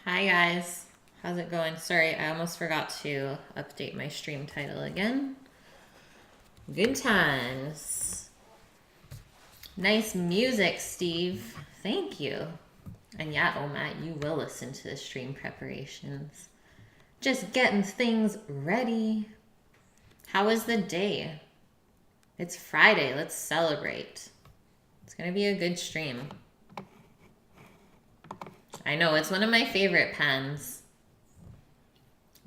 Hi guys, how's it going? Sorry, I almost forgot to update my stream title again. Good times. Nice music, Steve. Thank you. And yeah, oh Matt, you will listen to the stream preparations. Just getting things ready. How was the day? It's Friday, let's celebrate. It's gonna be a good stream. I know, it's one of my favorite pens.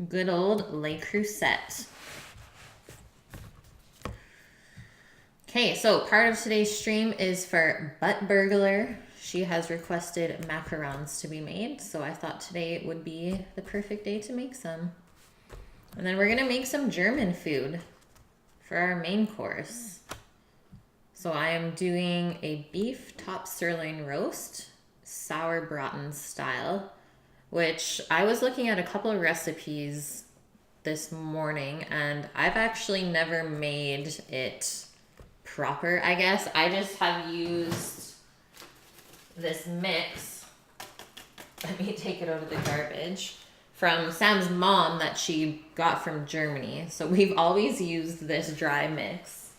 Good old Le Creuset. Okay, so part of today's stream is for Butt Burglar. she has requested macarons to be made, so I thought today would be the perfect day to make some. And then we're gonna make some German food for our main course. So I am doing a beef top sirloin roast, sauerbraten style, which I was looking at a couple of recipes this morning, and I've actually never made it proper, I guess. I just have used this mix. Let me take it out of the garbage. From Sam's mom that she got from Germany. So we've always used this dry mix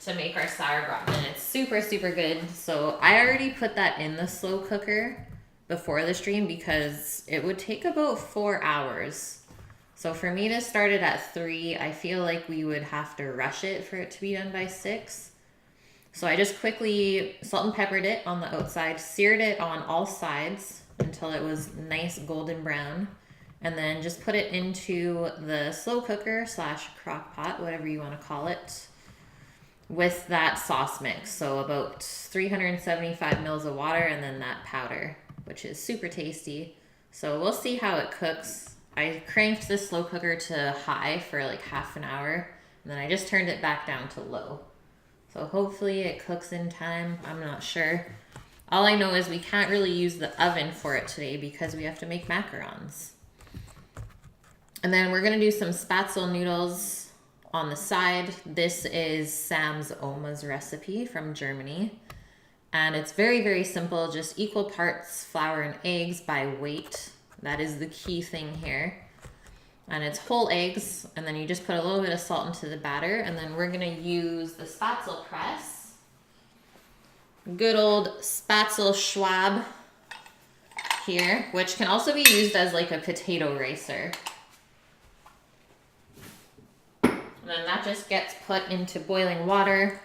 to make our sauerbraten, and it's super, super good. So I already put that in the slow cooker before the stream because it would take about 4 hours. So for me to start it at 3, I feel like we would have to rush it for it to be done by 6. So I just quickly salt and peppered it on the outside, seared it on all sides until it was nice golden brown, and then just put it into the slow cooker / crock pot, whatever you want to call it, with that sauce mix. So about 375 mils of water and then that powder, which is super tasty. So we'll see how it cooks. I cranked the slow cooker to high for like half an hour, and then I just turned it back down to low. So hopefully it cooks in time. I'm not sure. All I know is we can't really use the oven for it today because we have to make macarons. And then we're gonna do some spaetzle noodles on the side. This is Sam's Oma's recipe from Germany. And it's very, very simple, just equal parts flour and eggs by weight. That is the key thing here. And it's whole eggs, and then you just put a little bit of salt into the batter, and then we're gonna use the spaetzle press. Good old spaetzle Schwab here, which can also be used as like a potato racer. And then that just gets put into boiling water.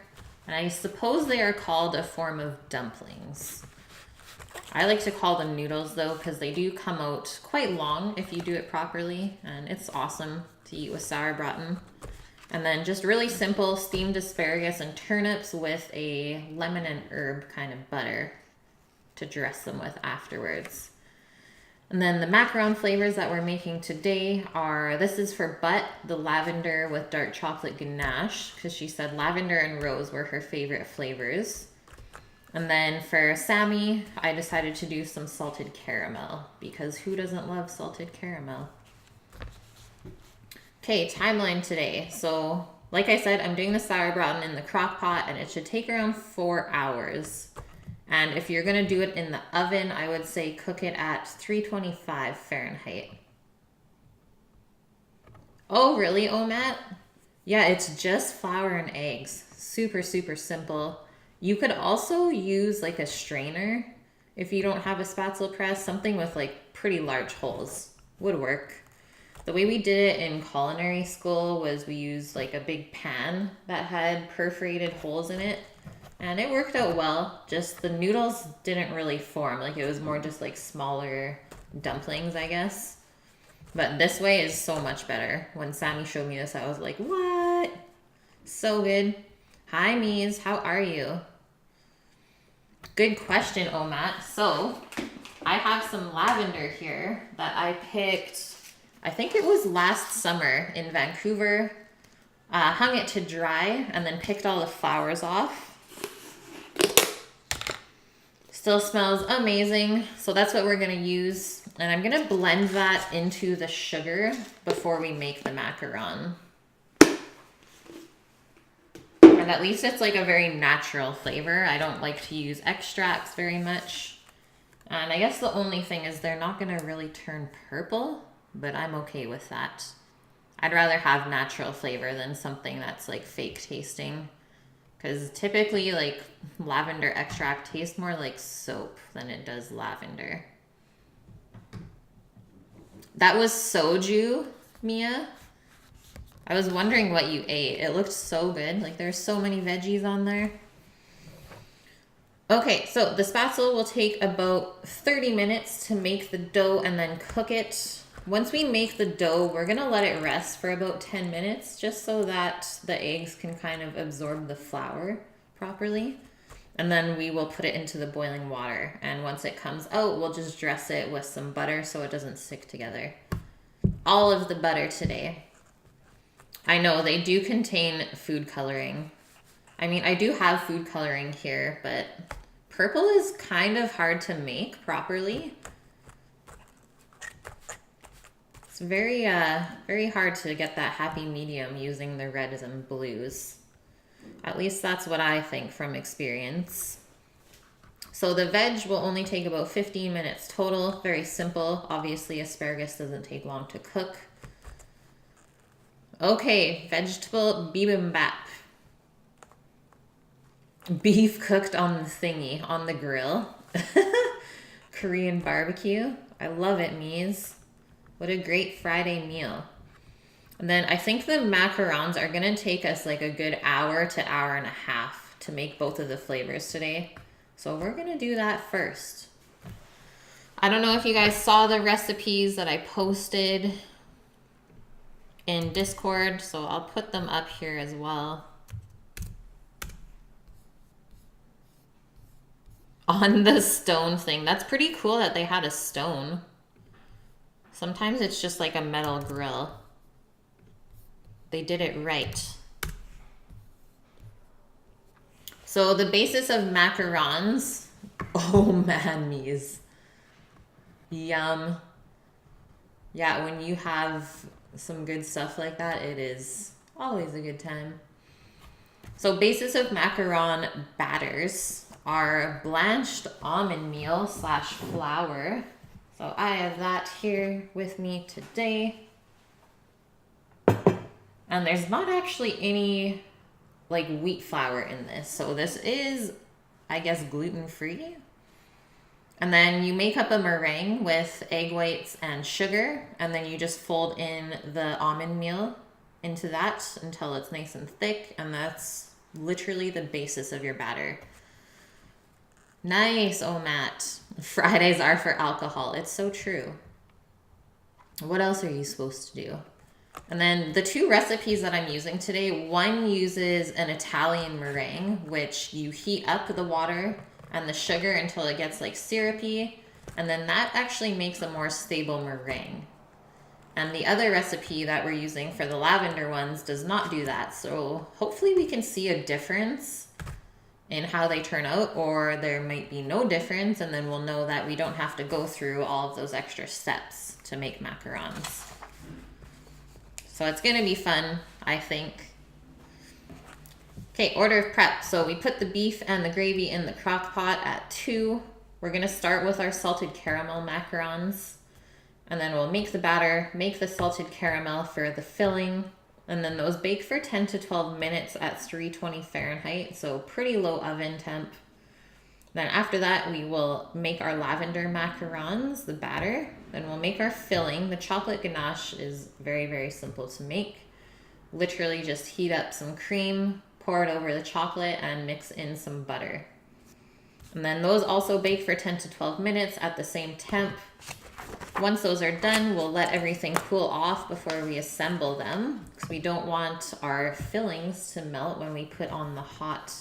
And I suppose they are called a form of dumplings. I like to call them noodles though, because they do come out quite long if you do it properly. And it's awesome to eat with sauerbraten. And then just really simple steamed asparagus and turnips with a lemon and herb kind of butter to dress them with afterwards. And then the macaron flavors that we're making today are, this is for Butt, the lavender with dark chocolate ganache, because she said lavender and rose were her favorite flavors. And then for Sammy, I decided to do some salted caramel, because who doesn't love salted caramel? Okay, timeline today. So, like I said, I'm doing the sauerbraten in the crock pot, and it should take around 4 hours. And if you're gonna do it in the oven, I would say cook it at 325 Fahrenheit. Oh, really, oh, Matt? Yeah, it's just flour and eggs. Super, super simple. You could also use like a strainer if you don't have a spaetzle press. Something with like pretty large holes would work. The way we did it in culinary school was we used like a big pan that had perforated holes in it. And it worked out well, just the noodles didn't really form. Like it was more just like smaller dumplings, I guess. But this way is so much better. When Sammy showed me this, I was like, what? So good. Hi, Mies, how are you? Good question, Omat. So I have some lavender here that I picked, I think it was last summer in Vancouver. Hung it to dry and then picked all the flowers off. Still smells amazing. So that's what we're gonna use. And I'm gonna blend that into the sugar before we make the macaron. And at least it's like a very natural flavor. I don't like to use extracts very much. And I guess the only thing is they're not gonna really turn purple, but I'm okay with that. I'd rather have natural flavor than something that's like fake tasting. Because typically, like, lavender extract tastes more like soap than it does lavender. That was soju, Mia. I was wondering what you ate. It looked so good. Like, there's so many veggies on there. Okay, so the spaetzle will take about 30 minutes to make the dough and then cook it. Once we make the dough, we're gonna let it rest for about 10 minutes just so that the eggs can kind of absorb the flour properly. And then we will put it into the boiling water. And once it comes out, we'll just dress it with some butter so it doesn't stick together. All of the butter today. I know they do contain food coloring. I mean, I do have food coloring here, but purple is kind of hard to make properly. It's very, very hard to get that happy medium using the reds and blues. At least that's what I think from experience. So the veg will only take about 15 minutes total. Very simple. Obviously, asparagus doesn't take long to cook. Okay, vegetable bibimbap. Beef cooked on the thingy, on the grill. Korean barbecue. I love it, Mies. What a great Friday meal. And then I think the macarons are going to take us like a good hour to hour and a half to make both of the flavors today. So we're going to do that first. I don't know if you guys saw the recipes that I posted in Discord, so I'll put them up here as well. On the stone thing. That's pretty cool that they had a stone. Sometimes it's just like a metal grill. They did it right. So the basis of macarons. Oh man, Mies. Yum. Yeah, when you have some good stuff like that, it is always a good time. So basis of macaron batters are blanched almond meal / flour. So I have that here with me today. And there's not actually any like wheat flour in this. So this is, I guess, gluten-free. And then you make up a meringue with egg whites and sugar. And then you just fold in the almond meal into that until it's nice and thick. And that's literally the basis of your batter. Nice, oh Matt. Fridays are for alcohol. It's so true. What else are you supposed to do? And then the two recipes that I'm using today, one uses an Italian meringue, which you heat up the water and the sugar until it gets like syrupy. And then that actually makes a more stable meringue. And the other recipe that we're using for the lavender ones does not do that. So hopefully we can see a difference in how they turn out, or there might be no difference, and then we'll know that we don't have to go through all of those extra steps to make macarons. So it's gonna be fun, I think. Okay, order of prep. So we put the beef and the gravy in the crock pot at 2. We're gonna start with our salted caramel macarons, and then we'll make the batter, make the salted caramel for the filling, and then those bake for 10 to 12 minutes at 320 Fahrenheit, so pretty low oven temp. Then after that, we will make our lavender macarons, the batter. Then we'll make our filling. The chocolate ganache is very, very simple to make. Literally just heat up some cream, pour it over the chocolate, and mix in some butter. And then those also bake for 10 to 12 minutes at the same temp. Once those are done, we'll let everything cool off before we assemble them, because we don't want our fillings to melt when we put on the hot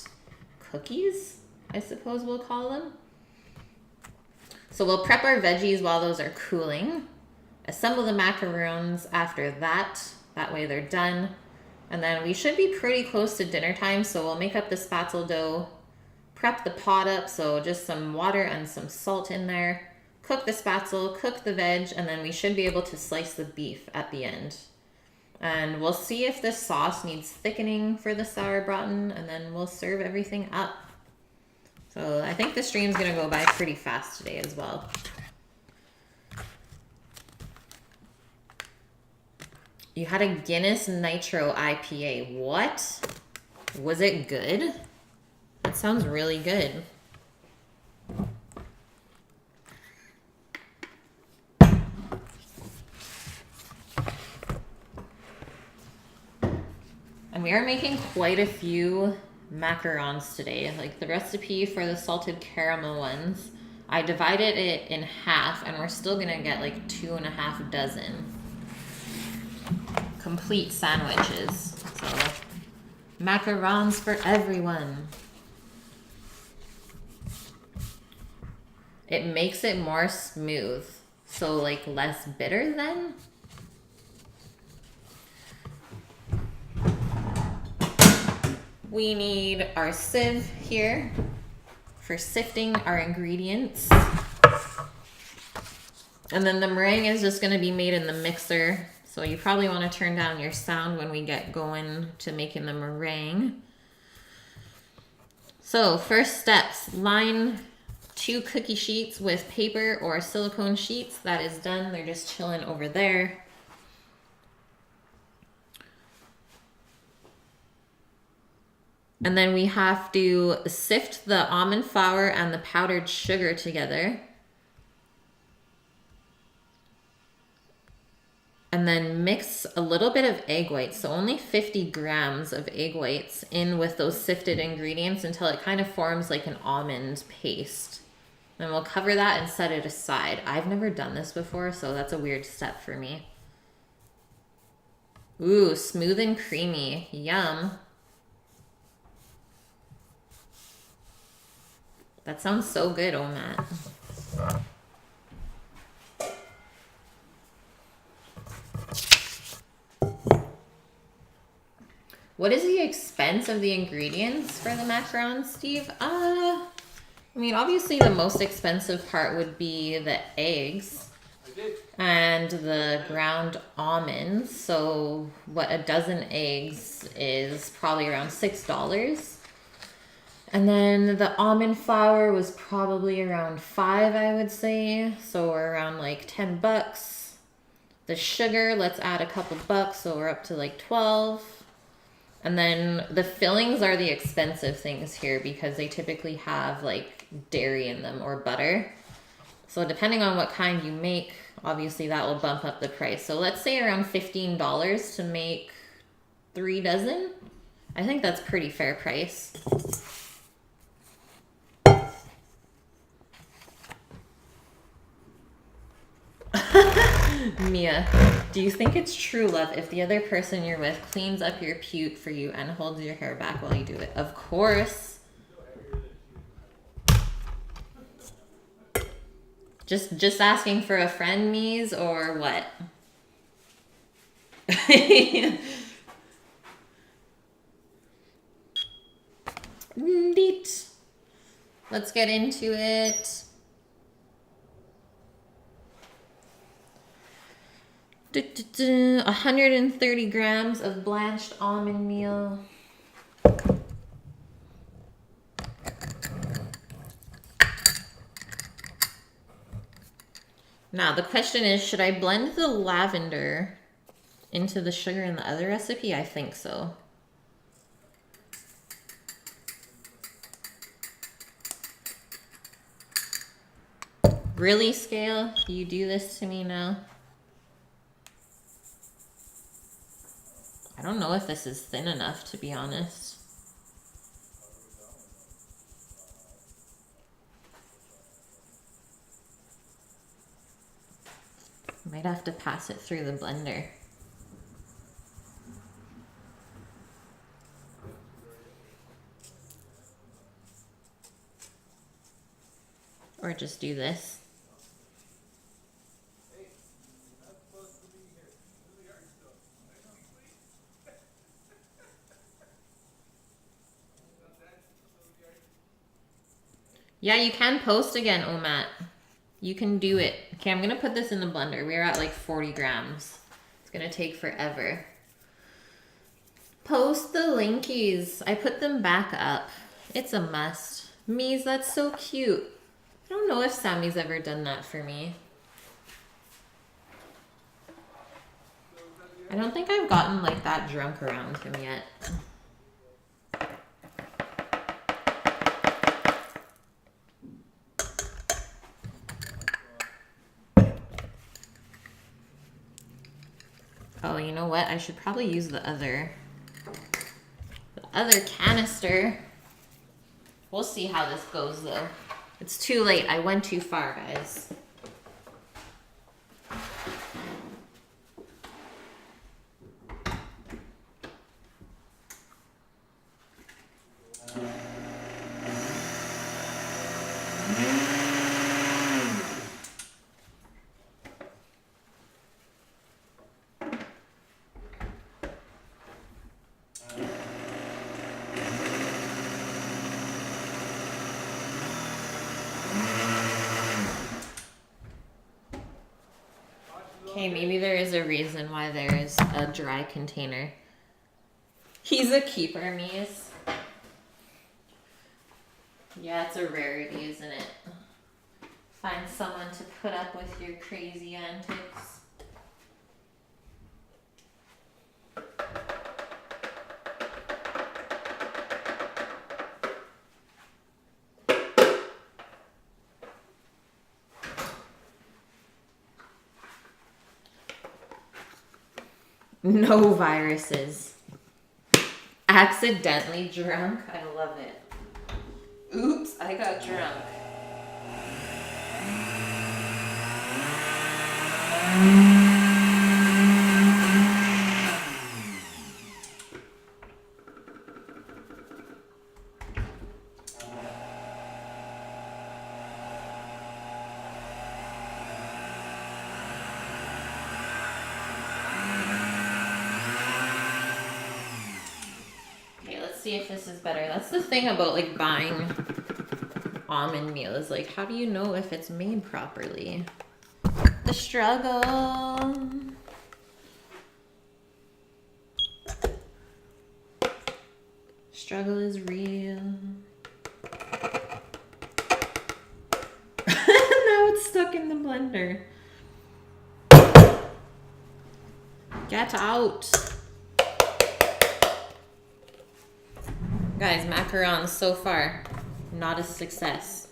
cookies, I suppose we'll call them. So we'll prep our veggies while those are cooling, assemble the macarons after that, that way they're done. And then we should be pretty close to dinner time, so we'll make up the spaetzle dough, prep the pot up, so just some water and some salt in there. Cook the spaetzle, cook the veg, and then we should be able to slice the beef at the end. And we'll see if this sauce needs thickening for the sauerbraten, and then we'll serve everything up. So I think the stream's gonna go by pretty fast today as well. You had a Guinness Nitro IPA. What? Was it good? That sounds really good. And we are making quite a few macarons today. Like the recipe for the salted caramel ones, I divided it in half, and we're still gonna get like 2.5 dozen complete sandwiches. So macarons for everyone. It makes it more smooth. So like less bitter then. We need our sieve here for sifting our ingredients. And then the meringue is just going to be made in the mixer. So you probably want to turn down your sound when we get going to making the meringue. So first steps, line 2 cookie sheets with paper or silicone sheets. That is done. They're just chilling over there. And then we have to sift the almond flour and the powdered sugar together. And then mix a little bit of egg whites, so only 50 grams of egg whites in with those sifted ingredients until it kind of forms like an almond paste. Then we'll cover that and set it aside. I've never done this before, so that's a weird step for me. Ooh, smooth and creamy. Yum. That sounds so good, oh Matt. What is the expense of the ingredients for the macarons, Steve? I mean, obviously the most expensive part would be the eggs and the ground almonds. So what, a dozen eggs is probably around $6. And then the almond flour was probably around $5, I would say. So we're around like $10. The sugar, let's add a couple bucks, so we're up to like 12. And then the fillings are the expensive things here because they typically have like dairy in them or butter. So depending on what kind you make, obviously that will bump up the price. So let's say around $15 to make 3 dozen. I think that's pretty fair price. Mia, do you think it's true love if the other person you're with cleans up your puke for you and holds your hair back while you do it? Of course. Just asking for a friend, Mies, or what? Neat. Let's get into it. 130 grams of blanched almond meal. Now the question is, should I blend the lavender into the sugar in the other recipe? I think so. Really, Scale? You do this to me now? I don't know if this is thin enough, to be honest. Might have to pass it through the blender. Or just do this. Yeah, you can post again, Omat. You can do it. Okay, I'm going to put this in the blender. We're at like 40 grams. It's going to take forever. Post the linkies. I put them back up. It's a must. Mies, that's so cute. I don't know if Sammy's ever done that for me. I don't think I've gotten like that drunk around him yet. Oh, you know what? I should probably use the other canister. We'll see how this goes though. It's too late. I went too far, guys. Okay, maybe there is a reason why there is a dry container. He's a keeper, Mies. Yeah, it's a rarity, isn't it? Find someone to put up with your crazy antics. No viruses. Accidentally drunk? I love it. Oops, I got drunk. See if this is better. That's the thing about like buying almond meal is like, how do you know if it's made properly? The struggle. Struggle is real. Now it's stuck in the blender. Get out. Guys, macarons so far, not a success.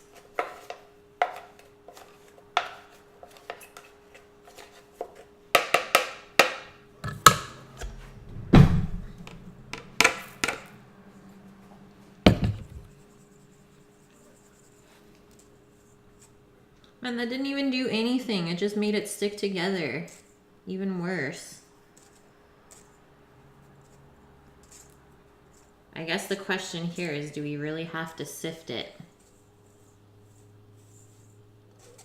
Man, that didn't even do anything. It just made it stick together. Even worse. I guess the question here is, do we really have to sift it?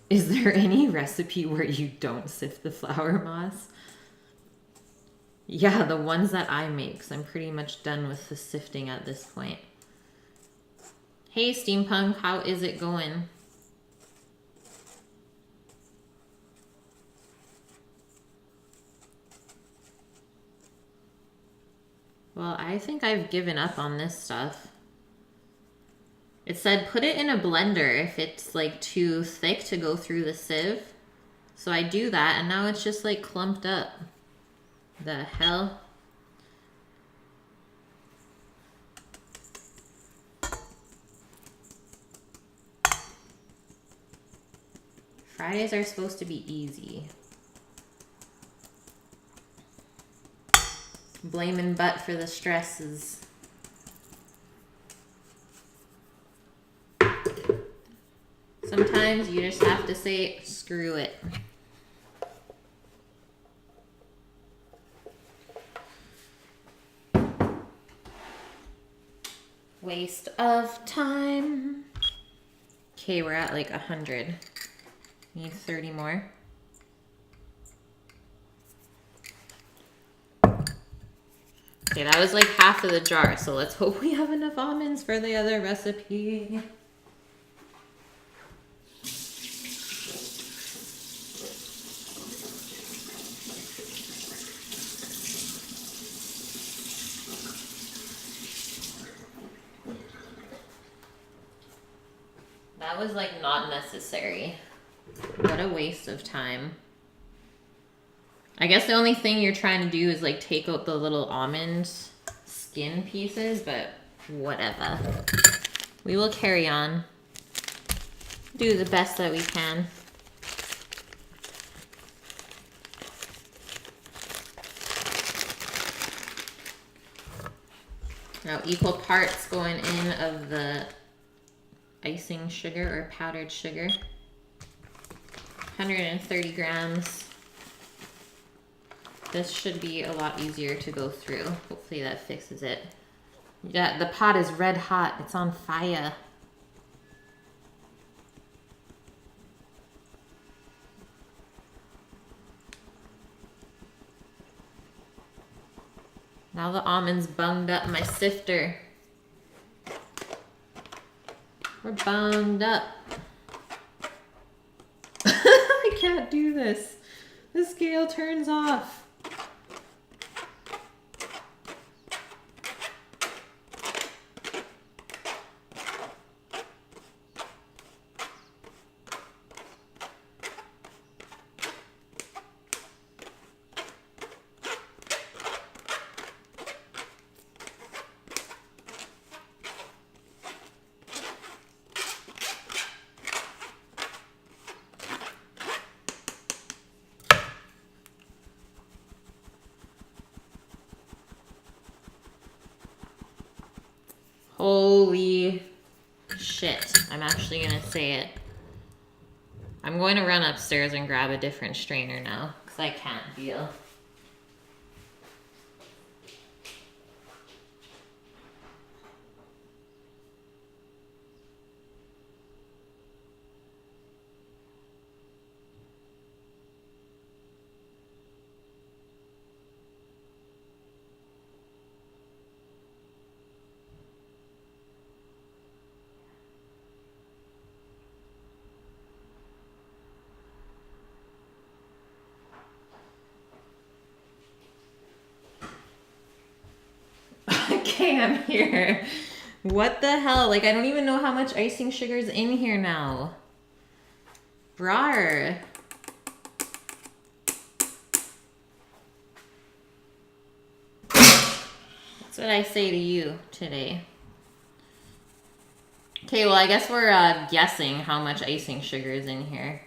Is there any recipe where you don't sift the flour, Moss? Yeah, the ones that I make, so I'm pretty much done with the sifting at this point. Hey, Steampunk, how is it going? Well, I think I've given up on this stuff. It said put it in a blender if it's like too thick to go through the sieve. So I do that and now it's just like clumped up. The hell? Fridays are supposed to be easy. Blaming butt for the stresses. Sometimes you just have to say, screw it. Waste of time. Okay, we're at like 100. Need 30 more. Okay, that was like half of the jar, so let's hope we have enough almonds for the other recipe. That was like not necessary. What a waste of time. I guess the only thing you're trying to do is like take out the little almond skin pieces, but whatever. We will carry on. Do the best that we can. Now equal parts going in of the icing sugar or powdered sugar. 130 grams. This should be a lot easier to go through. Hopefully that fixes it. Yeah, the pot is red hot. It's on fire. Now the almonds bunged up my sifter. We're bunged up. I can't do this. The scale turns off. Holy shit. I'm actually gonna say it. I'm going to run upstairs and grab a different strainer now, because I can't deal. Okay, I'm here. What the hell? Like, I don't even know how much icing sugar's in here now. Brar. That's what I say to you today. Okay, well, I guess we're guessing how much icing sugar is in here.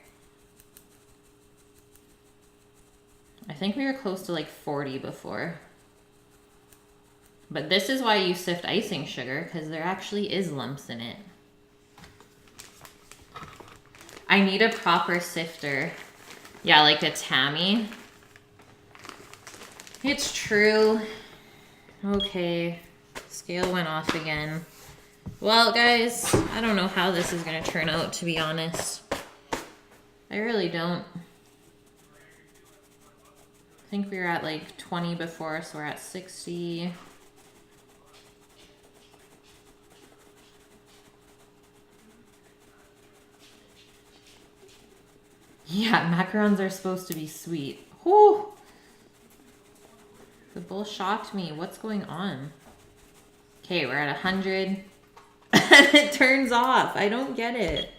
I think we were close to like 40 before. But this is why you sift icing sugar, because there actually is lumps in it. I need a proper sifter. Yeah, like a Tammy. It's true. Okay, scale went off again. Well, guys, I don't know how this is going to turn out, to be honest. I really don't. I think we were at like 20 before, so we're at 60. Yeah, macarons are supposed to be sweet. Whew. The bull shocked me. What's going on? Okay, we're at 100. And it turns off. I don't get it.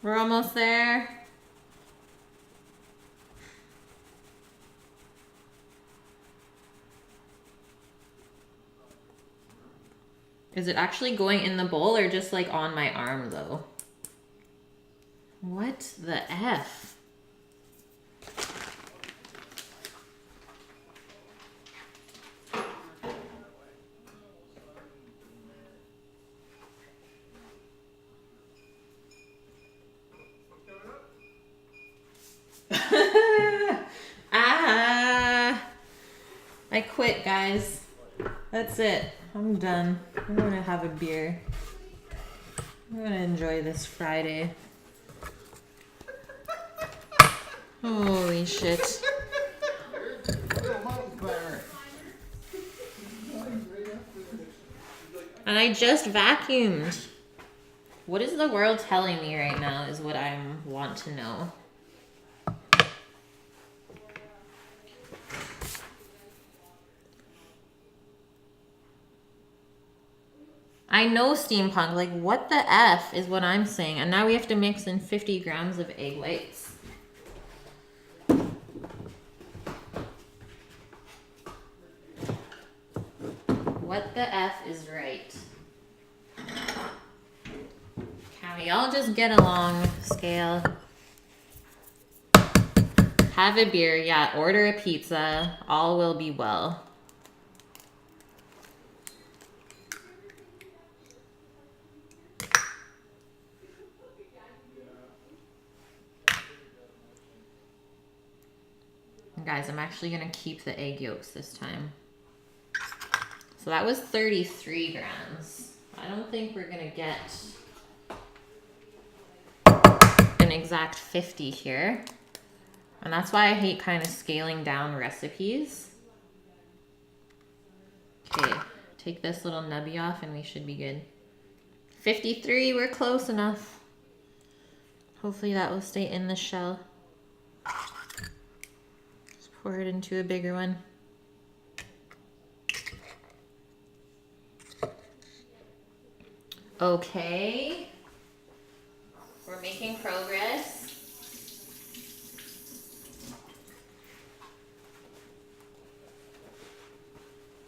We're almost there. Is it actually going in the bowl or just like on my arm though? What the F? I quit, guys. That's it. I'm done. I'm gonna have a beer. I'm gonna enjoy this Friday. Holy shit. And I just vacuumed. What is the world telling me right now is what I want to know. I know steampunk, like what the F is what I'm saying. And now we have to mix in 50 grams of egg whites. What the F is right? Can we all just get along, scale? Have a beer, yeah, order a pizza, all will be well. Guys, I'm actually gonna keep the egg yolks this time. So that was 33 grams. I don't think we're gonna get an exact 50 here. And that's why I hate kind of scaling down recipes. Take this little nubby off and we should be good. 53, we're close enough. Hopefully that will stay in the shell. Just pour it into a bigger one. Okay. We're making progress.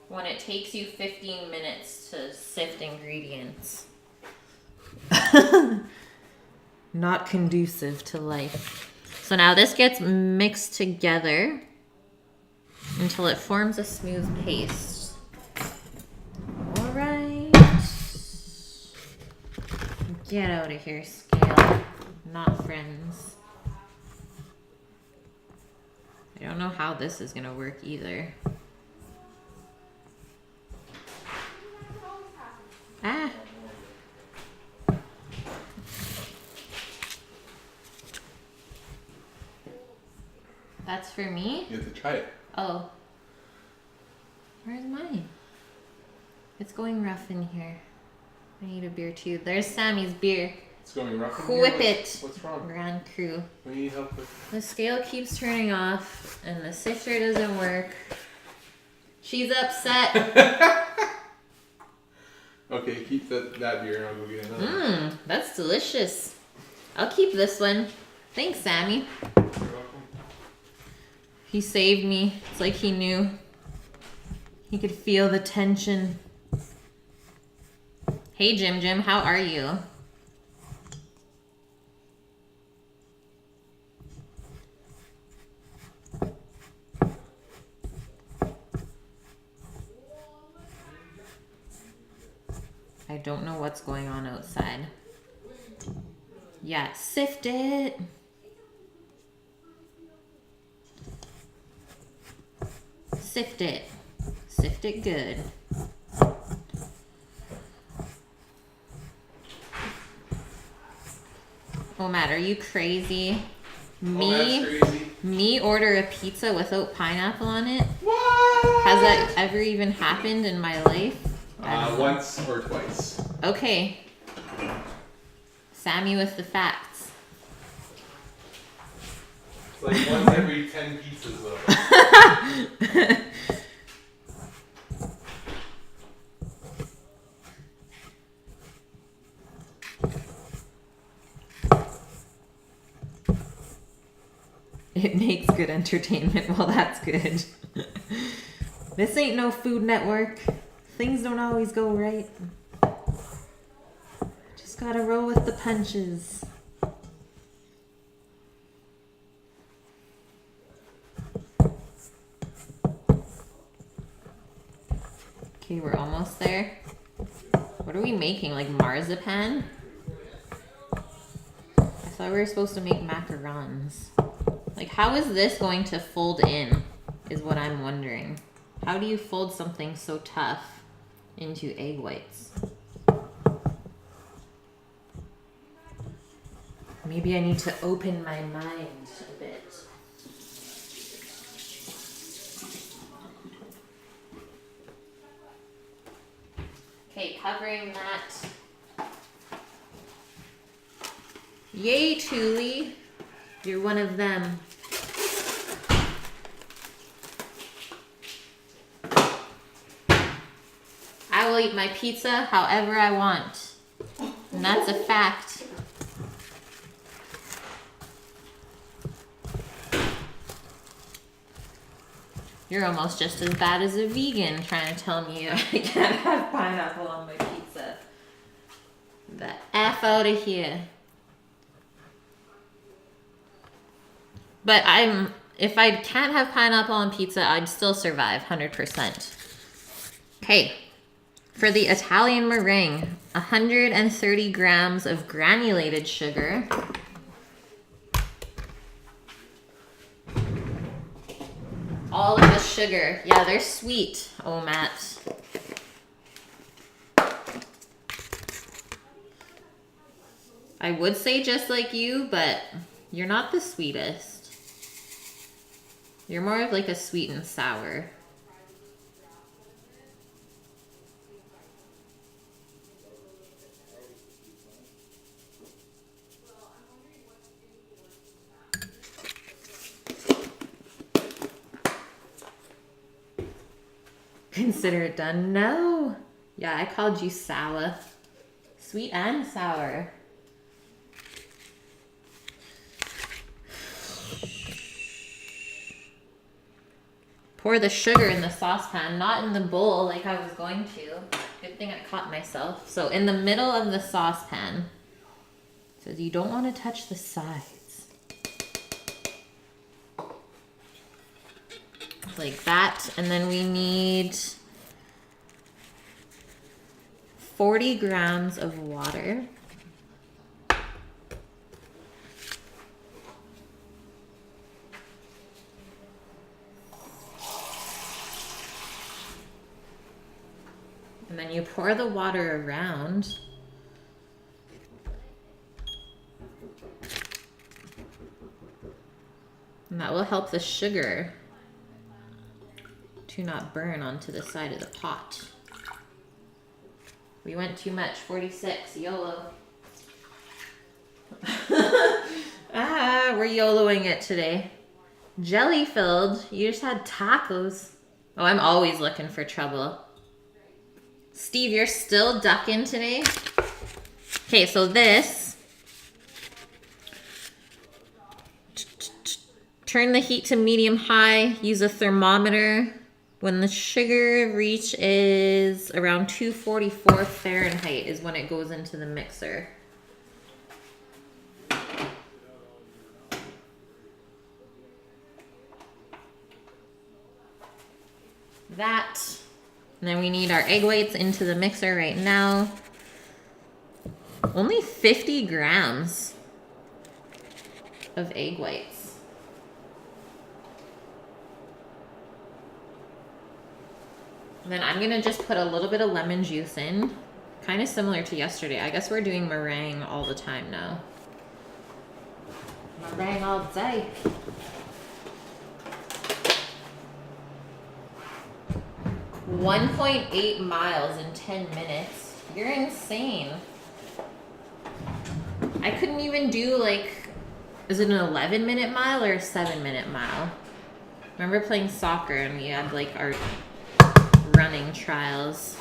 When it takes you 15 minutes to sift ingredients. Not conducive to life. So now this gets mixed together until it forms a smooth paste. All right. Get out of here, scale. Not friends. I don't know how this is gonna work either. Ah. That's for me? You have to try it. Oh. Where's mine? It's going rough in here. I need a beer too. There's Sammy's beer. It's going rough in Whip here? it. What's wrong? Grand Cru. What do you need help with? The scale keeps turning off and the sifter doesn't work. She's upset. Okay, keep that beer and I'll go get another. That's delicious. I'll keep this one. Thanks, Sammy. You're welcome. He saved me. It's like he knew. He could feel the tension. Hey, Jim, how are you? I don't know what's going on outside. Yeah, sift it. Sift it. Sift it good. Oh, Matt, are you crazy? Me order a pizza without pineapple on it? What? Has that ever even happened in my life? Once or twice. Okay. Sammy with the facts. It's like once every 10 pizzas though. It makes good entertainment. Well, that's good. This ain't no Food Network. Things don't always go right. Just gotta roll with the punches. Okay, we're almost there. What are we making? Like marzipan? I thought we were supposed to make macarons. Like, how is this going to fold in, is what I'm wondering. How do you fold something so tough into egg whites? Maybe I need to open my mind a bit. Okay, covering that. Yay, Thule. You're one of them. I will eat my pizza however I want. And that's a fact. You're almost just as bad as a vegan trying to tell me I can't have pineapple on my pizza. The F out of here. But if I can't have pineapple on pizza, I'd still survive 100%. Okay. For the Italian meringue, 130 grams of granulated sugar. All of the sugar. Yeah, they're sweet. Oh, Matt. I would say just like you, but you're not the sweetest. You're more of like a sweet and sour. consider it done. No. Yeah, I called you sour. Sweet and sour. Pour the sugar in the saucepan, not in the bowl like I was going to. Good thing I caught myself. So in the middle of the saucepan. It says you don't want to touch the sides. Like that. And then we need 40 grams of water. And then you pour the water around. And that will help the sugar to not burn onto the side of the pot. We went too much, 46, YOLO. We're YOLOing it today. Jelly filled, you just had tacos. Oh, I'm always looking for trouble. Steve, you're still ducking today? Okay, so this. Turn the heat to medium high, use a thermometer. When the sugar reaches around 244 Fahrenheit is when it goes into the mixer. That. And then we need our egg whites into the mixer right now. Only 50 grams of egg whites. And then I'm gonna just put a little bit of lemon juice in. Kind of similar to yesterday. I guess we're doing meringue all the time now. Meringue all day. .8 miles in 10 minutes. You're insane. I couldn't even do like, is it an 11-minute mile or a 7-minute mile? Remember playing soccer and we had like our running trials.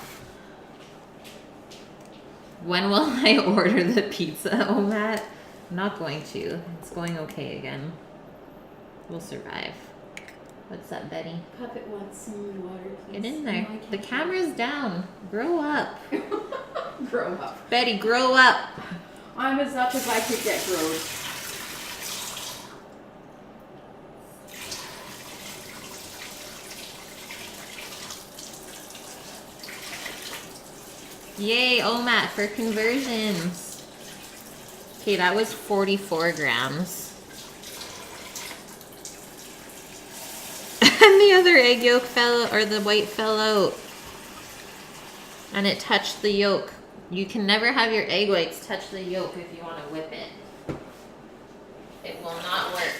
When will I order the pizza, oh Matt? I'm not going to. It's going okay again. We'll survive. What's up, Betty? Puppet wants some water, please. Get in there. The camera's down. Grow up. Grow up. Betty, grow up. I'm as up as I could get growed. Yay, OMAT for conversions. Okay, that was 44 grams. And the other egg yolk fell, or the white fell out. And it touched the yolk. You can never have your egg whites touch the yolk if you want to whip it. It will not work.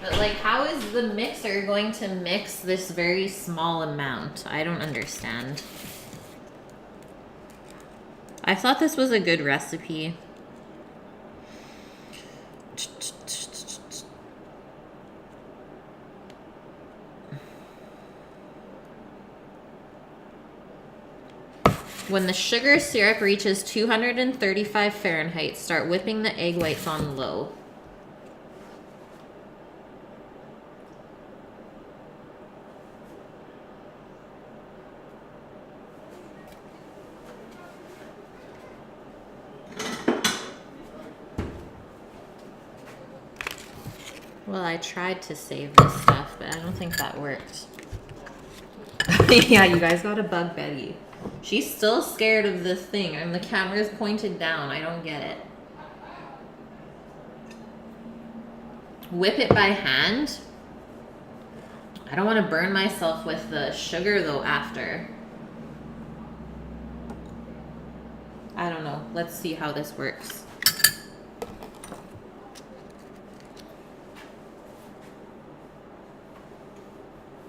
But like, how is the mixer going to mix this very small amount? I don't understand. I thought this was a good recipe. When the sugar syrup reaches 235 Fahrenheit, start whipping the egg whites on low. Well, I tried to save this stuff, but I don't think that worked. Yeah, you guys gotta bug Betty. She's still scared of this thing, and the camera's pointed down. I don't get it. Whip it by hand. I don't want to burn myself with the sugar, though, after. I don't know. Let's see how this works.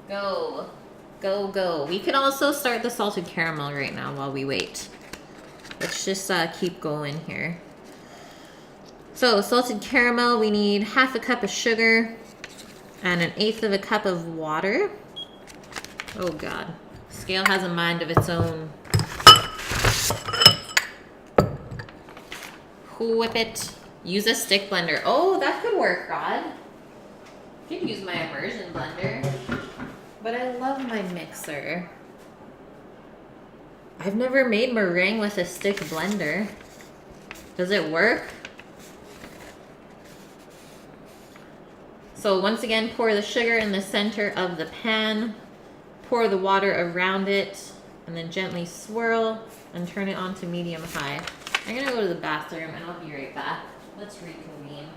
Go. Go, go. We can also start the salted caramel right now while we wait. Let's just keep going here. So salted caramel, we need 1/2 cup of sugar and 1/8 of a cup of water. Oh God, scale has a mind of its own. Whip it. Use a stick blender. Oh, that could work, Rod. You could use my immersion blender. But I love my mixer. I've never made meringue with a stick blender. Does it work? So once again, pour the sugar in the center of the pan. Pour the water around it. And then gently swirl and turn it on to medium-high. I'm gonna go to the bathroom and I'll be right back. Let's reconvene.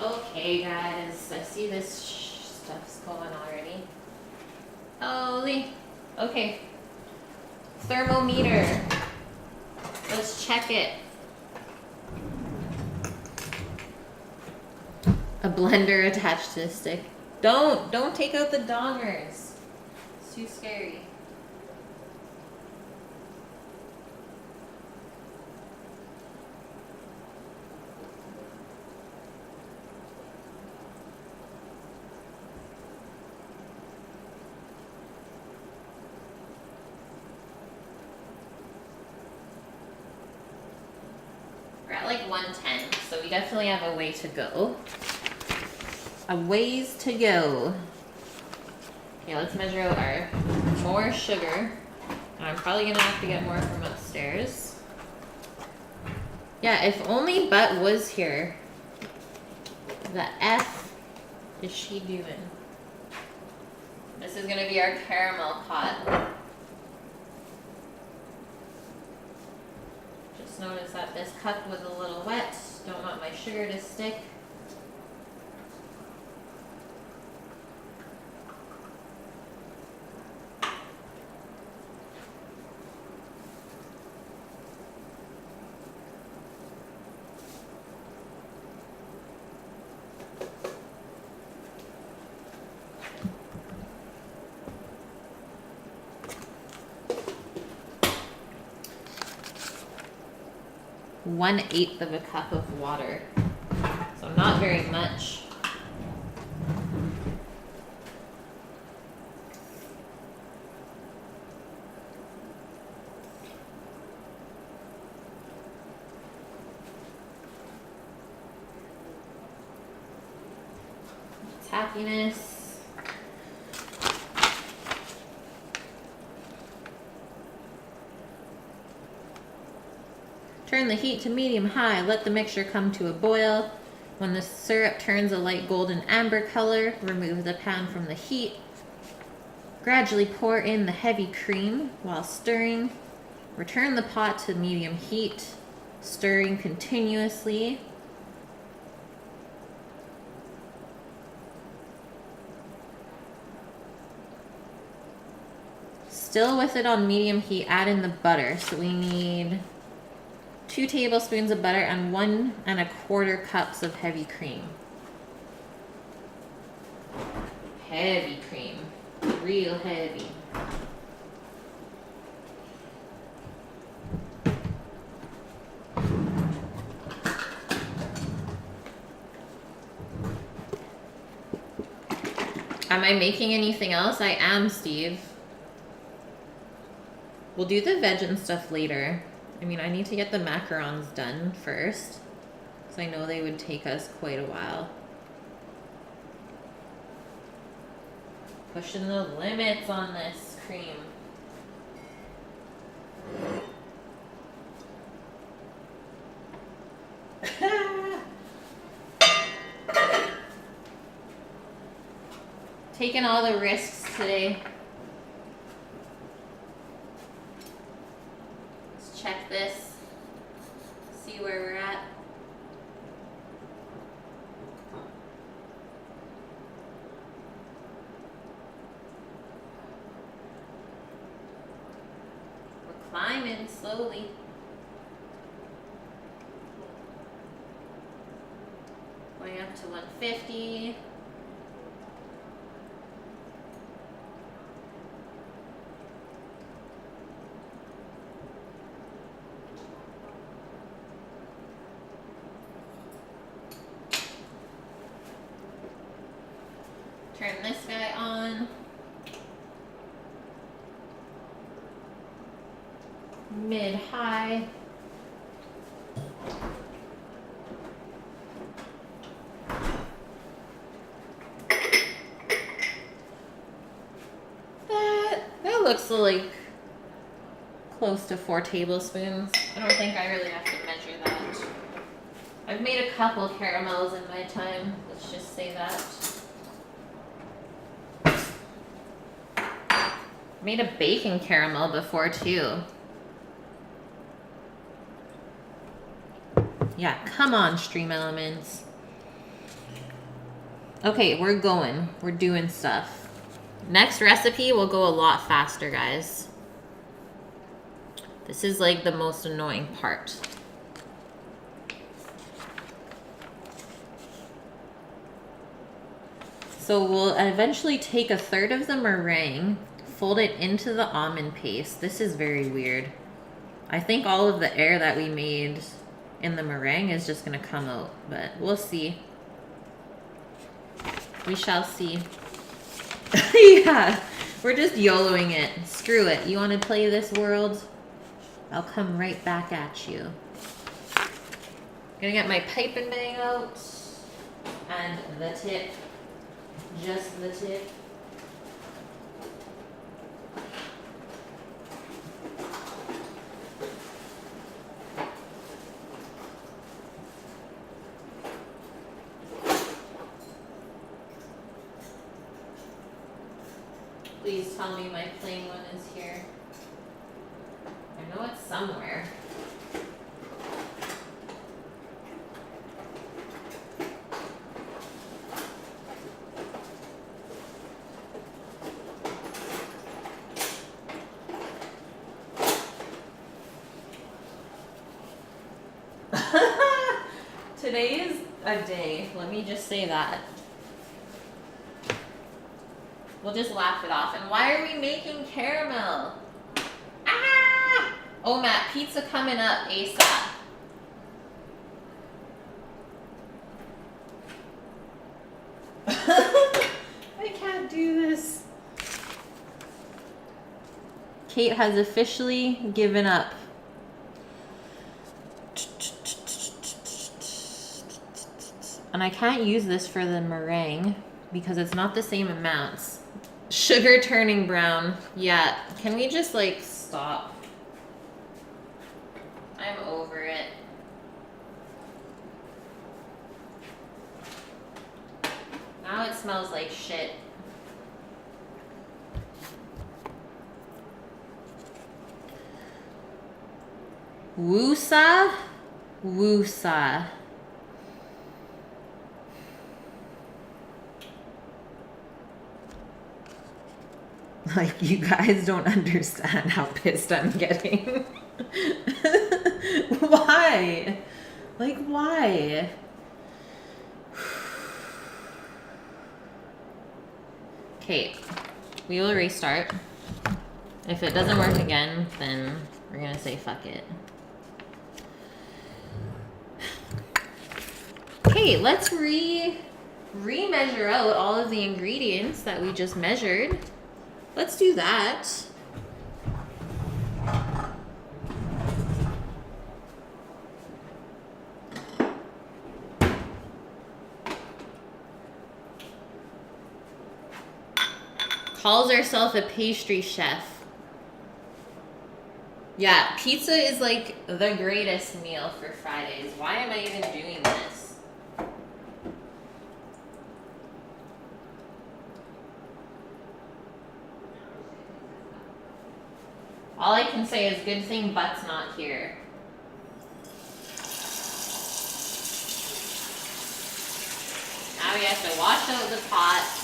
Okay, guys, I see this stuff's going already. Holy. Okay. Thermometer. Let's check it. A blender attached to a stick. Don't take out the dongers. It's too scary. We're at like 110, so we definitely have a way to go. A ways to go. Okay, let's measure out our more sugar. I'm probably gonna have to get more from upstairs. Yeah, if only Butt was here. The F is she doing? This is gonna be our caramel pot. Just notice that this cup was a little wet. Don't want my sugar to stick. One-eighth of a cup of water. So not very much. It's happiness. Turn the heat to medium-high. Let the mixture come to a boil. When the syrup turns a light golden amber color, remove the pan from the heat. Gradually pour in the heavy cream while stirring. Return the pot to medium heat, stirring continuously. Still with it on medium heat, add in the butter. So we need 2 tablespoons of butter and 1 1/4 cups of heavy cream. Heavy cream. Real heavy. Am I making anything else? I am, Steve. We'll do the veg and stuff later. I mean, I need to get the macarons done first, because I know they would take us quite a while. Pushing the limits on this cream. Taking all the risks today. Let's check this. See where we're at. We're climbing slowly. Going up to 150. Turn this guy on. Mid-high. That looks like close to 4 tablespoons. I don't think I really have to measure that. I've made a couple caramels in my time. Let's just say that. Made a bacon caramel before too. Yeah, come on, Stream Elements. Okay, we're going. We're doing stuff. Next recipe will go a lot faster, guys. This is like the most annoying part. So we'll eventually take a third of the meringue, fold it into the almond paste. This is very weird. I think all of the air that we made in the meringue is just gonna come out, but we'll see. We shall see. Yeah, we're just YOLOing it. Screw it. You want to play this world? I'll come right back at you. Gonna get my piping bag out. And the tip. Just the tip. Please tell me my plain one is here. I know it's somewhere. Today is a day, let me just say that. We'll just laugh it off. And why are we making caramel? Ah! Oh, Matt, pizza coming up ASAP. I can't do this. Kate has officially given up. And I can't use this for the meringue because it's not the same amounts. Sugar turning brown. Yeah, can we just like stop? I'm over it. Now it smells like shit. Woosa? Woosa. Like, you guys don't understand how pissed I'm getting. Why? Like, why? Okay, we will restart. If it doesn't work again, then we're gonna say fuck it. Okay, let's re-measure out all of the ingredients that we just measured. Let's do that. Calls herself a pastry chef. Yeah, pizza is like the greatest meal for Fridays. Why am I even doing this? All I can say is good thing Butt's not here. Now we have to wash out the pot.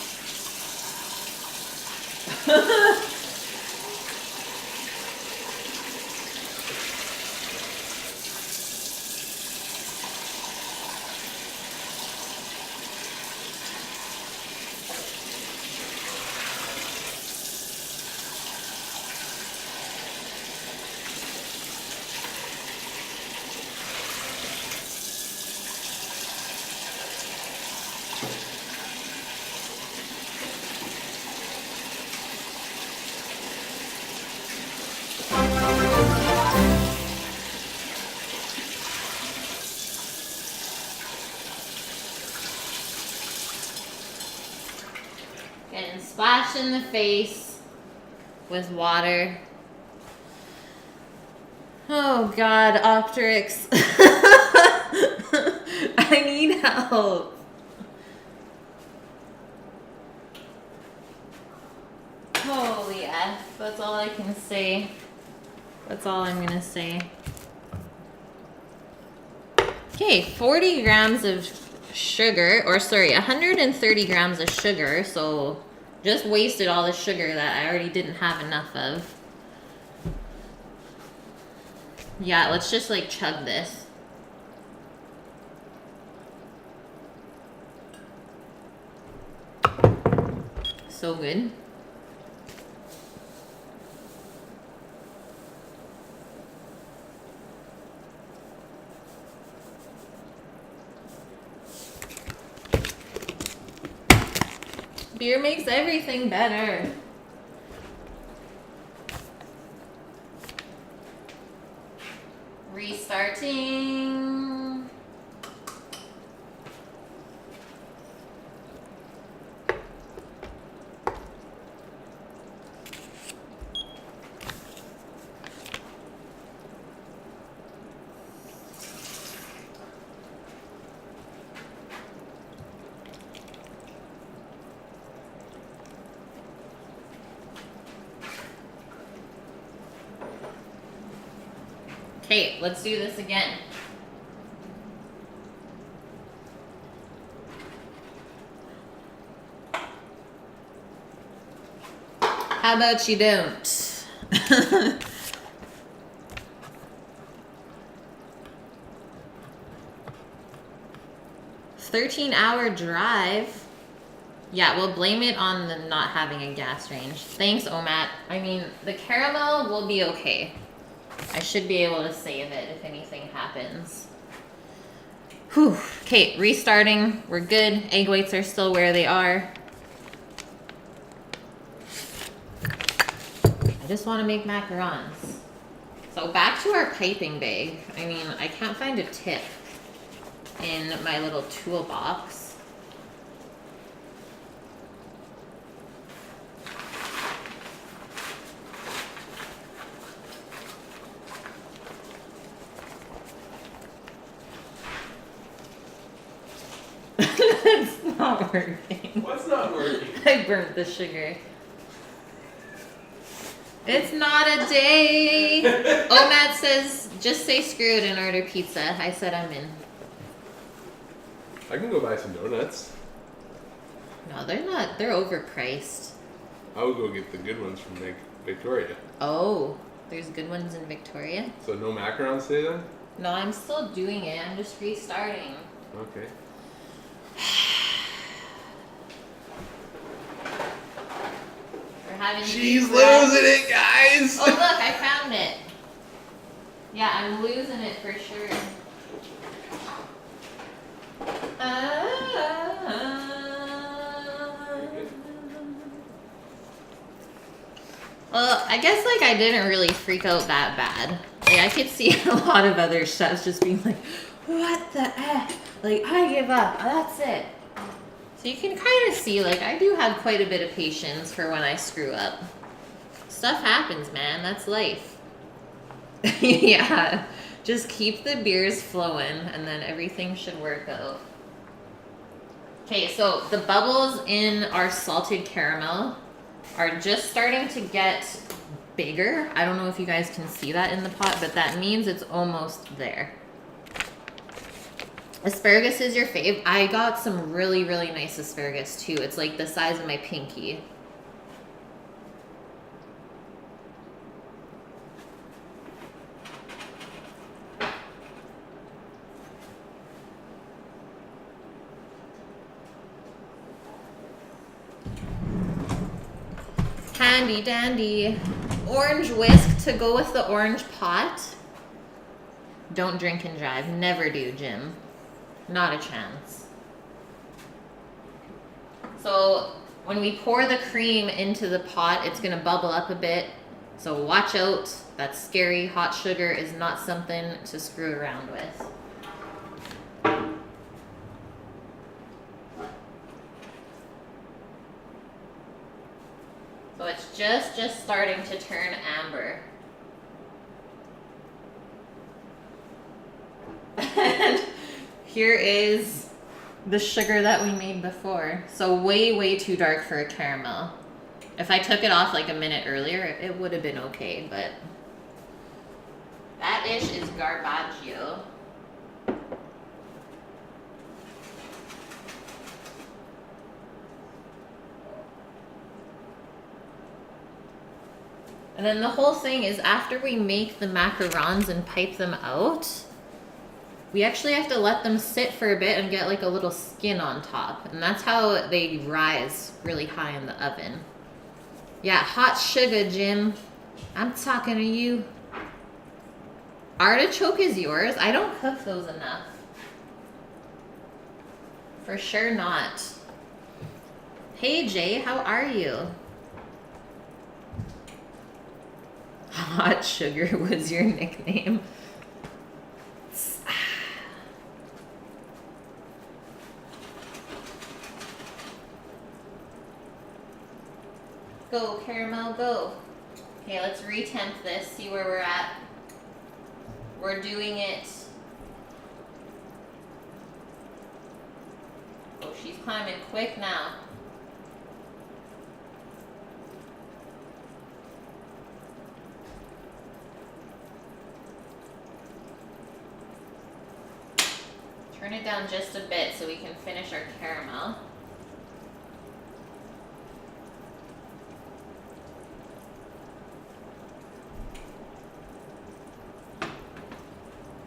Getting splashed in the face with water. Oh God, Optrix. I need help. Holy F, that's all I can say. That's all I'm gonna say. Okay, 40 grams of sugar, or sorry, 130 grams of sugar, so just wasted all the sugar that I already didn't have enough of. Yeah, let's just like chug this. So good. Beer makes everything better. Restarting. Okay, let's do this again. How about you don't? 13-hour drive. Yeah, we'll blame it on the not having a gas range. Thanks, Omat. I mean, the caramel will be okay. I should be able to save it if anything happens. Whew. Okay, restarting. We're good. Egg whites are still where they are. I just want to make macarons. So back to our piping bag. I mean, I can't find a tip in my little toolbox. It's not working. What's not working? I burnt the sugar. It's not a day. Omat says, just say screw it and order pizza. I said I'm in. I can go buy some donuts. No, they're not. They're overpriced. I would go get the good ones from Victoria. Oh, there's good ones in Victoria? So no macarons today then? No, I'm still doing it. I'm just restarting. Okay. We're having She's pizza. losing it, guys! Oh, look, I found it. Yeah, I'm losing it for sure. Well, I guess like I didn't really freak out that bad. Like I could see a lot of other chefs just being like, what the F? Like I give up, that's it. So you can kind of see like I do have quite a bit of patience for when I screw up. Stuff happens, man, that's life. Yeah, just keep the beers flowing and then everything should work out. Okay, so the bubbles in our salted caramel are just starting to get bigger. I don't know if you guys can see that in the pot, but that means it's almost there. Asparagus is your fave. I got some really, really nice asparagus too. It's like the size of my pinky. Handy dandy. Orange whisk to go with the orange pot. Don't drink and drive. Never do, Jim. Not a chance. So when we pour the cream into the pot, it's gonna bubble up a bit. So watch out. That's scary. Hot sugar is not something to screw around with. So it's just starting to turn amber. And here is the sugar that we made before. So way too dark for a caramel. If I took it off like a minute earlier, it would have been okay, but that ish is garbaggio. And then the whole thing is after we make the macarons and pipe them out, we actually have to let them sit for a bit and get like a little skin on top. And that's how they rise really high in the oven. Yeah, hot sugar, Jim. I'm talking to you. Artichoke is yours. I don't cook those enough. For sure not. Hey Jay, how are you? Hot sugar was your nickname. Go, caramel, go. Okay, let's retemp this, see where we're at. We're doing it. Oh, she's climbing quick now. Turn it down just a bit so we can finish our caramel.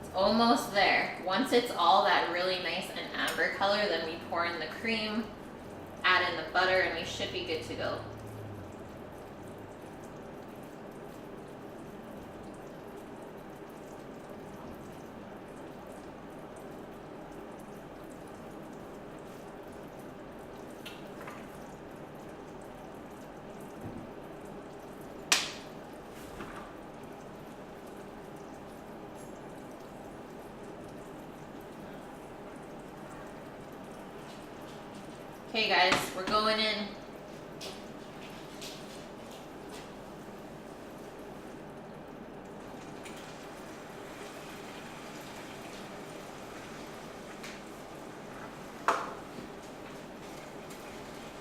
It's almost there. Once it's all that really nice and amber color, then we pour in the cream, add in the butter, and we should be good to go. Okay guys, we're going in.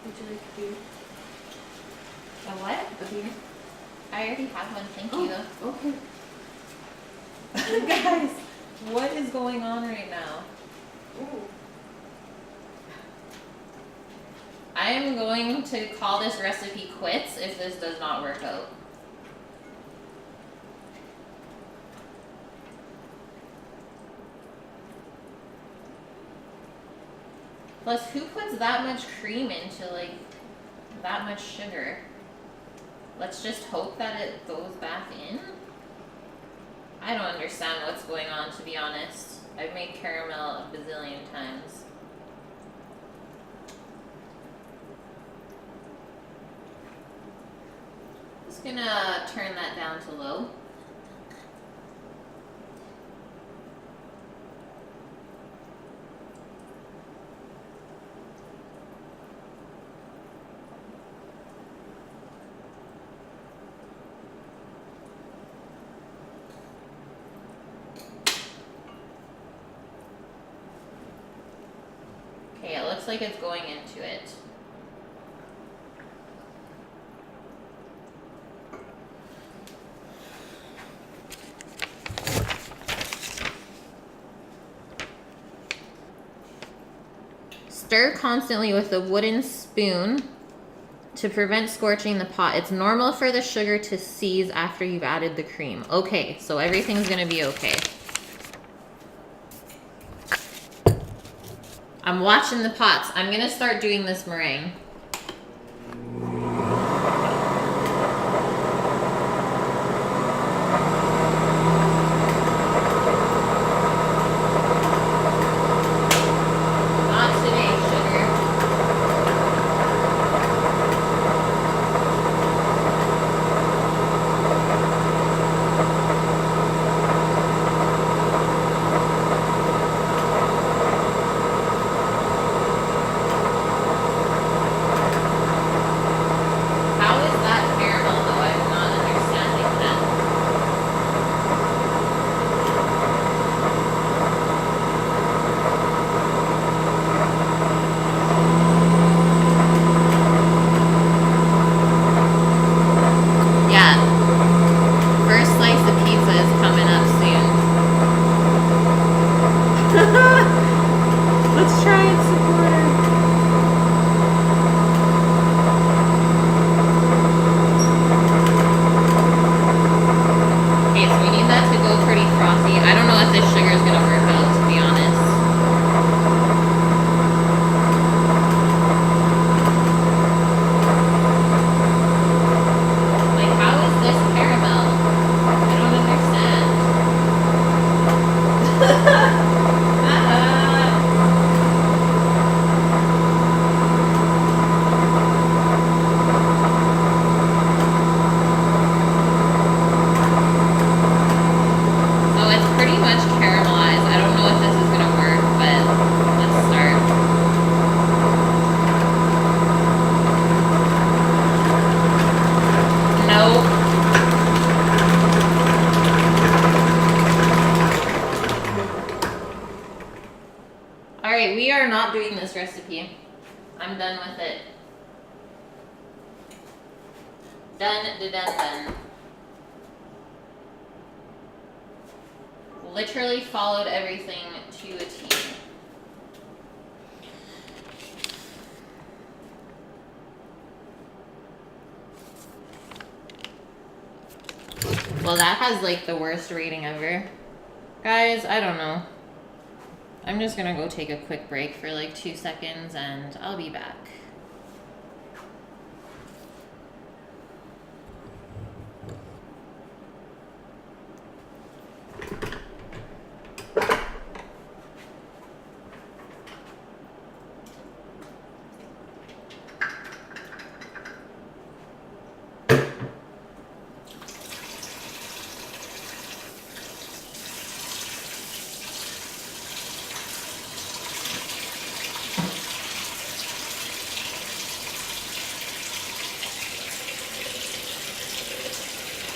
Would you like a beer? A what? A beer? I already have one, thank you. Okay. Guys, what is going on right now? Ooh. I am going to call this recipe quits if this does not work out. Plus, who puts that much cream into like that much sugar? Let's just hope that it goes back in. I don't understand what's going on, to be honest. I've made caramel a bazillion times. gonna turn that down to low. Okay, it looks like it's going into it. Stir constantly with a wooden spoon to prevent scorching the pot. It's normal for the sugar to seize after you've added the cream. Okay, so everything's gonna be okay. I'm watching the pots. I'm gonna start doing this meringue. Not today, sugar. How is that caramel though? I'm not understanding that. Yeah. First slice of pizza is coming up soon. Let's try and support her. Okay, so we need that to go pretty frothy. I don't know if this sugar is gonna work out, to be honest. Like, how is this caramel? I don't understand. So it's pretty much caramelized. I don't know if this is gonna work, but let's start. Nope. Alright, we are not doing this recipe. I'm done with it. Done. Literally followed everything to a T. Well, that has like the worst rating ever. Guys, I don't know. I'm just gonna go take a quick break for like 2 seconds and I'll be back.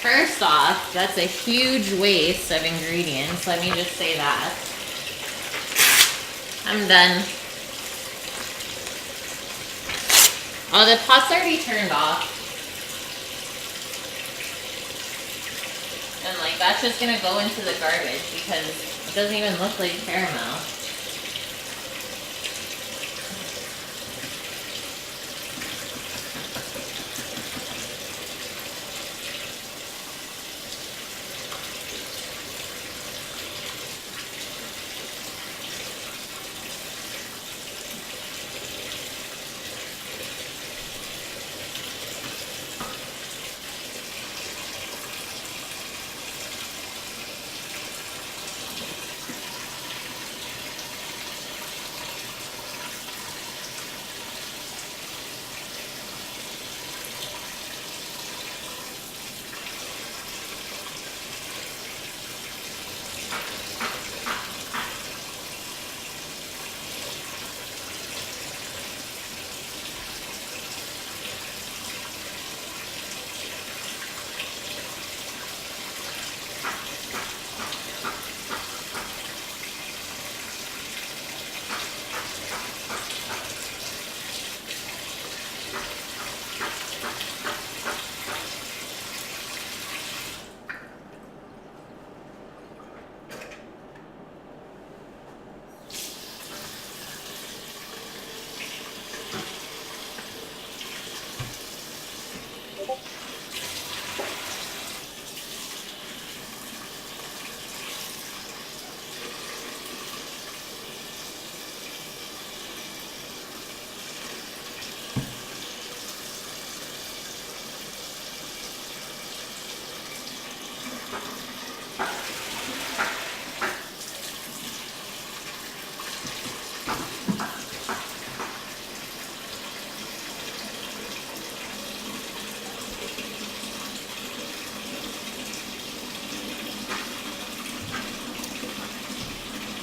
First off, that's a huge waste of ingredients. Let me just say that. I'm done. Oh, the pot's already turned off. And like, that's just gonna go into the garbage because it doesn't even look like caramel.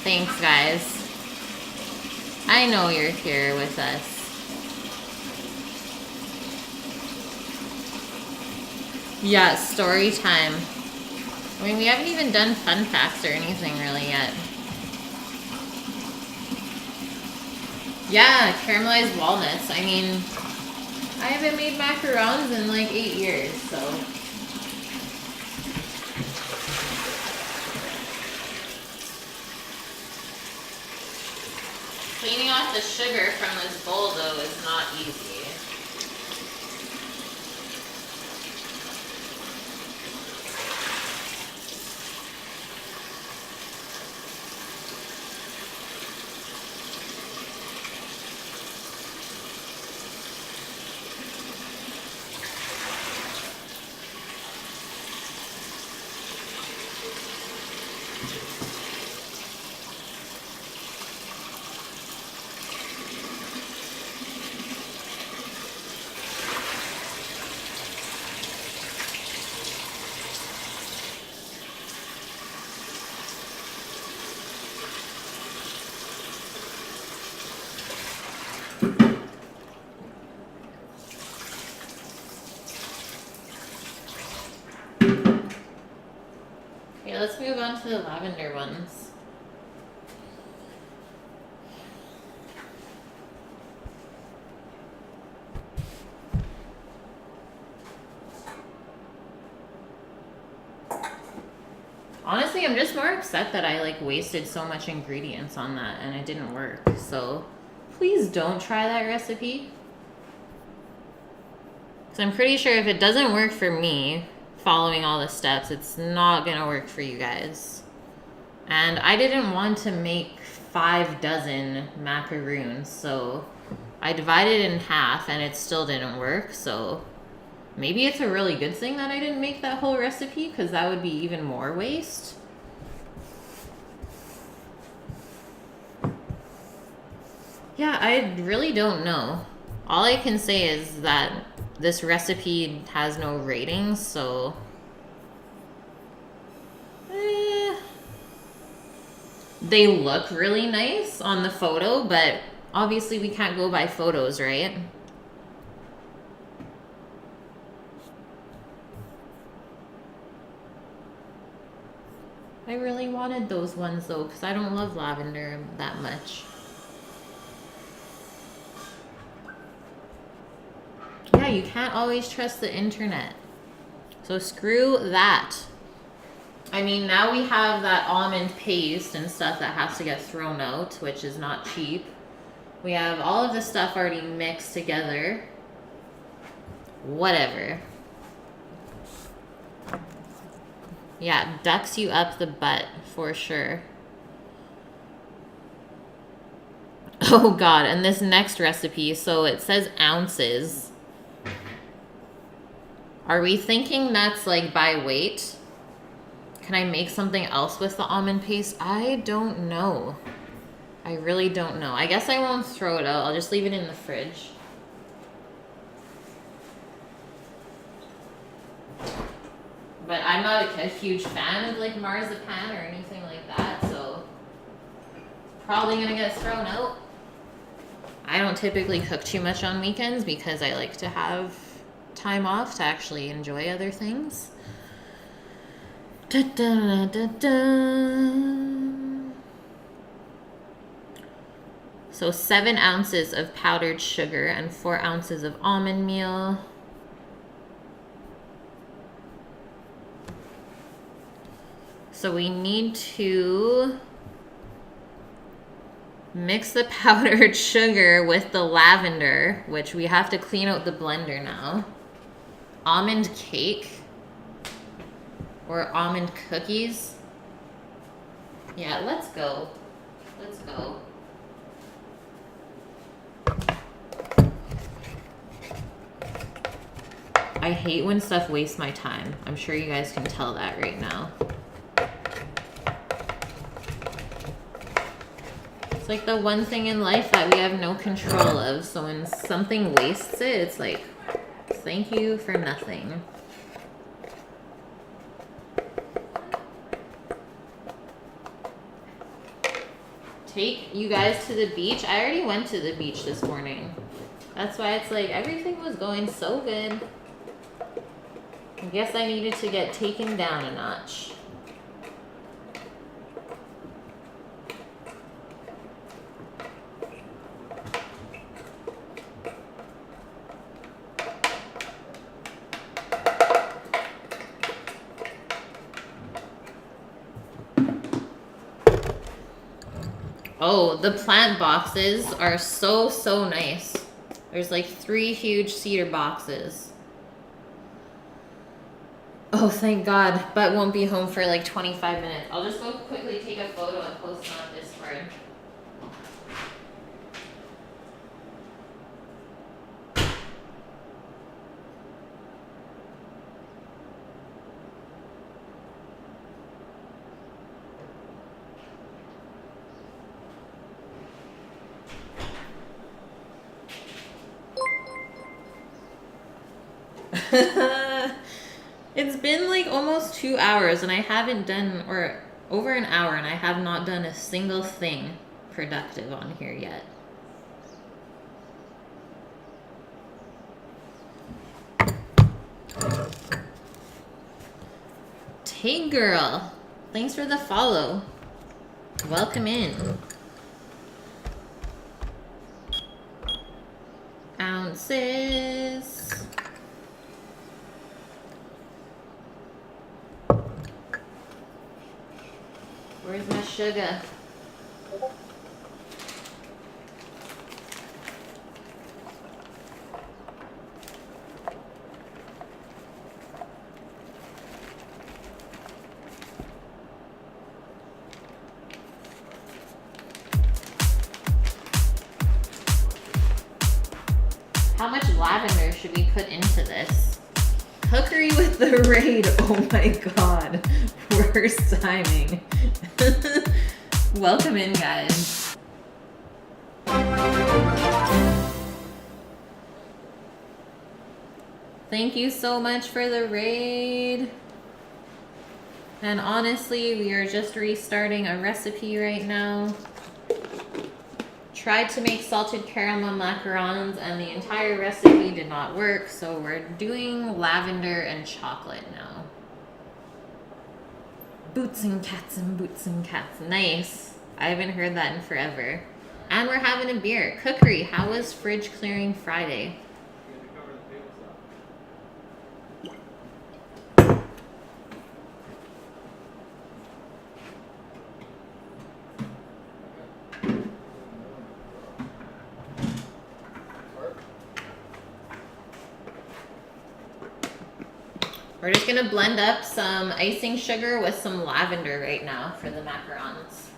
Thanks, guys. I know you're here with us. Yeah, story time. I mean, we haven't even done fun facts or anything really yet. Yeah, caramelized walnuts. I mean, I haven't made macarons in like 8 years, so. Cleaning off the sugar from this bowl, though, is not easy. Let's move on to the lavender ones. Honestly, I'm just more upset that I like wasted so much ingredients on that and it didn't work. So please don't try that recipe. So I'm pretty sure if it doesn't work for me, following all the steps, it's not gonna work for you guys. And I didn't want to make 5 dozen macaroons, so I divided it in half and it still didn't work. So maybe it's a really good thing that I didn't make that whole recipe, because that would be even more waste. Yeah, I really don't know. All I can say is that this recipe has no ratings, so they look really nice on the photo, but obviously we can't go by photos, right? I really wanted those ones though, because I don't love lavender that much. Yeah, you can't always trust the internet. So screw that. I mean, now we have that almond paste and stuff that has to get thrown out, which is not cheap. We have all of the stuff already mixed together. Whatever. Yeah, ducks you up the butt for sure. Oh God, and this next recipe, so it says ounces. Are we thinking that's like by weight? Can I make something else with the almond paste? I don't know. I really don't know. I guess I won't throw it out. I'll just leave it in the fridge. But I'm not a huge fan of like marzipan or anything like that, so probably gonna get thrown out. I don't typically cook too much on weekends because I like to have time off to actually enjoy other things. Da, da, da, da. So 7 ounces of powdered sugar and 4 ounces of almond meal. So we need to mix the powdered sugar with the lavender, which we have to clean out the blender now. Almond cake or almond cookies. Yeah, let's go. Let's go. I hate when stuff wastes my time. I'm sure you guys can tell that right now. It's like the one thing in life that we have no control of. So when something wastes it, it's like, thank you for nothing. take you guys to the beach. I already went to the beach this morning. That's why it's like everything was going so good. I guess I needed to get taken down a notch. Oh, the plant boxes are so nice. There's like 3 huge cedar boxes. Oh, thank God. But won't be home for like 25 minutes. I'll just go quickly take a photo and post it on Discord. It's been like almost 2 hours and I haven't done, or over an hour, and I have not done a single thing productive on here yet. Hey girl, thanks for the follow. Welcome in. Ounces. Where's my sugar? How much lavender should we put into this? Cookery with the raid. Oh my God. Worst timing. Welcome in, guys. Thank you so much for the raid. And honestly, we are just restarting a recipe right now. Tried to make salted caramel macarons and the entire recipe did not work, so we're doing lavender and chocolate now. Boots and cats and boots and cats. Nice. I haven't heard that in forever. And we're having a beer. Cookery, how was fridge clearing Friday? We're just gonna blend up some icing sugar with some lavender right now for the macarons.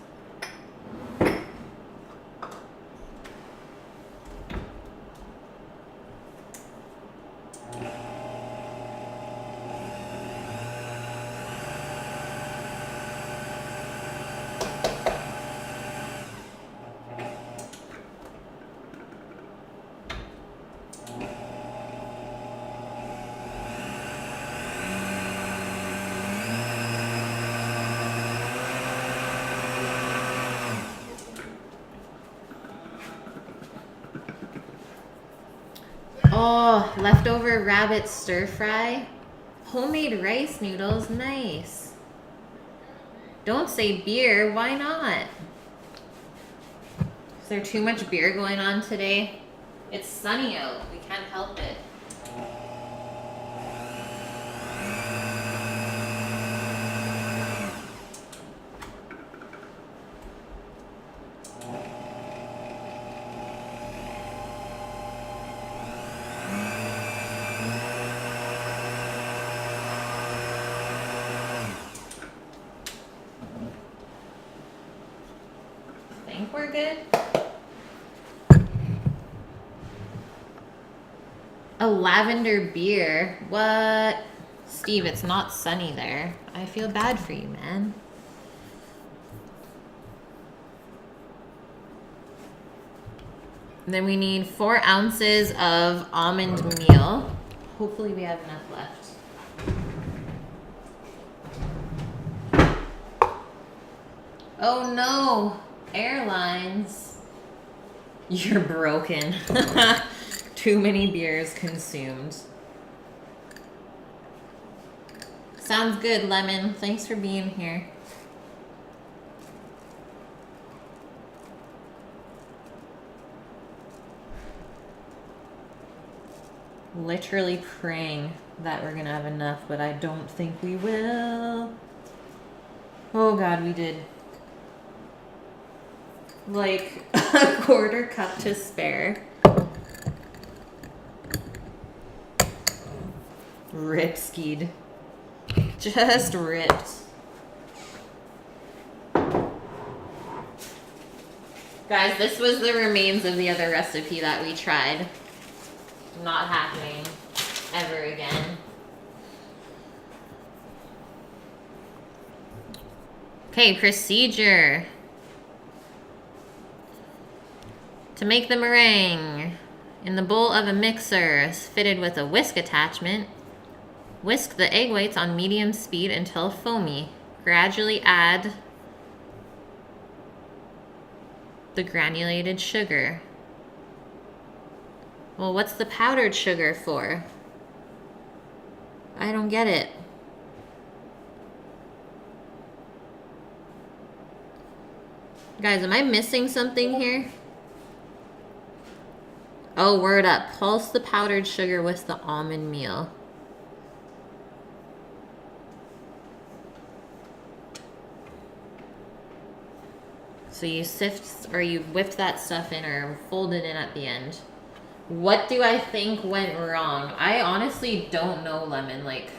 Oh, leftover rabbit stir fry. Homemade rice noodles, nice. Don't say beer, why not? Is there too much beer going on today? It's sunny out, we can't help it. We're good. A lavender beer. What? Steve, it's not sunny there. I feel bad for you, man. And then we need 4 ounces of almond meal. Hopefully we have enough left. Oh no. Airlines. You're broken. Too many beers consumed. Sounds good, Lemon. Thanks for being here. Literally praying that we're gonna have enough, but I don't think we will. Oh God, we did. Like a quarter cup to spare. Rip skied. Just ripped. Guys, this was the remains of the other recipe that we tried. Not happening ever again. Okay, procedure. To make the meringue, in the bowl of a mixer fitted with a whisk attachment, whisk the egg whites on medium speed until foamy. Gradually add the granulated sugar. Well, what's the powdered sugar for? I don't get it. Guys, am I missing something here? Oh, word up. Pulse the powdered sugar with the almond meal. So you sift, or you whip that stuff in or fold it in at the end. What do I think went wrong? I honestly don't know, Lemon. Like,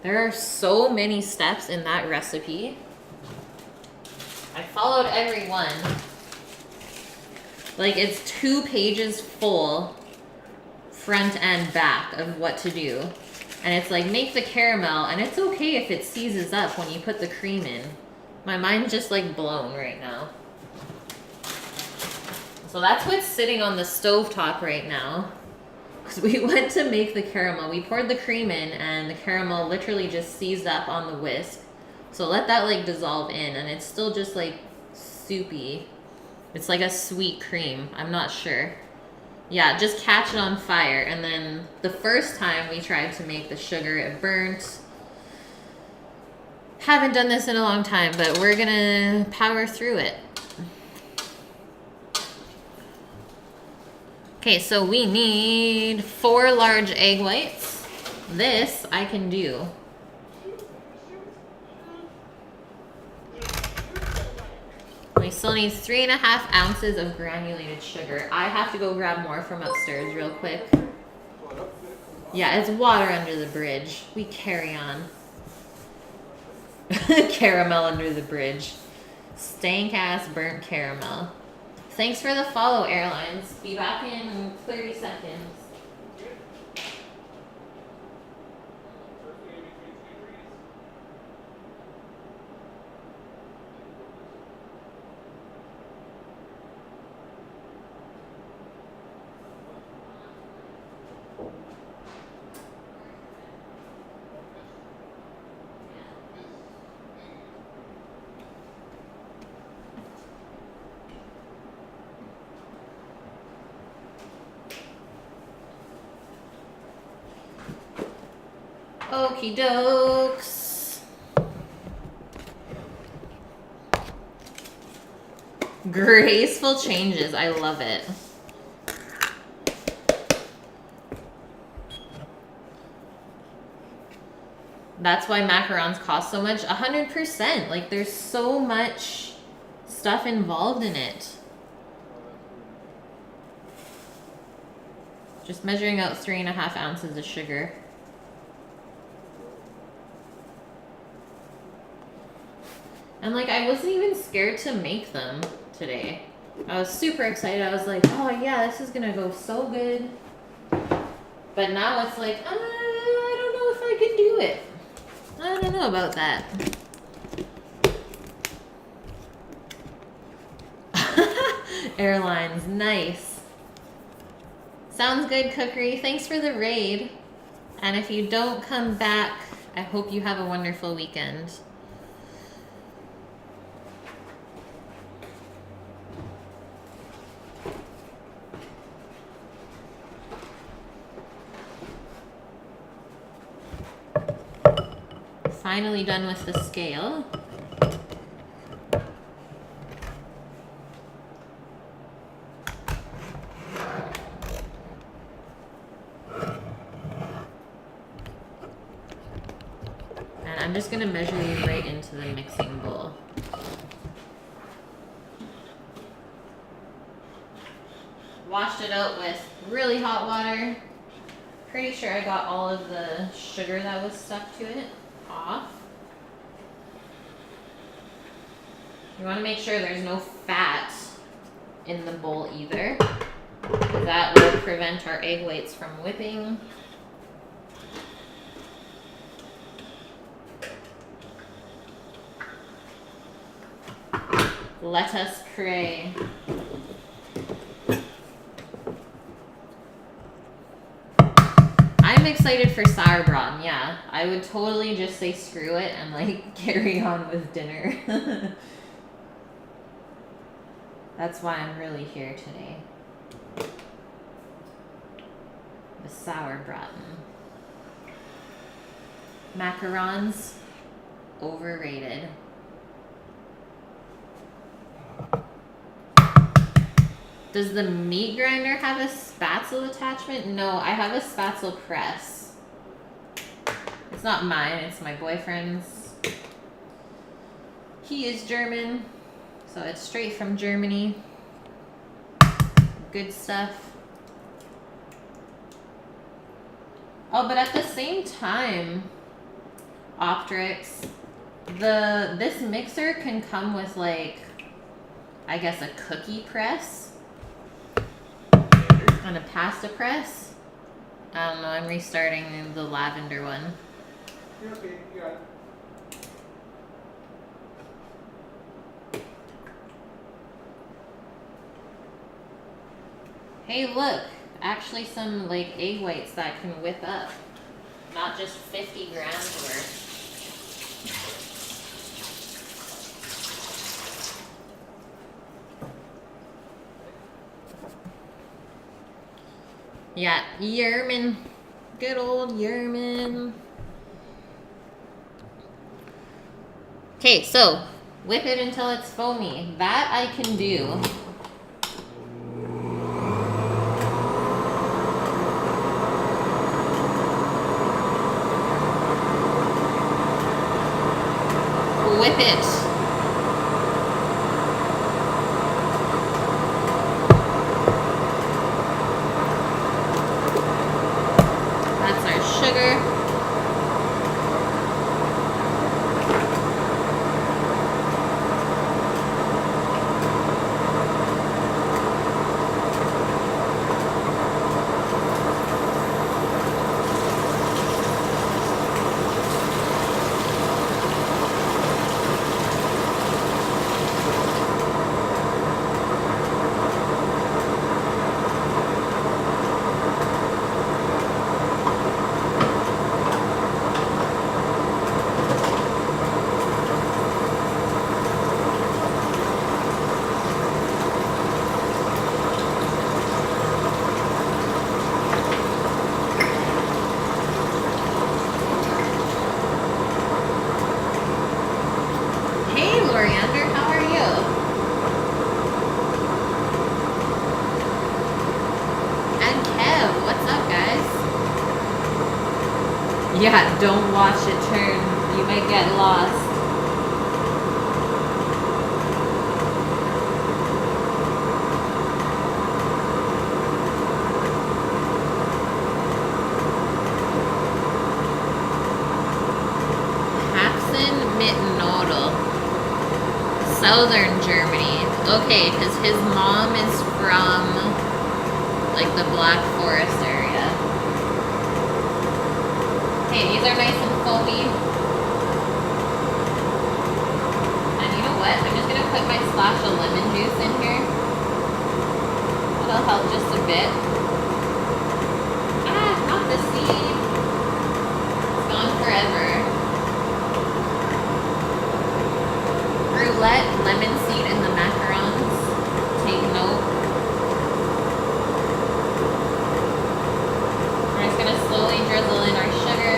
there are so many steps in that recipe. I followed every one. Like, it's 2 pages full, front and back, of what to do. And it's like, make the caramel, and it's okay if it seizes up when you put the cream in. My mind's just like blown right now. So that's what's sitting on the stovetop right now. Because we went to make the caramel. We poured the cream in and the caramel literally just seized up on the whisk. So let that like dissolve in and it's still just like soupy. It's like a sweet cream. I'm not sure. Yeah, just catch it on fire. And then the first time we tried to make the sugar, it burnt. Haven't done this in a long time, but we're gonna power through it. Okay, so we need 4 large egg whites. This I can do. We still need 3.5 ounces of granulated sugar. I have to go grab more from upstairs real quick. Yeah, it's water under the bridge. We carry on. Caramel under the bridge. Stank ass burnt caramel. Thanks for the follow, Airlines. Be back in 30 seconds. Okie dokes. Graceful changes. I love it. That's why macarons cost so much. 100%. Like, there's so much stuff involved in it. Just measuring out 3.5 ounces of sugar. And like, I wasn't even scared to make them today. I was super excited. I was like, oh yeah, this is gonna go so good. But now it's like, I don't know if I can do it. I don't know about that. Airlines, nice. Sounds good, Cookery. Thanks for the raid. And if you don't come back, I hope you have a wonderful weekend. finally done with the scale. And I'm just gonna measure these right into the mixing bowl. Washed it out with really hot water. Pretty sure I got all of the sugar that was stuck to it off. You want to make sure there's no fat in the bowl either, because that will prevent our egg whites from whipping. Let us pray. I'm excited for sauerbraten, yeah. I would totally just say screw it and like carry on with dinner. That's why I'm really here today. The sauerbraten. Macarons, overrated. Does the meat grinder have a spaetzle attachment? No, I have a spaetzle press. It's not mine, it's my boyfriend's. He is German, so it's straight from Germany. Good stuff. Oh, but at the same time, Optrix, this mixer can come with like, I guess a cookie press. And a pasta press. I don't know, I'm restarting the Lavender one. You're okay, you got it. Hey, look, actually some like egg whites that can whip up. Not just 50 grams worth. Yeah, Yerman. Good old Yerman. Okay, so whip it until it's foamy. That I can do. Whip it. Sugar. Yeah, don't watch it turn. You might get lost. Southern Germany. Okay, because his mom is from like the Black Forest area. Okay, these are nice and foamy. And you know what? I'm just going to put my splash of lemon juice in here. That'll help just a bit. Ah, not the seed. It's gone forever. Roulette, lemon seed in the macarons. Take note. We're just going to slowly drizzle in our sugar.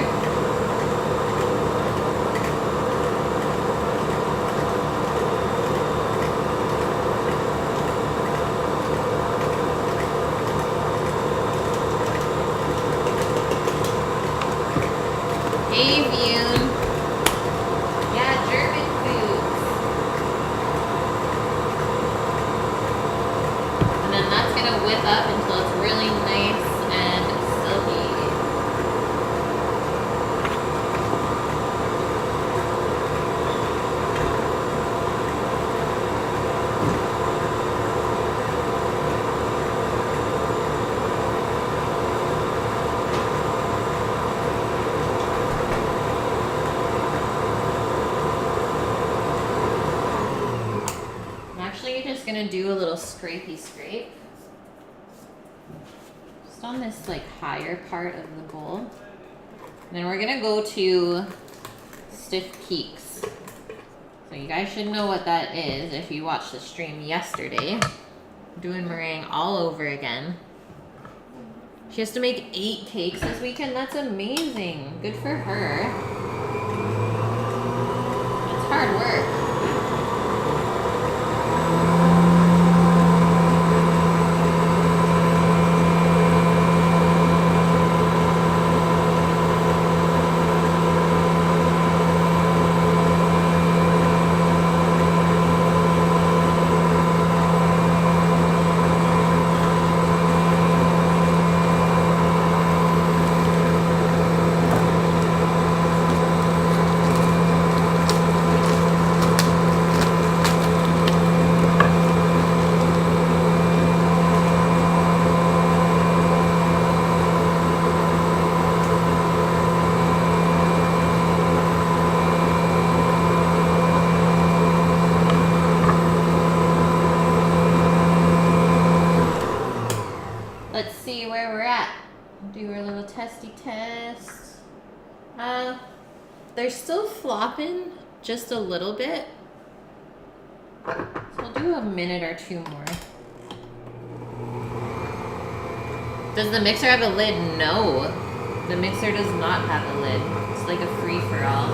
gonna do a little scrapey scrape. Just on this like higher part of the bowl. And then we're gonna go to stiff peaks. So you guys should know what that is if you watched the stream yesterday. Doing meringue all over again. She has to make 8 cakes this weekend. That's amazing. Good for her. It's hard work. Let's see where we're at. Do our little testy test. They're still flopping just a little bit. So we'll do a minute or 2 more. Does the mixer have a lid? No. The mixer does not have a lid. It's like a free-for-all.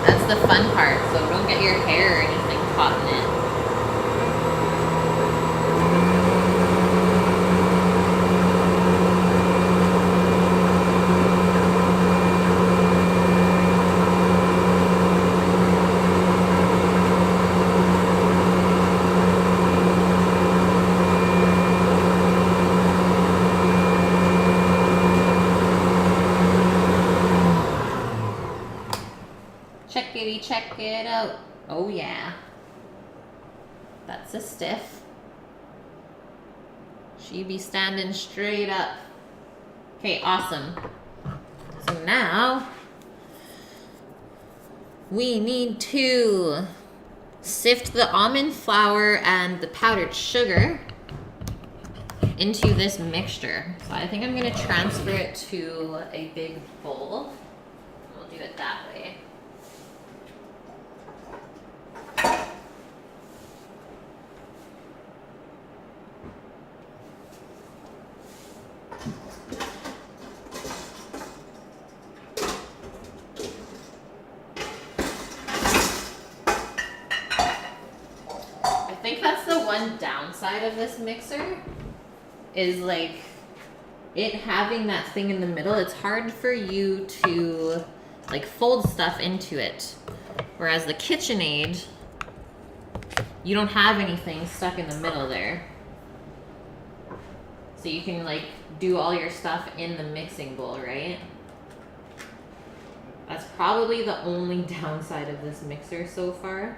That's the fun part, so don't get your hair or anything caught in it. Check it out. Oh yeah. That's a stiff. She be standing straight up. Okay, awesome. So now we need to sift the almond flour and the powdered sugar into this mixture. So I think I'm gonna transfer it to a big bowl. We'll do it that way. I think that's the one downside of this mixer is like it having that thing in the middle. It's hard for you to like fold stuff into it. Whereas the KitchenAid, you don't have anything stuck in the middle there. So you can like do all your stuff in the mixing bowl, right? That's probably the only downside of this mixer so far.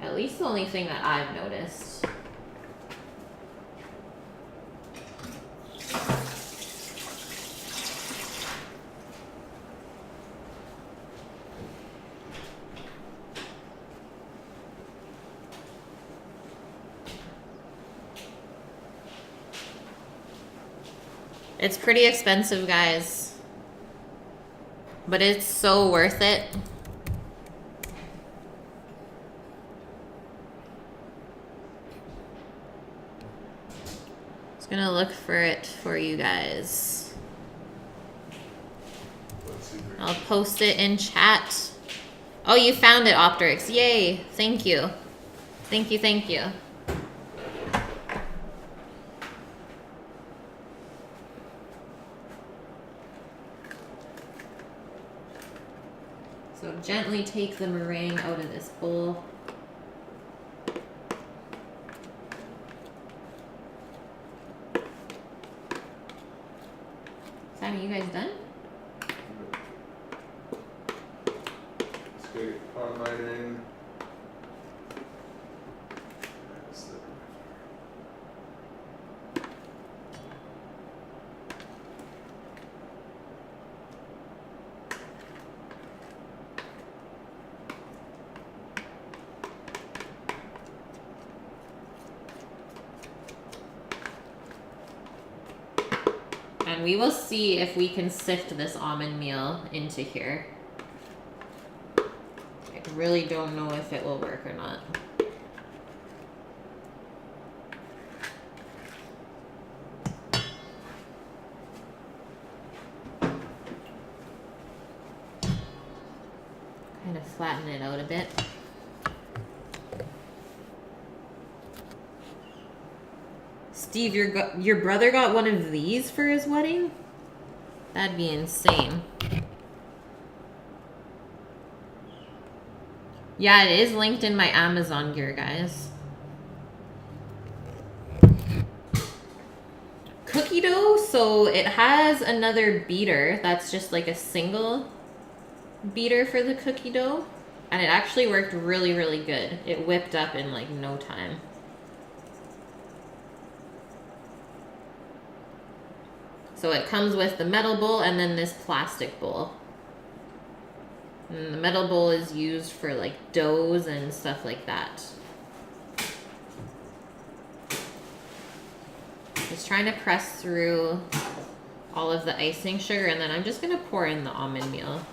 At least the only thing that I've noticed. It's pretty expensive, guys, but it's so worth it. Just gonna look for it for you guys. I'll post it in chat. Oh, you found it, Optrix. Yay. Thank you. Thank you, thank you. So gently take the meringue out of this bowl. Sammy, you guys done? Let's get on lighting. And we will see if we can sift this almond meal into here. I really don't know if it will work or not. Kind of flatten it out a bit. Steve, your brother got one of these for his wedding? That'd be insane. Yeah, it is linked in my Amazon gear, guys. Cookie dough, so it has another beater that's just like a single beater for the cookie dough, and it actually worked really, really good. It whipped up in like no time. So it comes with the metal bowl and then this plastic bowl. And the metal bowl is used for like doughs and stuff like that. Just trying to press through all of the icing sugar, and then I'm just gonna pour in the almond meal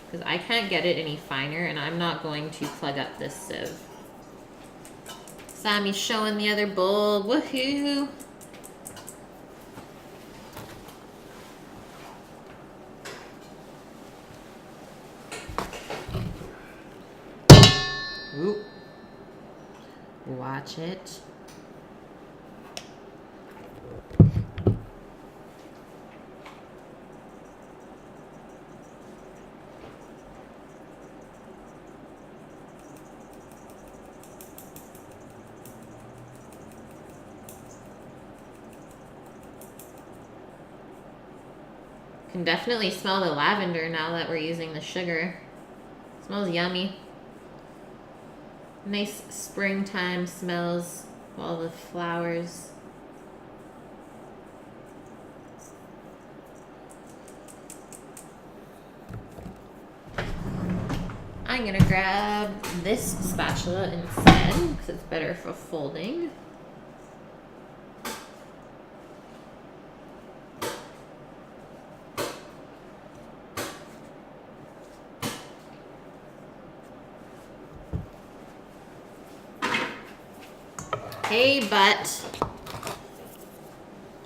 because I can't get it any finer, and I'm not going to plug up this sieve. Sammy's showing the other bowl. Woohoo! Ooh. Watch it. Can definitely smell the lavender now that we're using the sugar. Smells yummy. Nice springtime smells, all the flowers. I'm gonna grab this spatula instead because it's better for folding. Hey, butt.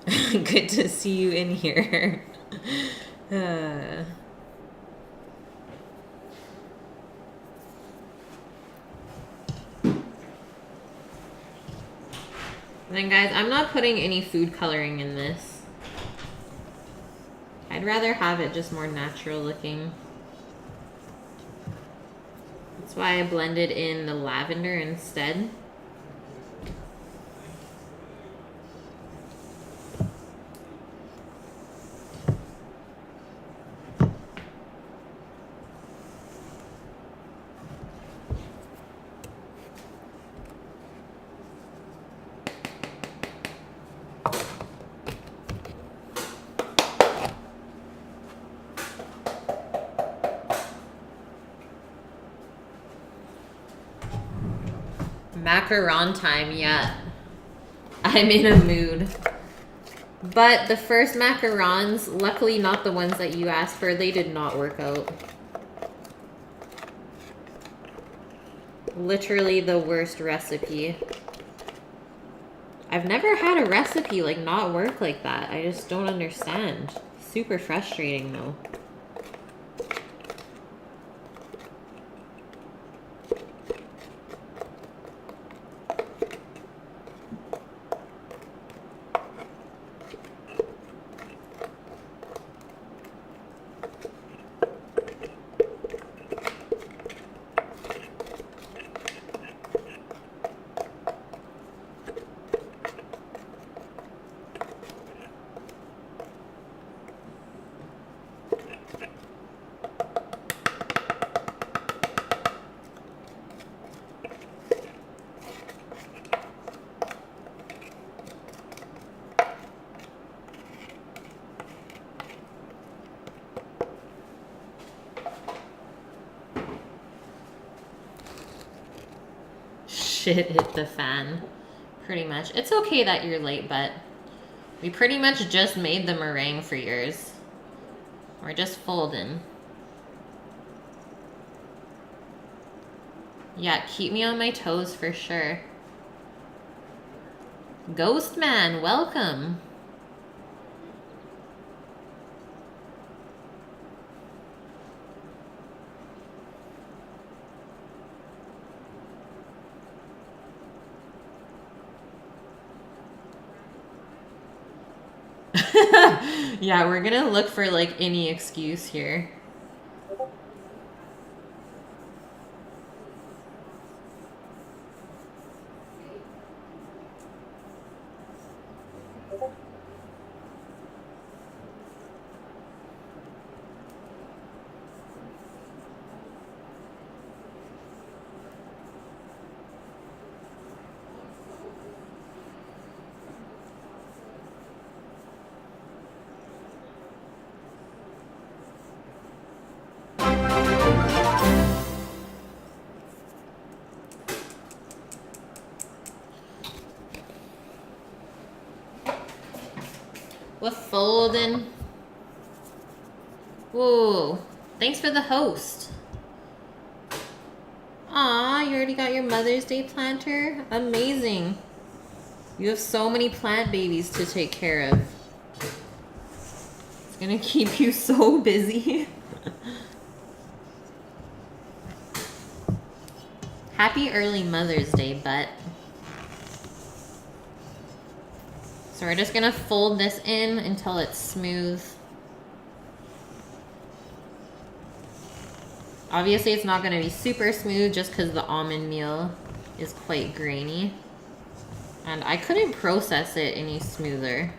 Good to see you in here. And then guys, I'm not putting any food coloring in this. I'd rather have it just more natural looking. That's why I blended in the lavender instead. Macaron time, yeah. I'm in a mood. But the first macarons, luckily not the ones that you asked for, they did not work out. Literally the worst recipe. I've never had a recipe like not work like that. I just don't understand. Super frustrating though. Shit hit the fan, pretty much. It's okay that you're late, but We pretty much just made the meringue for yours. We're just folding. Yeah, keep me on my toes for sure. Ghost Man, welcome. Yeah, we're gonna look for like any excuse here. We're folding. Whoa, thanks for the host. Aw, you already got your Mother's Day planter? Amazing. You have so many plant babies to take care of. It's gonna keep you so busy. Happy early Mother's Day, butt. So we're just gonna fold this in until it's smooth. Obviously it's not gonna be super smooth just because the almond meal is quite grainy. And I couldn't process it any smoother.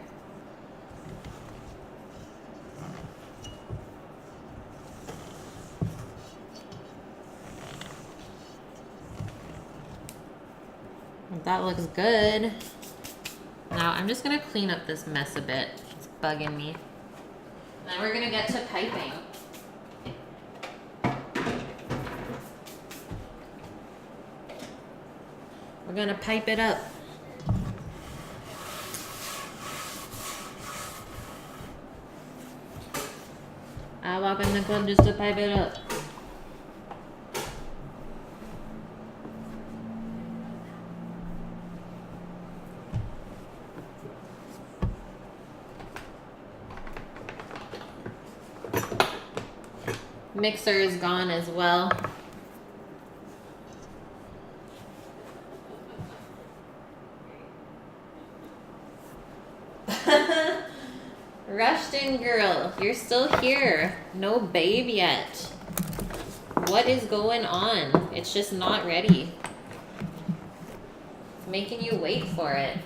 That looks good. Now I'm just gonna clean up this mess a bit. It's bugging me. Then we're gonna get to piping. We're gonna pipe it up. I walk in the club just to pipe it up. Mixer is gone as well. Rushton girl, you're still here. No babe yet. What is going on? It's just not ready. It's making you wait for it.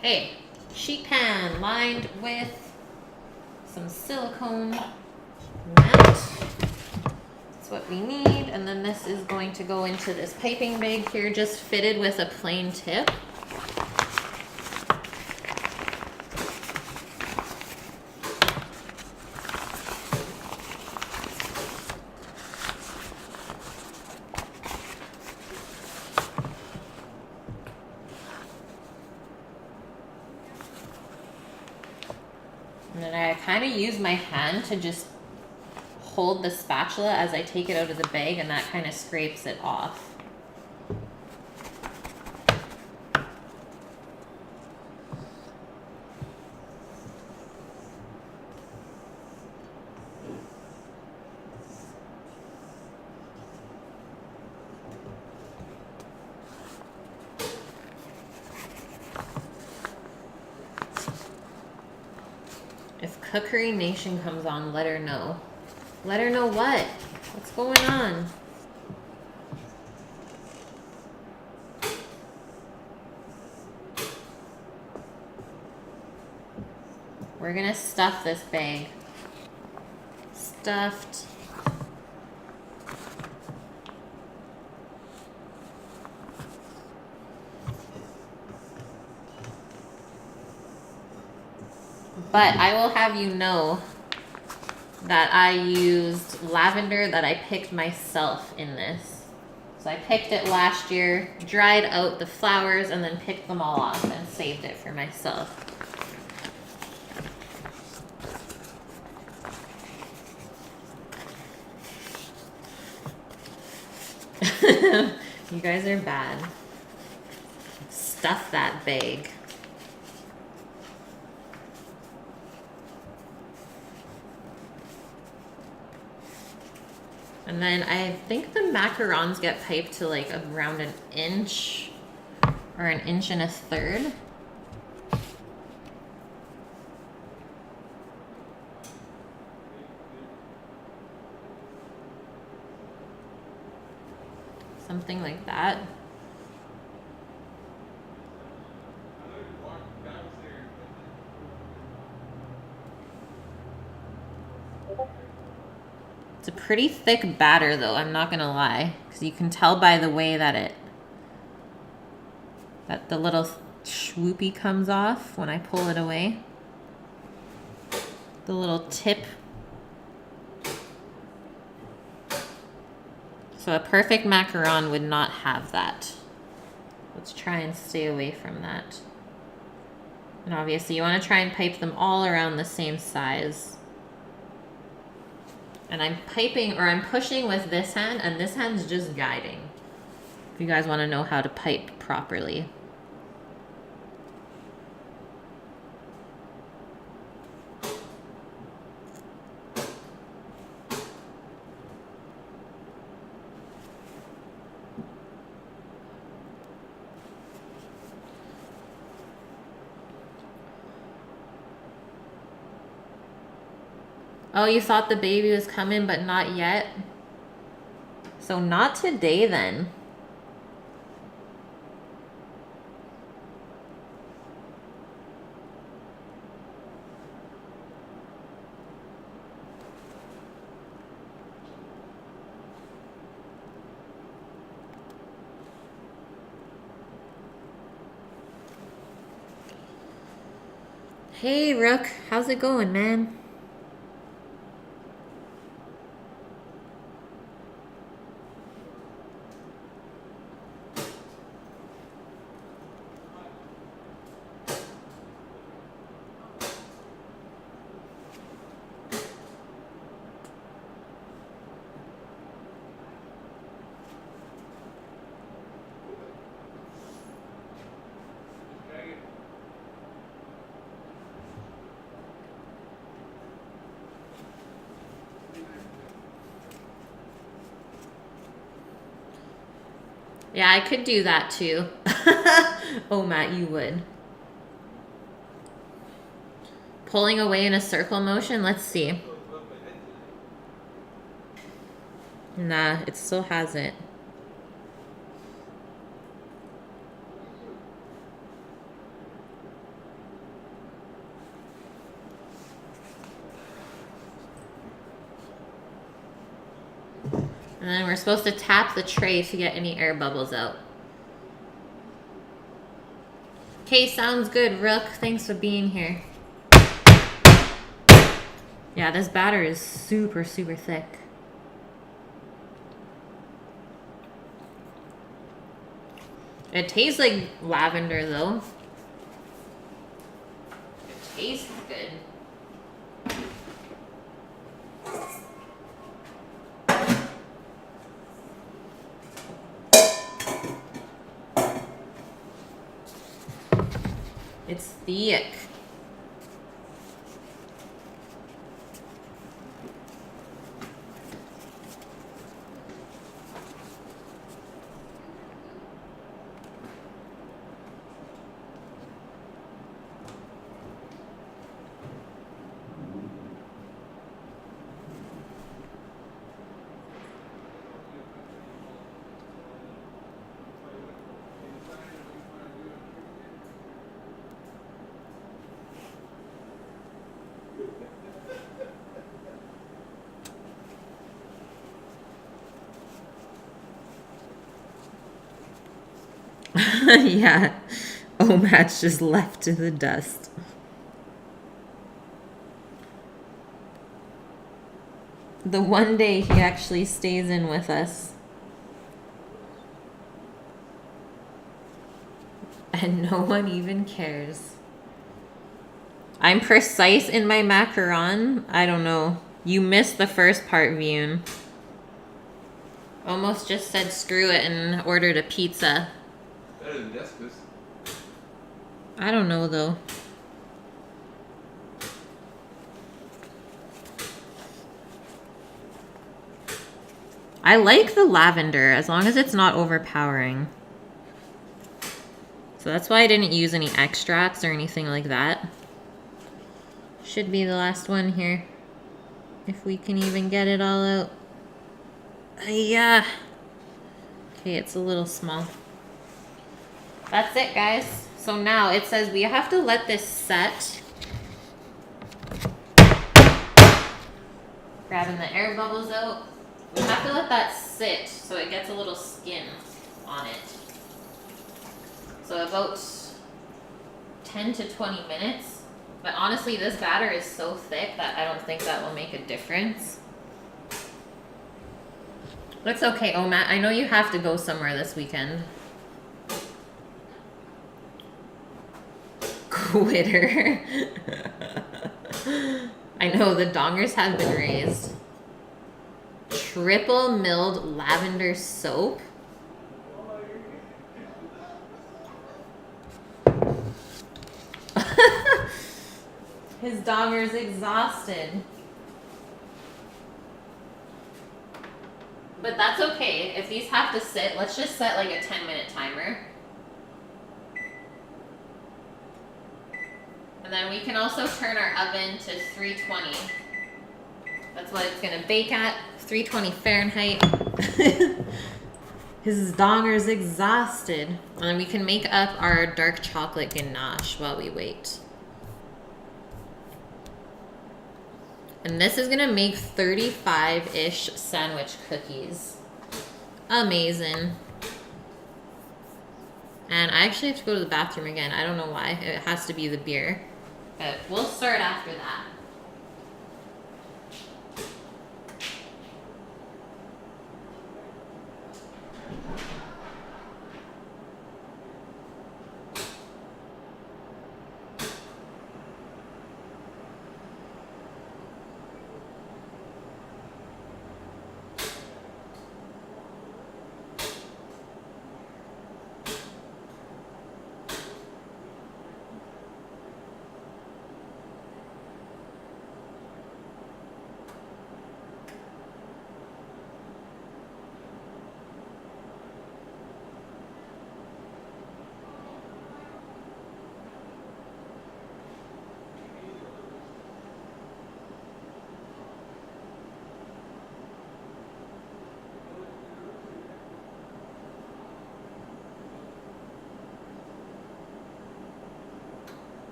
Hey, sheet pan lined with some silicone mat. That's what we need. And then this is going to go into this piping bag here, just fitted with a plain tip. And then I kind of use my hand to just hold the spatula as I take it out of the bag, and that kind of scrapes it off. If Cookery Nation comes on, let her know. Let her know what? What's going on? We're gonna stuff this bag. Stuffed. But I will have you know that I used lavender that I picked myself in this. So I picked it last year, dried out the flowers, and then picked them all off and saved it for myself. You guys are bad. Stuff that bag. And then I think the macarons get piped to like around an inch or an inch and a third. Something like that. It's a pretty thick batter though, I'm not gonna lie. Because you can tell by the way that the little swoopy comes off when I pull it away. The little tip. So a perfect macaron would not have that. Let's try and stay away from that. And obviously you want to try and pipe them all around the same size. And I'm piping, or I'm pushing with this hand, and this hand's just guiding. If you guys want to know how to pipe properly. Oh, you thought the baby was coming, but not yet? So not today then. Hey, Rook, how's it going, man? Yeah, I could do that too. Oh, Matt, you would. Pulling away in a circle motion, let's see. Nah, it still has it. And then we're supposed to tap the tray to get any air bubbles out. Okay, sounds good, Rook. Thanks for being here. Yeah, this batter is super, super thick. It tastes like lavender, though. It tastes good. It's thick. Yeah. Oh, Matt's just left to the dust. The one day he actually stays in with us. And no one even cares. I'm precise in my macaron. I don't know. You missed the first part, Vune. Almost just said screw it and ordered a pizza. Better than Deskus. I don't know though. I like the lavender as long as it's not overpowering. So that's why I didn't use any extracts or anything like that. Should be the last one here. If we can even get it all out. Yeah. Okay, it's a little small. That's it, guys. So now it says we have to let this set. Grabbing the air bubbles out. We have to let that sit so it gets a little skin on it. So about 10 to 20 minutes. But honestly, this batter is so thick that I don't think that will make a difference. It's okay. Oh, Matt, I know you have to go somewhere this weekend. Quitter. I know, the dongers have been raised. Triple milled lavender soap. His donger's exhausted. But that's okay. If these have to sit, let's just set like a 10-minute timer. And then we can also turn our oven to 320. That's what it's gonna bake at, 320 Fahrenheit. His donger's exhausted. And then we can make up our dark chocolate ganache while we wait. And this is gonna make 35-ish sandwich cookies. Amazing. And I actually have to go to the bathroom again. I don't know why. It has to be the beer. But we'll start after that.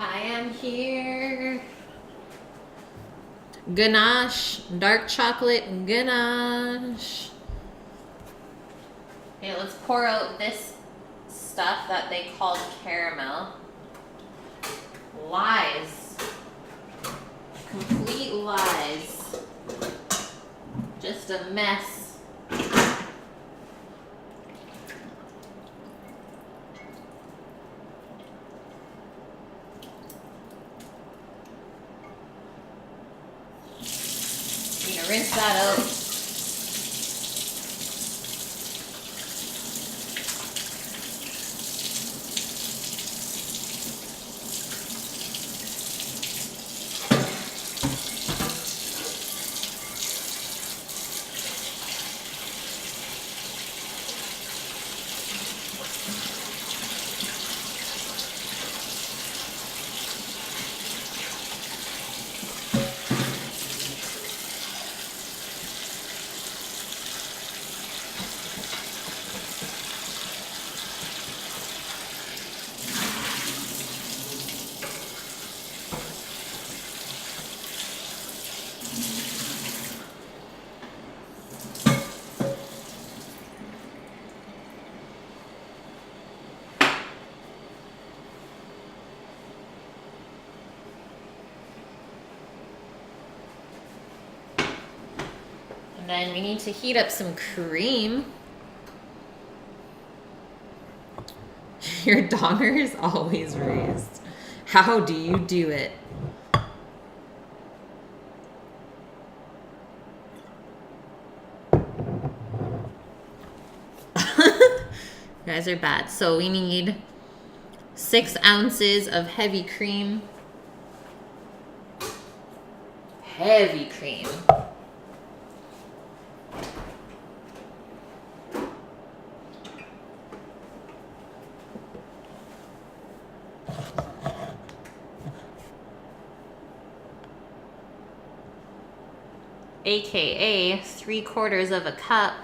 I am here. Ganache, dark chocolate ganache. Okay, let's pour out this stuff that they called caramel. Lies. Complete lies. Just a mess. Rinse that out. then we need to heat up some cream. Your donger is always raised. How do you do it? You guys are bad. So we need 6 ounces of heavy cream. Heavy cream. AKA 3/4 of a cup.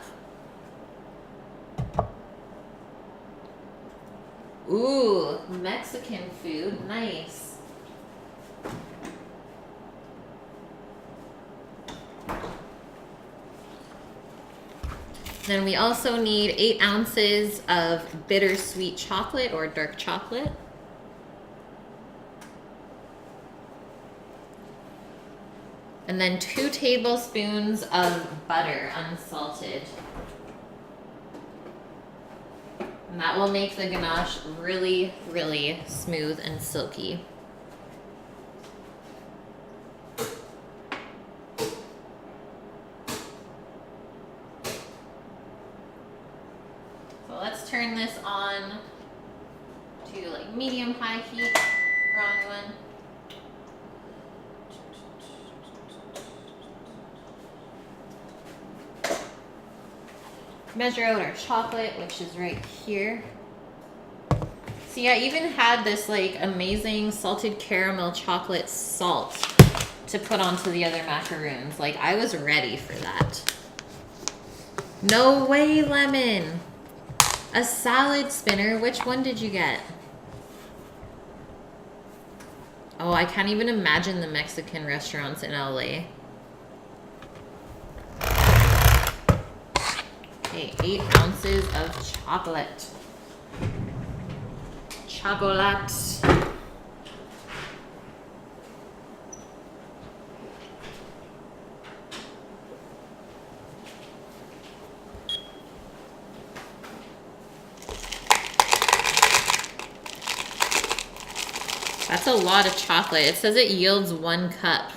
Ooh, Mexican food, nice. Then we also need 8 ounces of bittersweet chocolate or dark chocolate. And then 2 tablespoons of butter, unsalted. And that will make the ganache really, really smooth and silky. So let's turn this on to like medium-high heat. Wrong one. Measure out our chocolate, which is right here. See, I even had this like amazing salted caramel chocolate salt to put onto the other macaroons. Like, I was ready for that. No way, Lemon. A salad spinner. Which one did you get? Oh, I can't even imagine the Mexican restaurants in LA. Okay, 8 ounces of chocolate. Chocolate. That's a lot of chocolate. It says it yields 1 cup.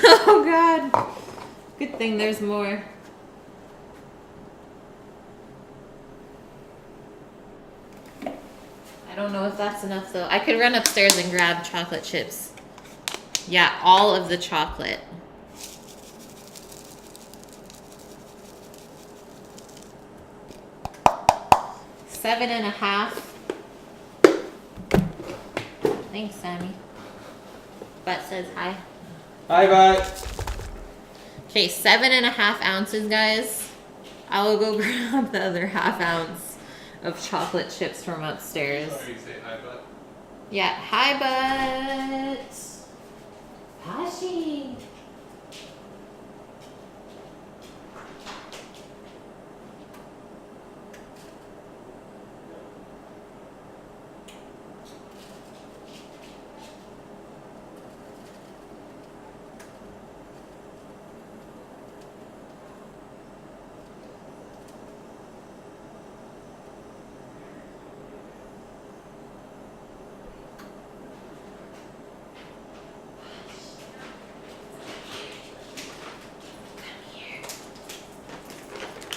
Oh God. Good thing there's more. I don't know if that's enough though. I could run upstairs and grab chocolate chips. Yeah, all of the chocolate. Seven and a half. Thanks, Sammy. Butt says hi. Hi, Butt. Okay, 7.5 ounces, guys. I will go grab the other ½ ounce of chocolate chips from upstairs. Sorry, you say hi, Butt. Yeah, hi, Butt. Hashi.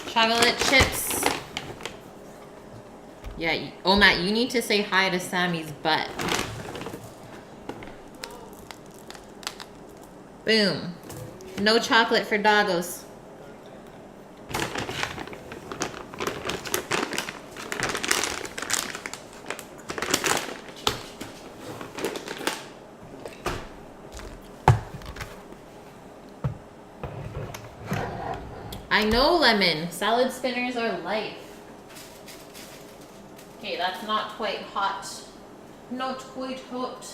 Chocolate chips. Yeah, oh Matt, you need to say hi to Sammy's butt. Boom. No chocolate for doggos. I know, Lemon. Salad spinners are life. Okay, that's not quite hot. Not quite hot.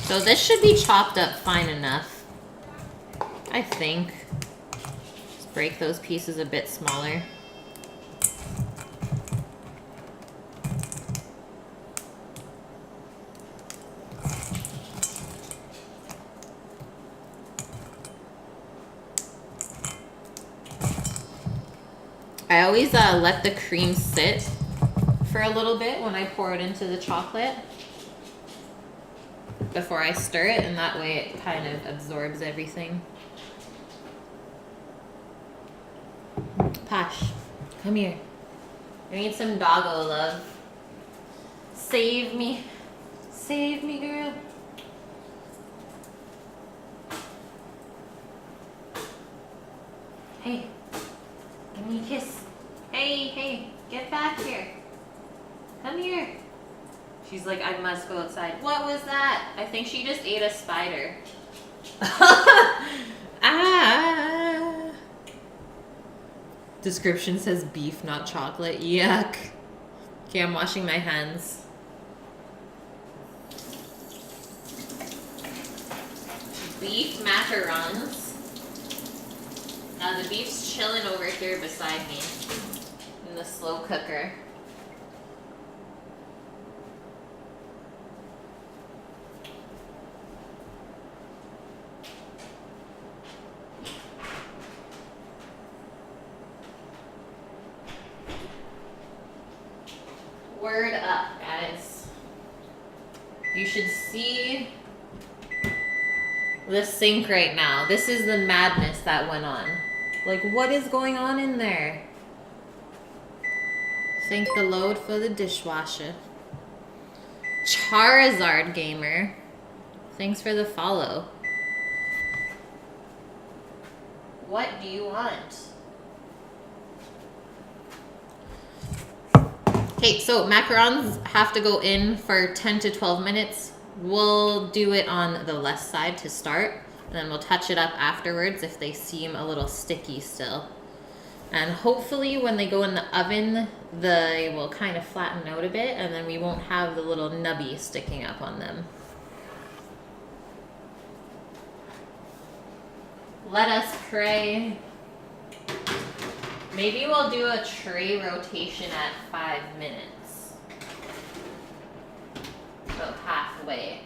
So this should be chopped up fine enough, I think. Just break those pieces a bit smaller. I always let the cream sit for a little bit when I pour it into the chocolate before I stir it, and that way it kind of absorbs everything. Posh, come here. I need some doggo love. Save me. Save me, girl. Hey, give me a kiss. Hey, hey, get back here. Come here. She's like, I must go outside. What was that? I think she just ate a spider. Ah. Description says beef, not chocolate. Yuck. Okay, I'm washing my hands. Beef macarons. Now the beef's chilling over here beside me in the slow cooker. Word up, guys. You should see the sink right now. This is the madness that went on. Like, what is going on in there? Thank the Lord for the dishwasher. Charizard Gamer. Thanks for the follow. What do you want? Okay, so macarons have to go in for 10 to 12 minutes. We'll do it on the left side to start, and then we'll touch it up afterwards if they seem a little sticky still. And hopefully when they go in the oven, they will kind of flatten out a bit, and then we won't have the little nubby sticking up on them. Let us pray. Maybe we'll do a tray rotation at 5 minutes. About halfway.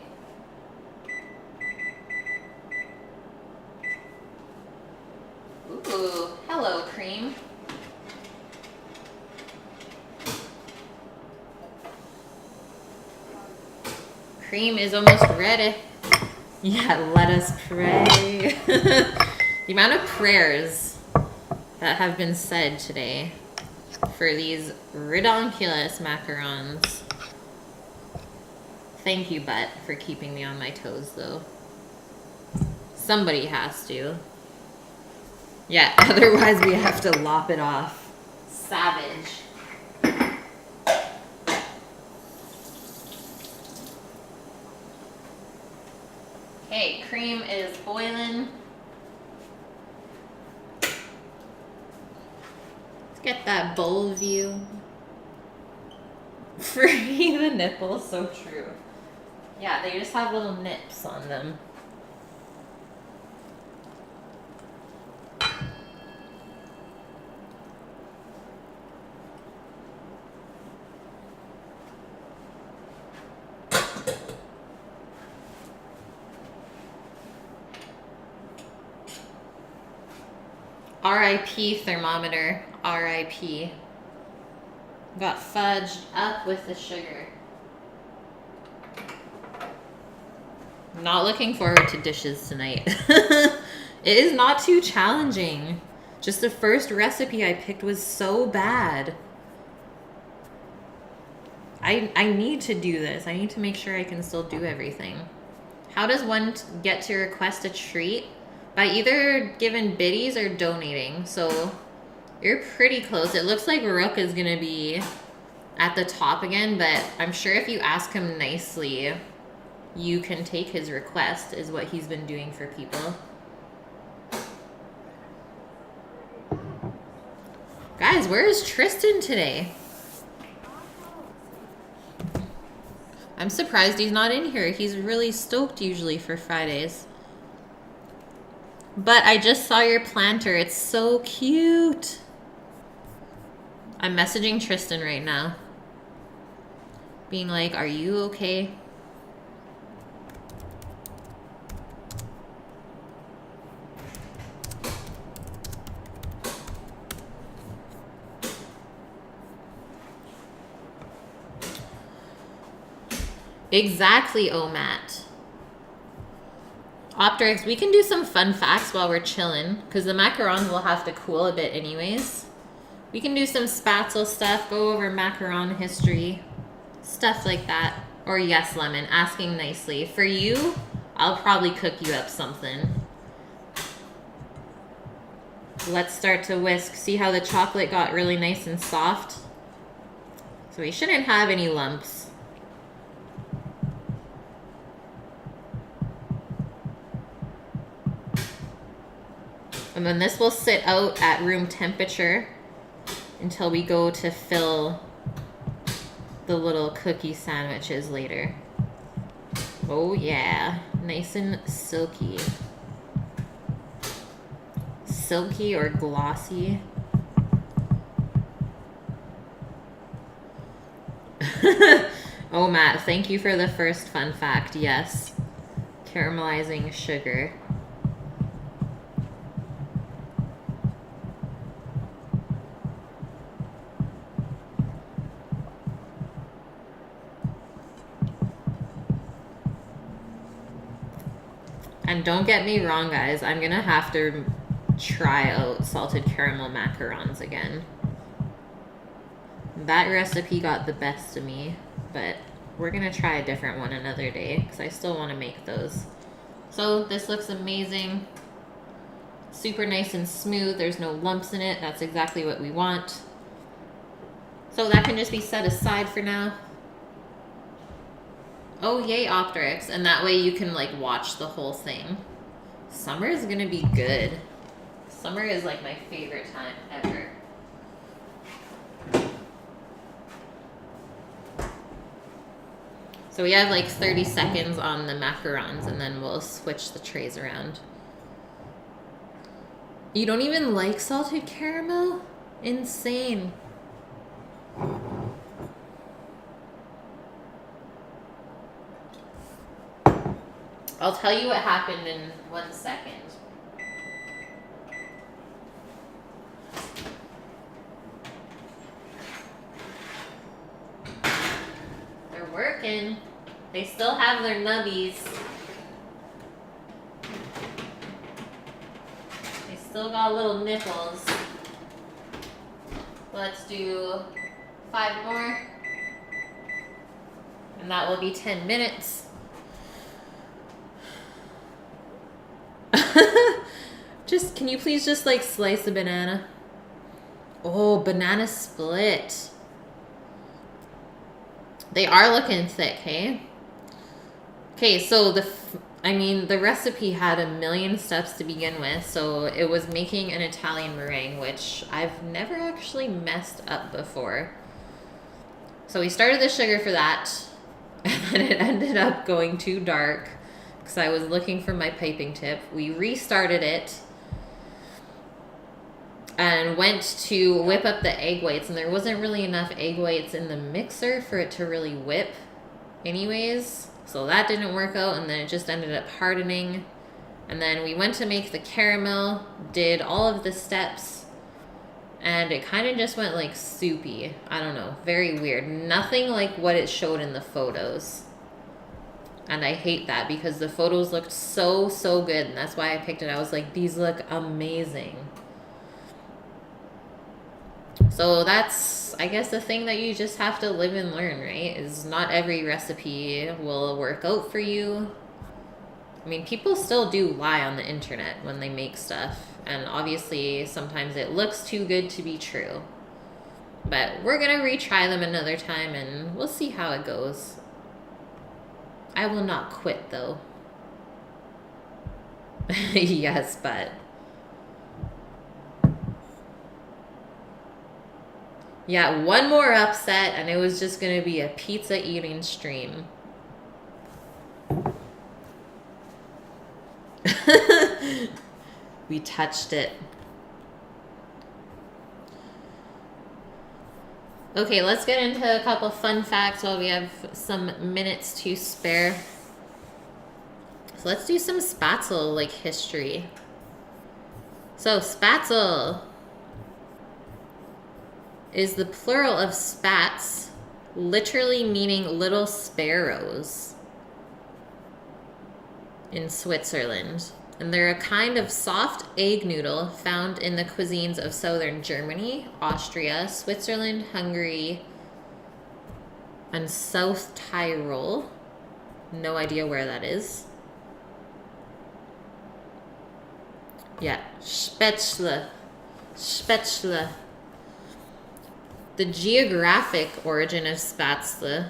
Ooh, hello, cream. Cream is almost ready. Yeah, let us pray. The amount of prayers that have been said today for these redonkulous macarons. Thank you, Butt, for keeping me on my toes, though. Somebody has to. Yeah, otherwise we have to lop it off. Savage. Okay, cream is boiling. Get that bowl view. Free the nipples, so true. Yeah, they just have little nips on them. R.I.P. thermometer. R.I.P. Got fudged up with the sugar. Not looking forward to dishes tonight. It is not too challenging. Just the first recipe I picked was so bad. I need to do this. I need to make sure I can still do everything. How does one get to request a treat? By either giving biddies or donating. So you're pretty close. It looks like Rook is going to be at the top again, but I'm sure if you ask him nicely, you can take his request, is what he's been doing for people. Guys, where is Tristan today? I'm surprised he's not in here. He's really stoked usually for Fridays. But I just saw your planter. It's so cute. I'm messaging Tristan right now. Being like, are you okay? Exactly, Matt. Optrix, we can do some fun facts while we're chilling, because the macarons will have to cool a bit anyways. We can do some spaetzle stuff, go over macaron history, stuff like that. Or yes, Lemon, asking nicely. For you, I'll probably cook you up something. Let's start to whisk. See how the chocolate got really nice and soft? So we shouldn't have any lumps. And then this will sit out at room temperature until we go to fill the little cookie sandwiches later. Oh yeah, nice and silky. Silky or glossy. Oh, Matt, thank you for the first fun fact. Yes, caramelizing sugar. And don't get me wrong, guys, I'm gonna have to try out salted caramel macarons again. That recipe got the best of me, but we're gonna try a different one another day because I still want to make those. So this looks amazing. Super nice and smooth. There's no lumps in it. That's exactly what we want. So that can just be set aside for now. Oh, yay, Optrix. And that way you can, like, watch the whole thing. Summer is gonna be good. Summer is, like, my favorite time ever. So we have, like, 30 seconds on the macarons, and then we'll switch the trays around. You don't even like salted caramel? Insane. I'll tell you what happened in 1 second. They're working. They still have their nubbies. They still got little nipples. Let's do 5 more. And that will be 10 minutes. Just, can you please just like slice a banana? Oh, banana split. They are looking thick, hey? Okay, so the recipe had a million steps to begin with. So it was making an Italian meringue, which I've never actually messed up before. So we started the sugar for that, and then it ended up going too dark because I was looking for my piping tip. We restarted it and went to whip up the egg whites, and there wasn't really enough egg whites in the mixer for it to really whip anyways, so that didn't work out, and then it just ended up hardening. And then we went to make the caramel, did all of the steps, and it kind of just went like soupy. I don't know, very weird. Nothing like what it showed in the photos. And I hate that because the photos looked so good, and that's why I picked it. I was like, these look amazing. So that's, I guess, the thing that you just have to live and learn, right? Is not every recipe will work out for you. I mean, people still do lie on the internet when they make stuff. And obviously, sometimes it looks too good to be true. But we're going to retry them another time, and we'll see how it goes. I will not quit, though. Yes, but... yeah, one more upset, and it was just going to be a pizza eating stream. We touched it. Okay, let's get into a couple fun facts while we have some minutes to spare. So let's do some spaetzle, like, history. So, spaetzle is the plural of spats, literally meaning little sparrows in Switzerland. And they're a kind of soft egg noodle found in the cuisines of southern Germany, Austria, Switzerland, Hungary, and South Tyrol. No idea where that is. Yeah, spaetzle. Spaetzle. The geographic origin of spaetzle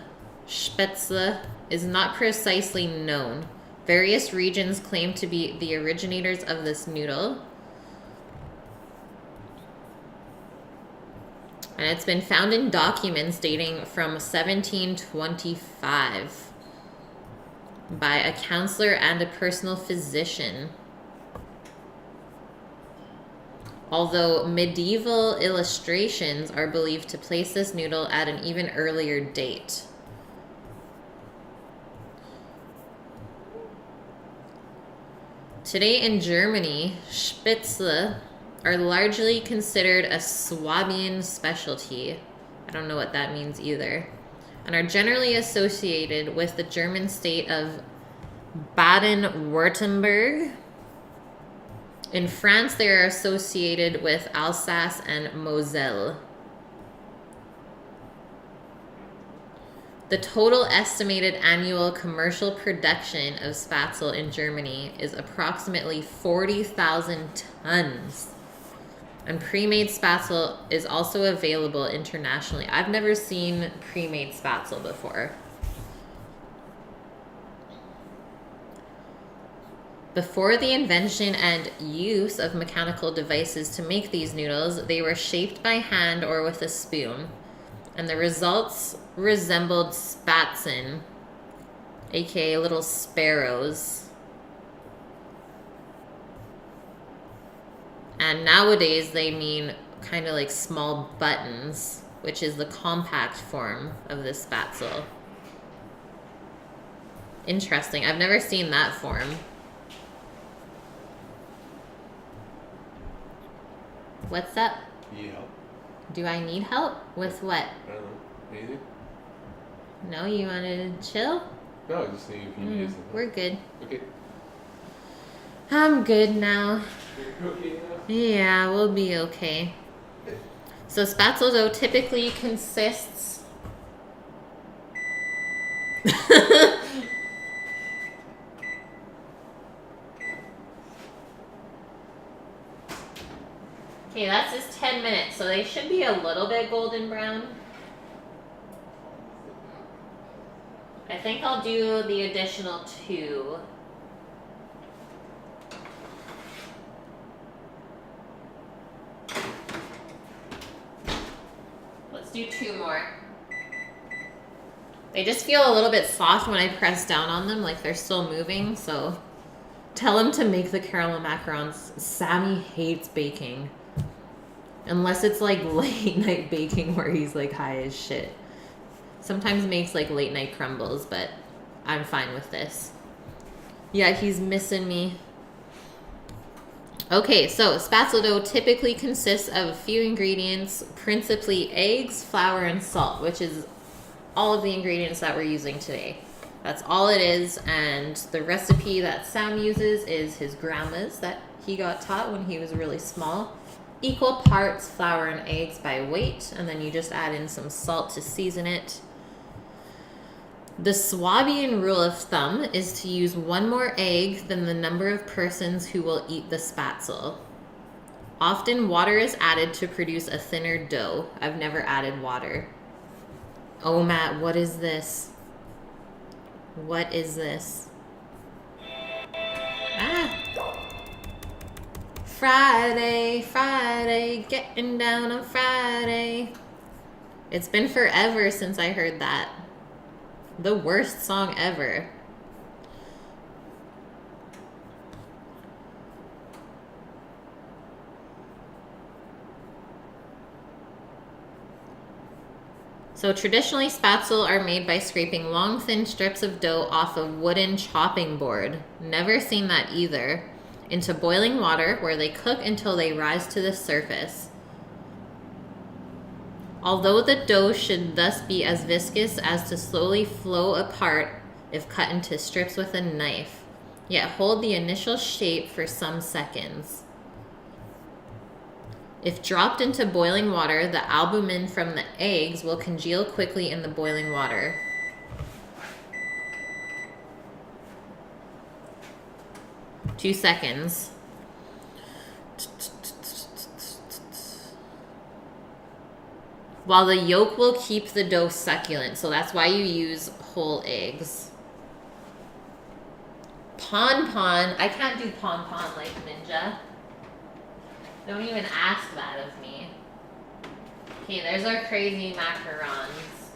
is not precisely known. Various regions claim to be the originators of this noodle. And it's been found in documents dating from 1725 by a counselor and a personal physician. Although medieval illustrations are believed to place this noodle at an even earlier date. Today in Germany, spaetzle are largely considered a Swabian specialty. I don't know what that means either. And are generally associated with the German state of Baden-Württemberg. In France, they are associated with Alsace and Moselle. The total estimated annual commercial production of spaetzle in Germany is approximately 40,000 tons. And pre-made spaetzle is also available internationally. I've never seen pre-made spaetzle before. Before the invention and use of mechanical devices to make these noodles, they were shaped by hand or with a spoon. And the results resembled spatzen, aka little sparrows. And nowadays they mean kind of like small buttons, which is the compact form of this spaetzle. Interesting. I've never seen that form. What's up? Yeah. Do I need help? With what? I don't know. Anything? No, you wanted to chill? No, I just think if you need something. We're good. Okay. I'm good now. You're okay now? Yeah, we'll be okay. So spaetzle dough typically consists... Okay, that's just 10 minutes, so they should be a little bit golden brown. I think I'll do the additional 2. Let's do 2 more. They just feel a little bit soft when I press down on them, like they're still moving, so tell him to make the caramel macarons. Sammy hates baking. Unless it's like late night baking where he's like high as shit. Sometimes makes like late night crumbles, but I'm fine with this. Yeah, he's missing me. Okay, so spaetzle dough typically consists of a few ingredients, principally eggs, flour, and salt, which is all of the ingredients that we're using today. That's all it is, and the recipe that Sam uses is his grandma's that he got taught when he was really small. Equal parts flour and eggs by weight, and then you just add in some salt to season it. The Swabian rule of thumb is to use 1 more egg than the number of persons who will eat the spaetzle. Often water is added to produce a thinner dough. I've never added water. Oh, Matt, what is this? What is this? Ah! Friday, Friday, getting down on Friday. It's been forever since I heard that. The worst song ever. So traditionally, spaetzle are made by scraping long, thin strips of dough off a wooden chopping board. Never seen that either. Into boiling water where they cook until they rise to the surface. Although the dough should thus be as viscous as to slowly flow apart if cut into strips with a knife, yet hold the initial shape for some seconds. If dropped into boiling water, the albumin from the eggs will congeal quickly in the boiling water. Two seconds. While the yolk will keep the dough succulent, so that's why you use whole eggs. Pon. I can't do pon like Ninja. Don't even ask that of me. Okay, there's our crazy macarons.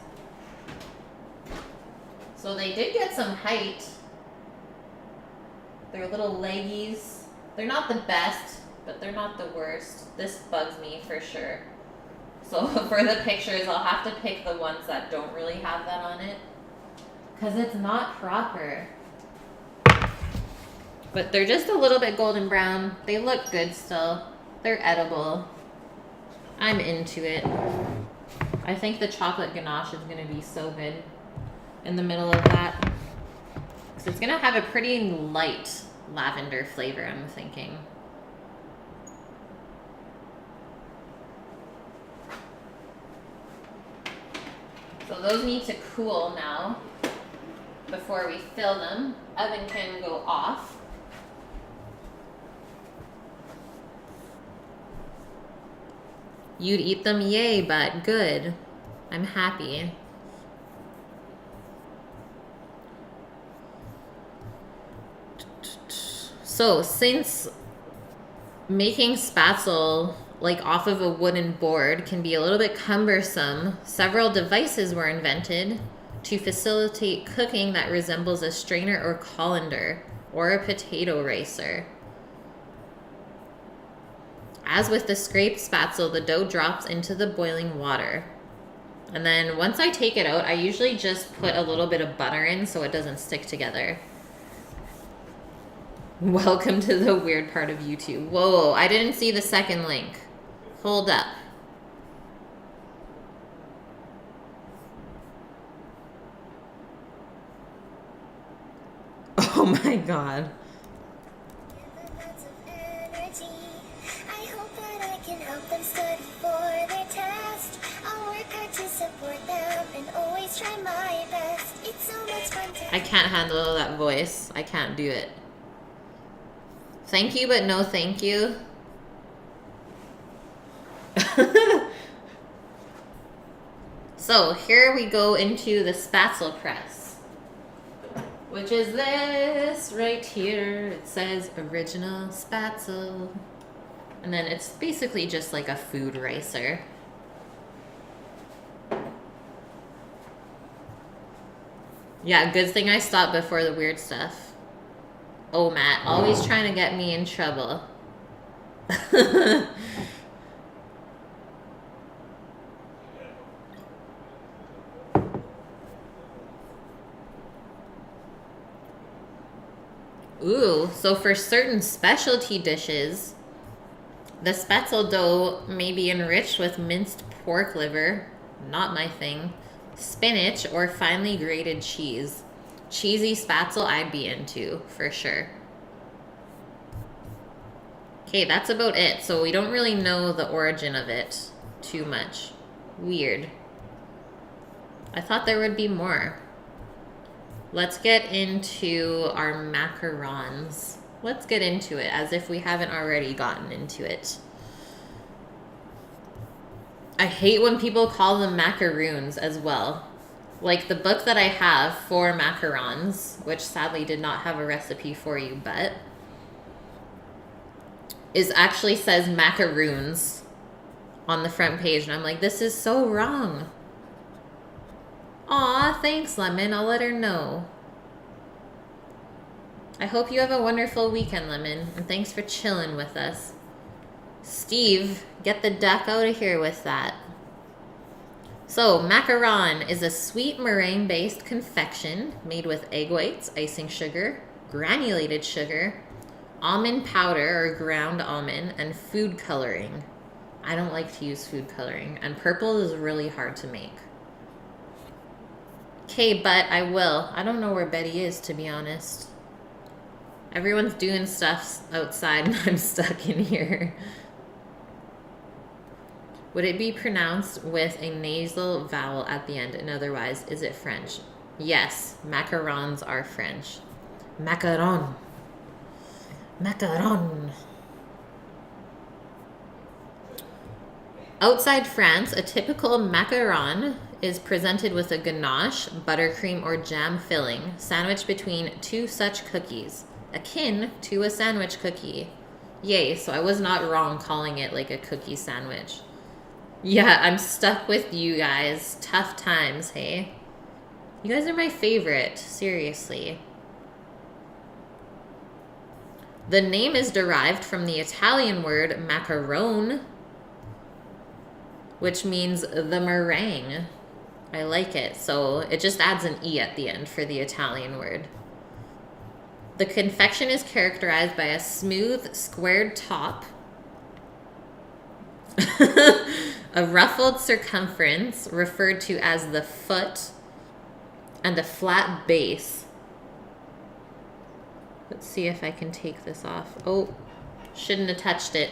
So they did get some height. They're little leggies. They're not the best, but they're not the worst. This bugs me for sure. So for the pictures, I'll have to pick the ones that don't really have that on it, because it's not proper. But they're just a little bit golden brown. They look good still. They're edible. I'm into it. I think the chocolate ganache is going to be so good in the middle of that. So it's going to have a pretty light lavender flavor, I'm thinking. So those need to cool now before we fill them. Oven can go off. You'd eat them, yay, but good. I'm happy. So since making spaetzle like off of a wooden board can be a little bit cumbersome, several devices were invented to facilitate cooking that resembles a strainer or colander or a potato ricer. As with the scraped spaetzle, the dough drops into the boiling water. And then once I take it out, I usually just put a little bit of butter in so it doesn't stick together. Welcome to the weird part of YouTube. Whoa, I didn't see the second link. Hold up. Oh my god. I can't handle that voice. I can't do it. Thank you, but no thank you. So here we go into the spaetzle press, which is this right here. It says original spaetzle. And then it's basically just like a food ricer. Yeah, good thing I stopped before the weird stuff. Oh, Matt, always trying to get me in trouble. Ooh, so for certain specialty dishes, the spaetzle dough may be enriched with minced pork liver, not my thing, spinach, or finely grated cheese. Cheesy spaetzle I'd be into, for sure. Okay, that's about it. So we don't really know the origin of it too much. Weird. I thought there would be more. Let's get into our macarons. Let's get into it as if we haven't already gotten into it. I hate when people call them macaroons as well. Like the book that I have for macarons, which sadly did not have a recipe for you, but is actually says macaroons on the front page. And I'm like, this is so wrong. Aw, thanks, Lemon. I'll let her know. I hope you have a wonderful weekend, Lemon. And thanks for chilling with us. Steve, get the duck out of here with that. So, macaron is a sweet meringue-based confection made with egg whites, icing sugar, granulated sugar, almond powder or ground almond, and food coloring. I don't like to use food coloring, and purple is really hard to make. Okay, but I will. I don't know where Betty is, to be honest. Everyone's doing stuff outside and I'm stuck in here. Would it be pronounced with a nasal vowel at the end, and otherwise, is it French? Yes, macarons are French. Macaron. Macaron. Outside France, a typical macaron is presented with a ganache, buttercream, or jam filling, sandwiched between two such cookies, akin to a sandwich cookie. Yay, so I was not wrong calling it like a cookie sandwich. Yeah, I'm stuck with you guys. Tough times, hey? You guys are my favorite, seriously. The name is derived from the Italian word macaron, which means the meringue. I like it. So it just adds an E at the end for the Italian word. The confection is characterized by a smooth, squared top, a ruffled circumference referred to as the foot, and a flat base. Let's see if I can take this off. Oh, shouldn't have touched it.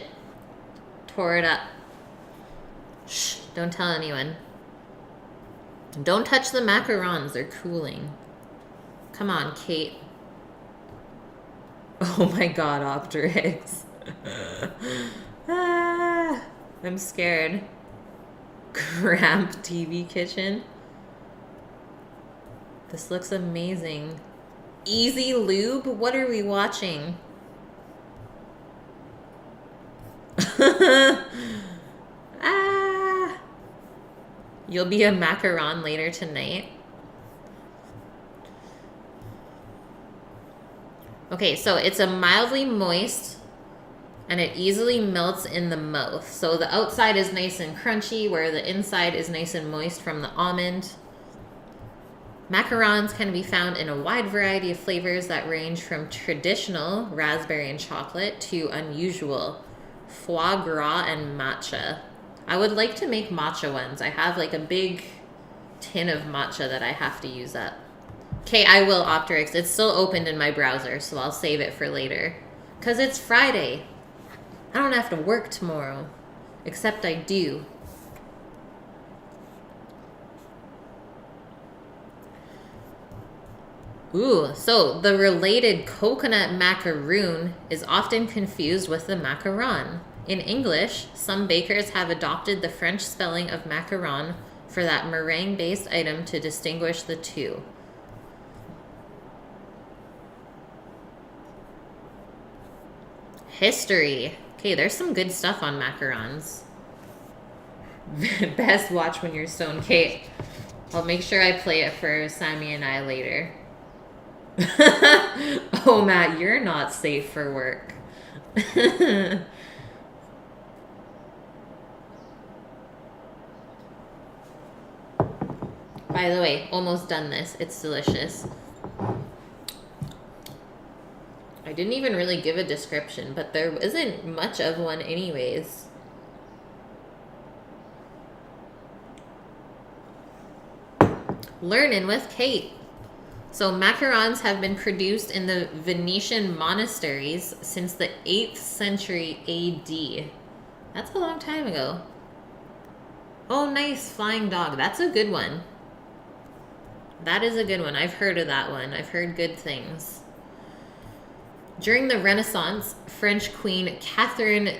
Tore it up. Shh, don't tell anyone. Don't touch the macarons, they're cooling. Come on, Kate. Oh my god, Optrix. Ah, I'm scared. Cramped TV kitchen. This looks amazing. Easy Lube? What are we watching? Ah. You'll be a macaron later tonight. Okay, so it's a mildly moist and it easily melts in the mouth. So the outside is nice and crunchy, where the inside is nice and moist from the almond. Macarons can be found in a wide variety of flavors that range from traditional raspberry and chocolate to unusual foie gras and matcha. I would like to make matcha ones. I have like a big tin of matcha that I have to use up. Okay, I will, Optrix. It's still opened in my browser, so I'll save it for later. Because it's Friday. I don't have to work tomorrow. Except I do. Ooh, so the related coconut macaroon is often confused with the macaron. In English, some bakers have adopted the French spelling of macaron for that meringue-based item to distinguish the two. History. Okay, there's some good stuff on macarons. Best watch when you're stoned. Kate, I'll make sure I play it for Sammy and I later. Oh, Matt, you're not safe for work. By the way, almost done this. It's delicious. I didn't even really give a description, but there isn't much of one anyways. Learning with Kate. So macarons have been produced in the Venetian monasteries since the 8th century AD. That's a long time ago. Oh, nice. Flying dog. That's a good one. That is a good one. I've heard of that one. I've heard good things. During the Renaissance, French Queen Catherine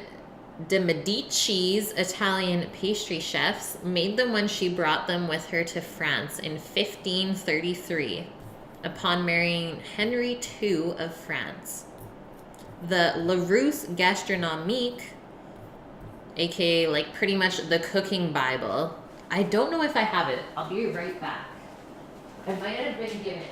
de Medici's Italian pastry chefs made them when she brought them with her to France in 1533, upon marrying Henry II of France. The Larousse Gastronomique, aka like pretty much the cooking Bible. I don't know if I have it. I'll be right back. I might have been given it.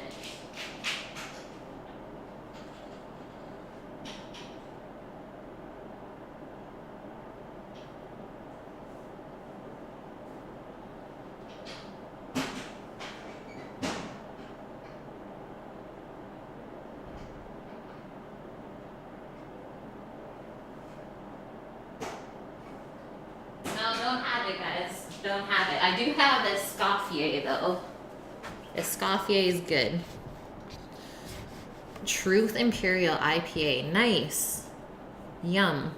Don't have it. I do have Escoffier though. Escoffier is good. Truth Imperial IPA. Nice. Yum.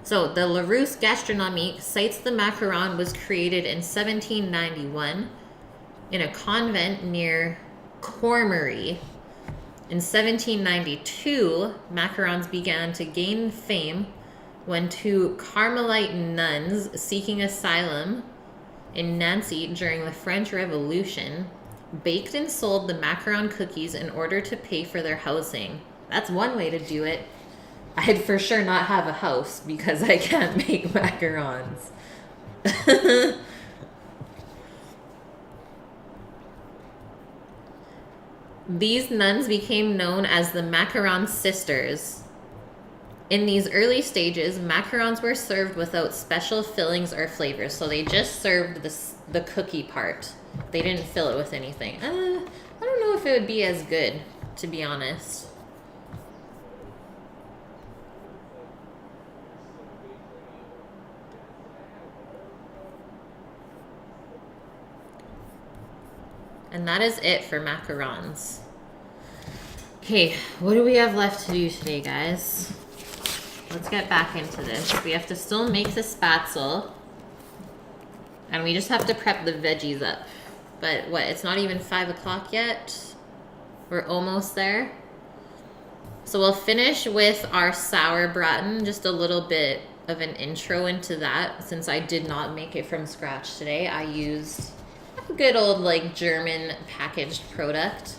So, the Larousse Gastronomique cites the macaron was created in 1791 in a convent near Cormery. In 1792, macarons began to gain fame when two Carmelite nuns seeking asylum in Nancy during the French Revolution baked and sold the macaron cookies in order to pay for their housing. That's one way to do it. I'd for sure not have a house because I can't make macarons. These nuns became known as the Macaron Sisters. In these early stages, macarons were served without special fillings or flavors, so they just served the cookie part. They didn't fill it with anything. I don't know if it would be as good, to be honest. And that is it for macarons. Okay, what do we have left to do today, guys? Let's get back into this. We have to still make the spaetzle. And we just have to prep the veggies up. But what, it's not even 5 o'clock yet? We're almost there. So we'll finish with our sauerbraten, just a little bit of an intro into that. Since I did not make it from scratch today, I used a good old like German packaged product.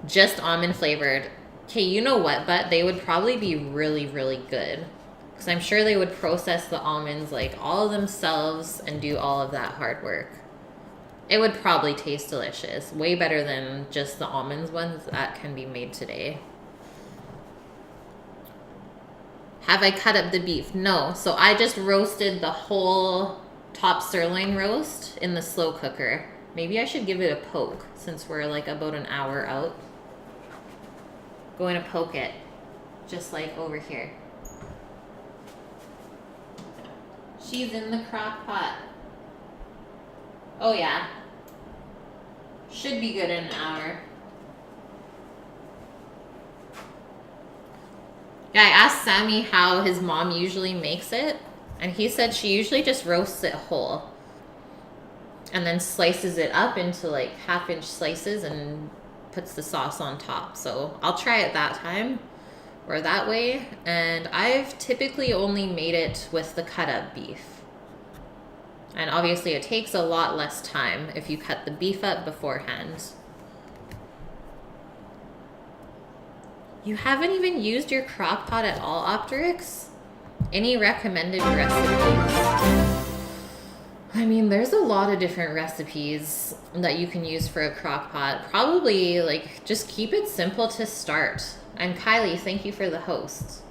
Just almond flavored. Okay, you know what, but they would probably be really, really good. Because I'm sure they would process the almonds like all themselves and do all of that hard work. It would probably taste delicious. Way better than just the almonds ones that can be made today. Have I cut up the beef? No. So I just roasted the whole top sirloin roast in the slow cooker. Maybe I should give it a poke since we're like about an hour out. Going to poke it. Just like over here. She's in the crock pot. Oh yeah. Should be good in an hour. Yeah, I asked Sammy how his mom usually makes it, and he said she usually just roasts it whole. And then slices it up into like 1/2-inch slices and puts the sauce on top. So I'll try it that time or that way. And I've typically only made it with the cut up beef. And obviously it takes a lot less time if you cut the beef up beforehand. You haven't even used your crock pot at all, Optrix? Any recommended recipes? I mean, there's a lot of different recipes that you can use for a crock pot. Probably, like, just keep it simple to start. And Kylie, thank you for the host.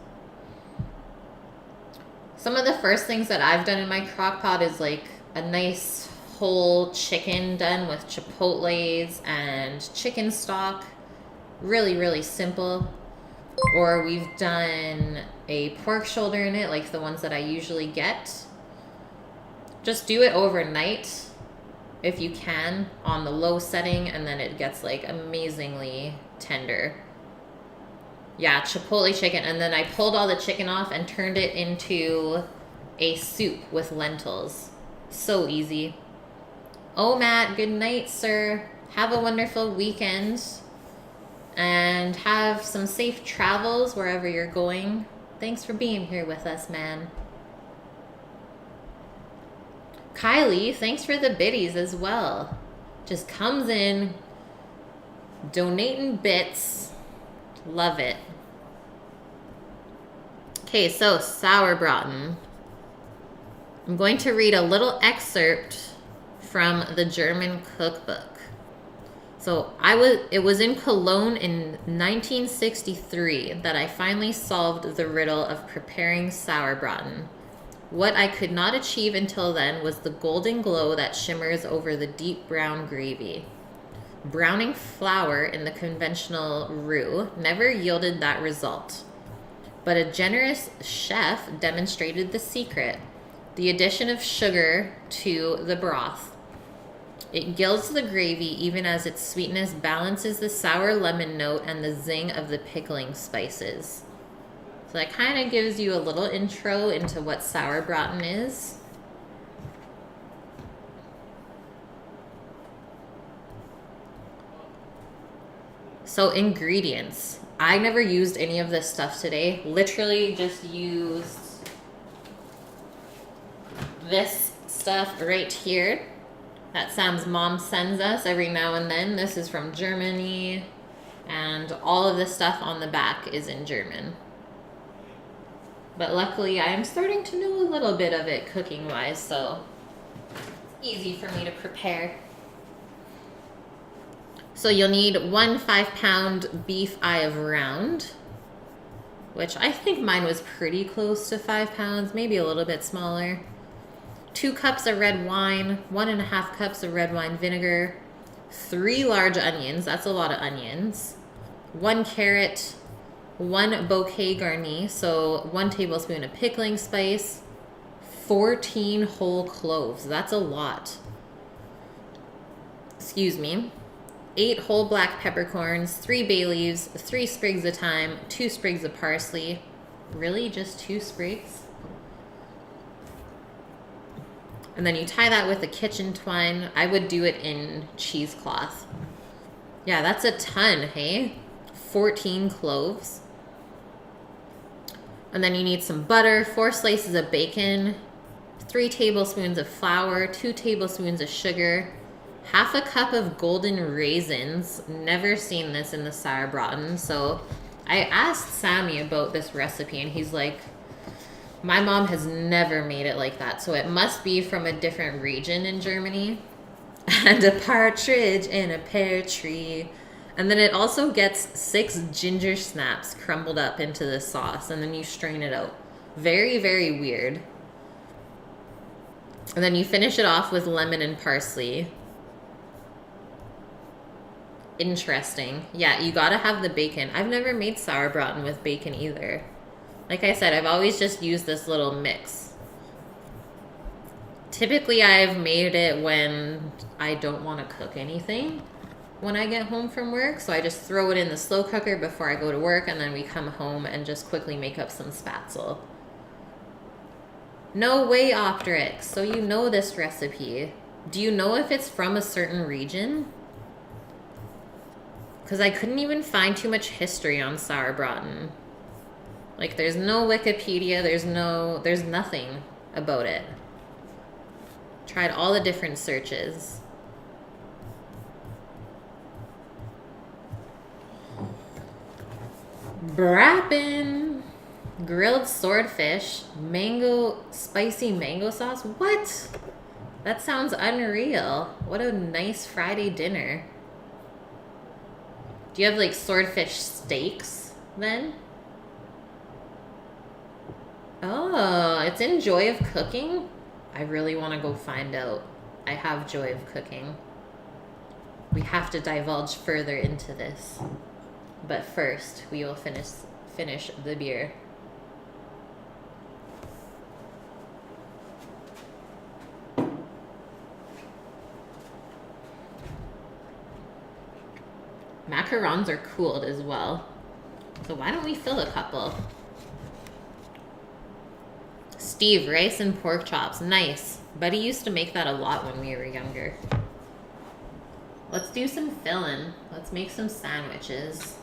Some of the first things that I've done in my crock pot is, like, a nice whole chicken done with chipotles and chicken stock. Really, really simple. Or we've done a pork shoulder in it, like the ones that I usually get. Just do it overnight if you can on the low setting, and then it gets like amazingly tender. Yeah, chipotle chicken. And then I pulled all the chicken off and turned it into a soup with lentils. So easy. Oh, Matt, good night, sir. Have a wonderful weekend. And have some safe travels wherever you're going. Thanks for being here with us, man. Kylie, thanks for the biddies as well. Just comes in, donating bits. Love it. Okay, so sauerbraten. I'm going to read a little excerpt from the German cookbook. So it was in Cologne in 1963 that I finally solved the riddle of preparing sauerbraten. What I could not achieve until then was the golden glow that shimmers over the deep brown gravy. Browning flour in the conventional roux never yielded that result. But a generous chef demonstrated the secret. The addition of sugar to the broth. It gilds the gravy even as its sweetness balances the sour lemon note and the zing of the pickling spices. So that kind of gives you a little intro into what sauerbraten is. So ingredients. I never used any of this stuff today. Literally just used this stuff right here that Sam's mom sends us every now and then. This is from Germany, and all of the stuff on the back is in German. But luckily I'm starting to know a little bit of it cooking wise, so it's easy for me to prepare. So you'll need 1 5-pound beef eye of round, which I think mine was pretty close to 5 pounds, maybe a little bit smaller. 2 cups of red wine, 1.5 cups of red wine vinegar, 3 large onions, that's a lot of onions, 1 carrot, 1 bouquet garni, so 1 tablespoon of pickling spice, 14 whole cloves, that's a lot. Excuse me. 8 whole black peppercorns, 3 bay leaves, 3 sprigs of thyme, 2 sprigs of parsley. Really, just 2 sprigs? And then you tie that with a kitchen twine. I would do it in cheesecloth. Yeah, that's a ton, hey? 14 cloves. And then you need some butter, 4 slices of bacon, 3 tablespoons of flour, 2 tablespoons of sugar, half a cup of golden raisins. Never seen this in the sauerbraten. So I asked Sammy about this recipe and he's like, my mom has never made it like that. So it must be from a different region in Germany. And a partridge in a pear tree. And then it also gets 6 ginger snaps crumbled up into the sauce. And then you strain it out. Very, very weird. And then you finish it off with lemon and parsley. Interesting. Yeah, you gotta have the bacon. I've never made sauerbraten with bacon either. Like I said, I've always just used this little mix. Typically, I've made it when I don't want to cook anything when I get home from work. So I just throw it in the slow cooker before I go to work, and then we come home and just quickly make up some spaetzle. No way, Optrix. So you know this recipe. Do you know if it's from a certain region? Because I couldn't even find too much history on sauerbraten. Like, there's no Wikipedia, there's nothing about it. Tried all the different searches. Brappen, grilled swordfish, spicy mango sauce. What? That sounds unreal. What a nice Friday dinner. Do you have like swordfish steaks then? Oh, it's in Joy of Cooking? I really want to go find out. I have Joy of Cooking. We have to divulge further into this. But first, we will finish the beer. Macarons are cooled as well. So why don't we fill a couple? Steve, rice and pork chops. Nice. Buddy used to make that a lot when we were younger. Let's do some filling. Let's make some sandwiches.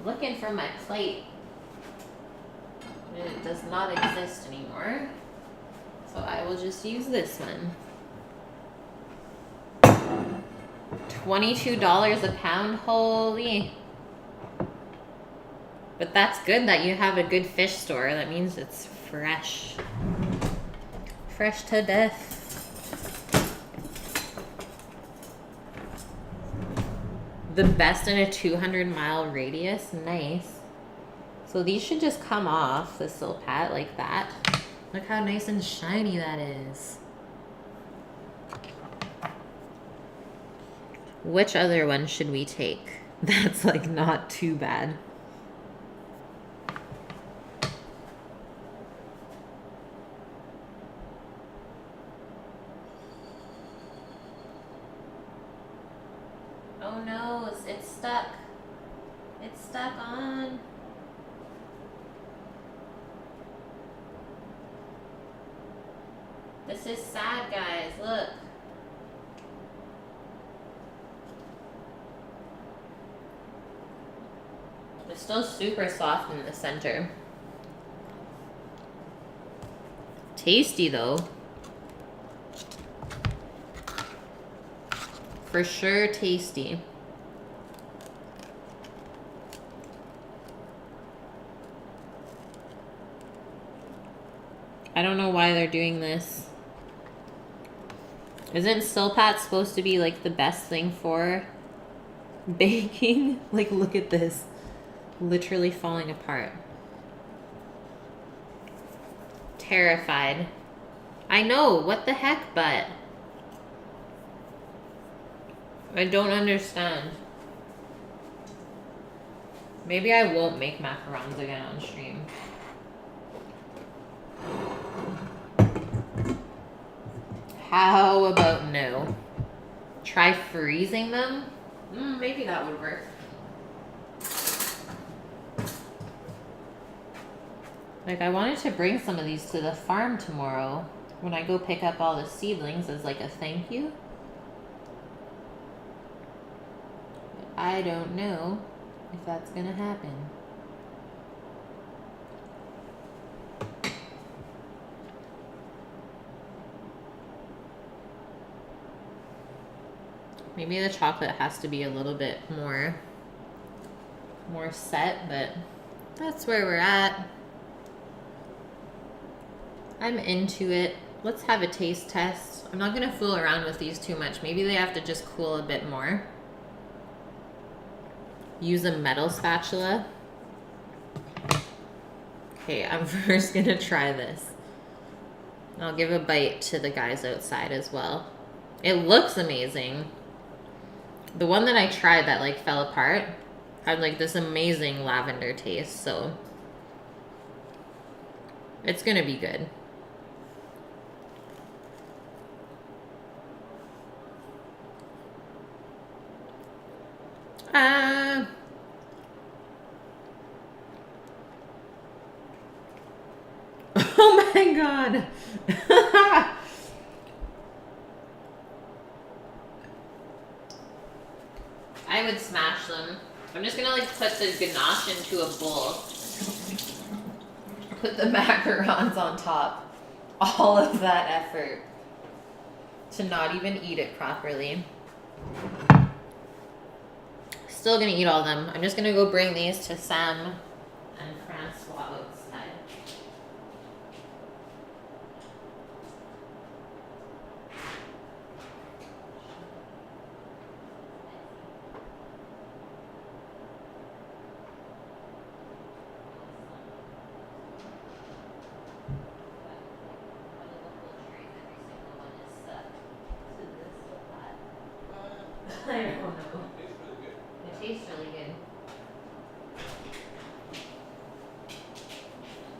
Looking for my plate. It does not exist anymore. So I will just use this one. $22 a pound, holy. But that's good that you have a good fish store. That means it's fresh. Fresh to death. The best in a 200-mile radius, nice. So these should just come off the silpat like that. Look how nice and shiny that is. Which other one should we take? That's like not too bad. Oh no, it's stuck. It's stuck on. This is sad, guys. Look. It's still super soft in the center. Tasty though. For sure tasty. I don't know why they're doing this. Isn't silpat supposed to be like the best thing for baking? Like, look at this. Literally falling apart. Terrified. I know, what the heck, but I don't understand. Maybe I won't make macarons again on stream. How about no? Try freezing them? Maybe that would work. Like, I wanted to bring some of these to the farm tomorrow when I go pick up all the seedlings as like a thank you. I don't know if that's gonna happen. Maybe the chocolate has to be a little bit more set, but that's where we're at. I'm into it. Let's have a taste test. I'm not gonna fool around with these too much. Maybe they have to just cool a bit more. Use a metal spatula. Okay, I'm first gonna try this. I'll give a bite to the guys outside as well. It looks amazing. The one that I tried that like fell apart had like this amazing lavender taste, so it's gonna be good. Oh my god. I would smash them. I'm just gonna like put the ganache into a bowl. Put the macarons on top. All of that effort to not even eat it properly. Still gonna eat all of them. I'm just gonna go bring these to Sam and Francois outside. I don't know. It tastes really good.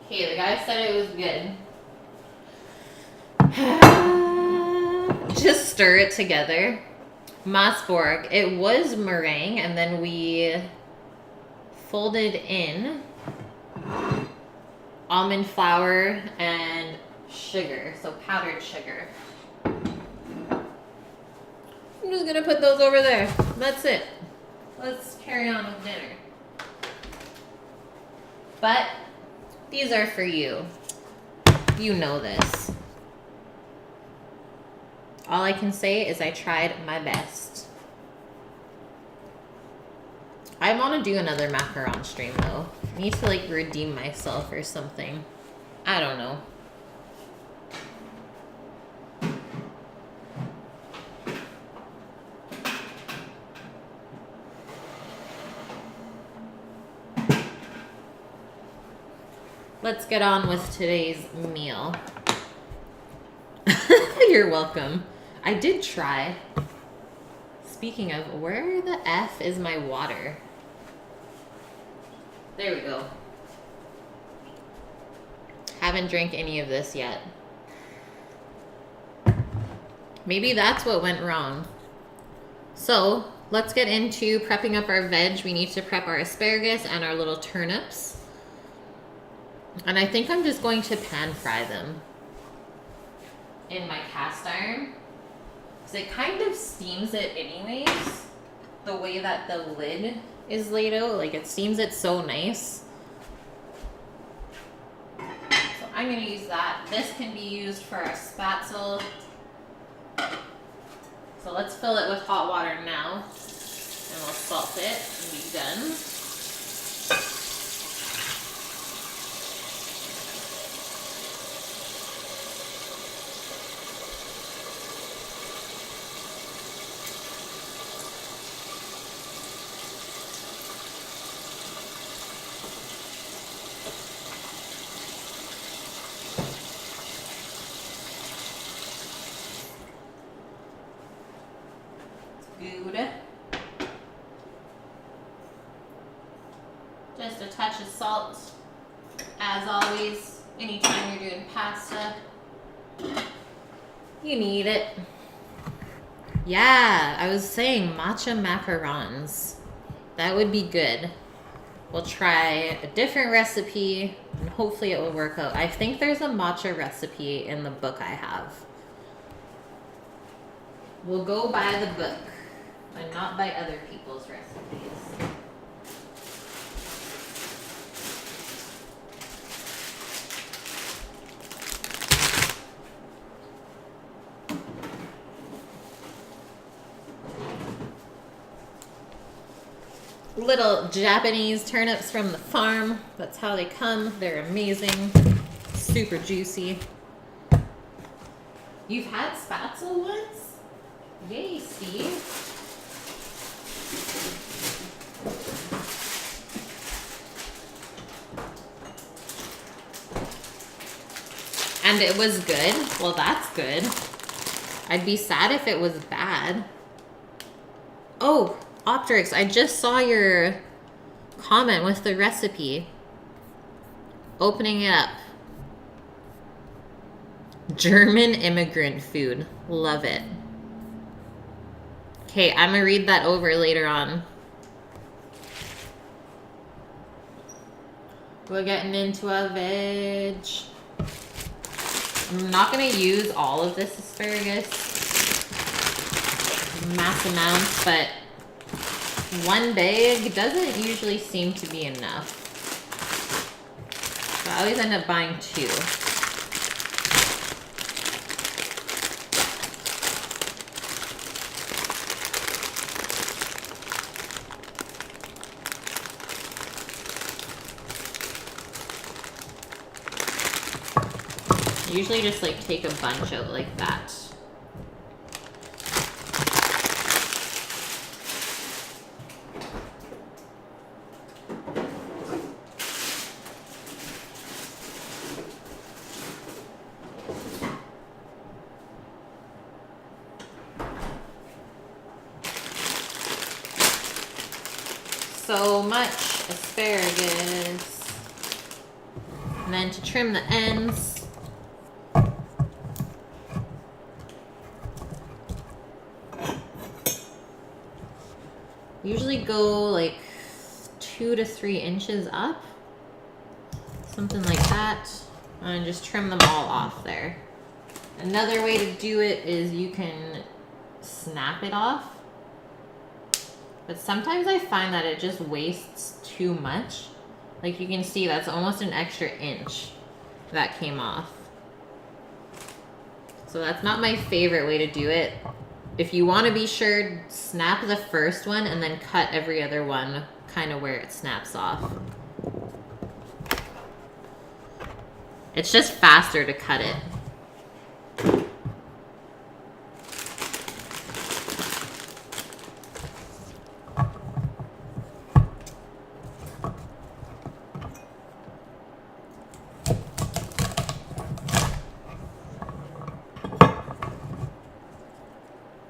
Okay, the guy said it was good. Just stir it together. Masborg. It was meringue, and then we folded in almond flour and sugar, so powdered sugar. I'm just gonna put those over there. That's it. Let's carry on with dinner. But these are for you. You know this. All I can say is I tried my best. I want to do another macaron stream though. I need to like redeem myself or something. I don't know. Let's get on with today's meal. You're welcome. I did try Speaking of, where the F is my water? There we go. Haven't drank any of this yet. Maybe that's what went wrong. So let's get into prepping up our veg. We need to prep our asparagus and our little turnips. And I think I'm just going to pan fry them in my cast iron. Because it kind of steams it anyways. The way that the lid is laid out, like it steams it so nice. So I'm going to use that. This can be used for a spaetzle. So let's fill it with hot water now, and we'll salt it and be done. Good. Just a touch of salt, as always, anytime you're doing pasta, you need it. Yeah, I was saying matcha macarons. That would be good. We'll try a different recipe, and hopefully it will work out. I think there's a matcha recipe in the book I have. We'll go by the book. And not by other people's recipes. Little Japanese turnips from the farm. That's how they come. They're amazing. Super juicy. You've had spaetzle once? Yay, Steve. And it was good? Well, that's good. I'd be sad if it was bad. Oh, Optrix, I just saw your comment with the recipe. Opening it up. German immigrant food. Love it. Okay, I'm gonna read that over later on. We're getting into a veg. I'm not gonna use all of this asparagus, mass amounts, but one bag doesn't usually seem to be enough. So I always end up buying two. Usually just like take a bunch out like that. So much asparagus. And then to trim the ends, usually go like 2 to 3 inches up, something like that, and just trim them all off there. Another way to do it is you can snap it off, but sometimes I find that it just wastes too much. Like you can see, that's almost an extra inch that came off. So that's not my favorite way to do it. If you want to be sure, snap the first one and then cut every other one kind of where it snaps off. It's just faster to cut it.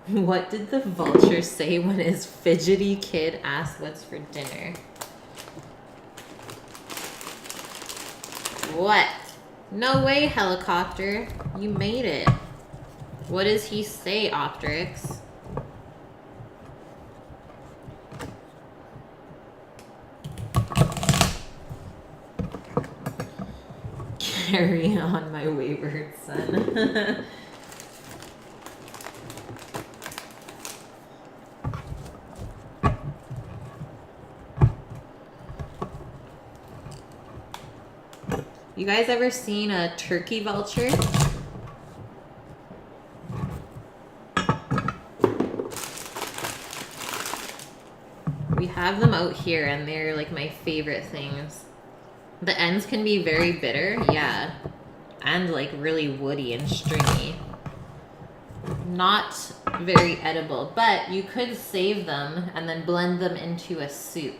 What did the vulture say when his fidgety kid asked what's for dinner? What? No way, helicopter. You made it. What does he say, Optrix? Carry on, my wayward son. You guys ever seen a turkey vulture? We have them out here and they're like my favorite things. The ends can be very bitter, yeah. And like really woody and stringy. Not very edible, but you could save them and then blend them into a soup.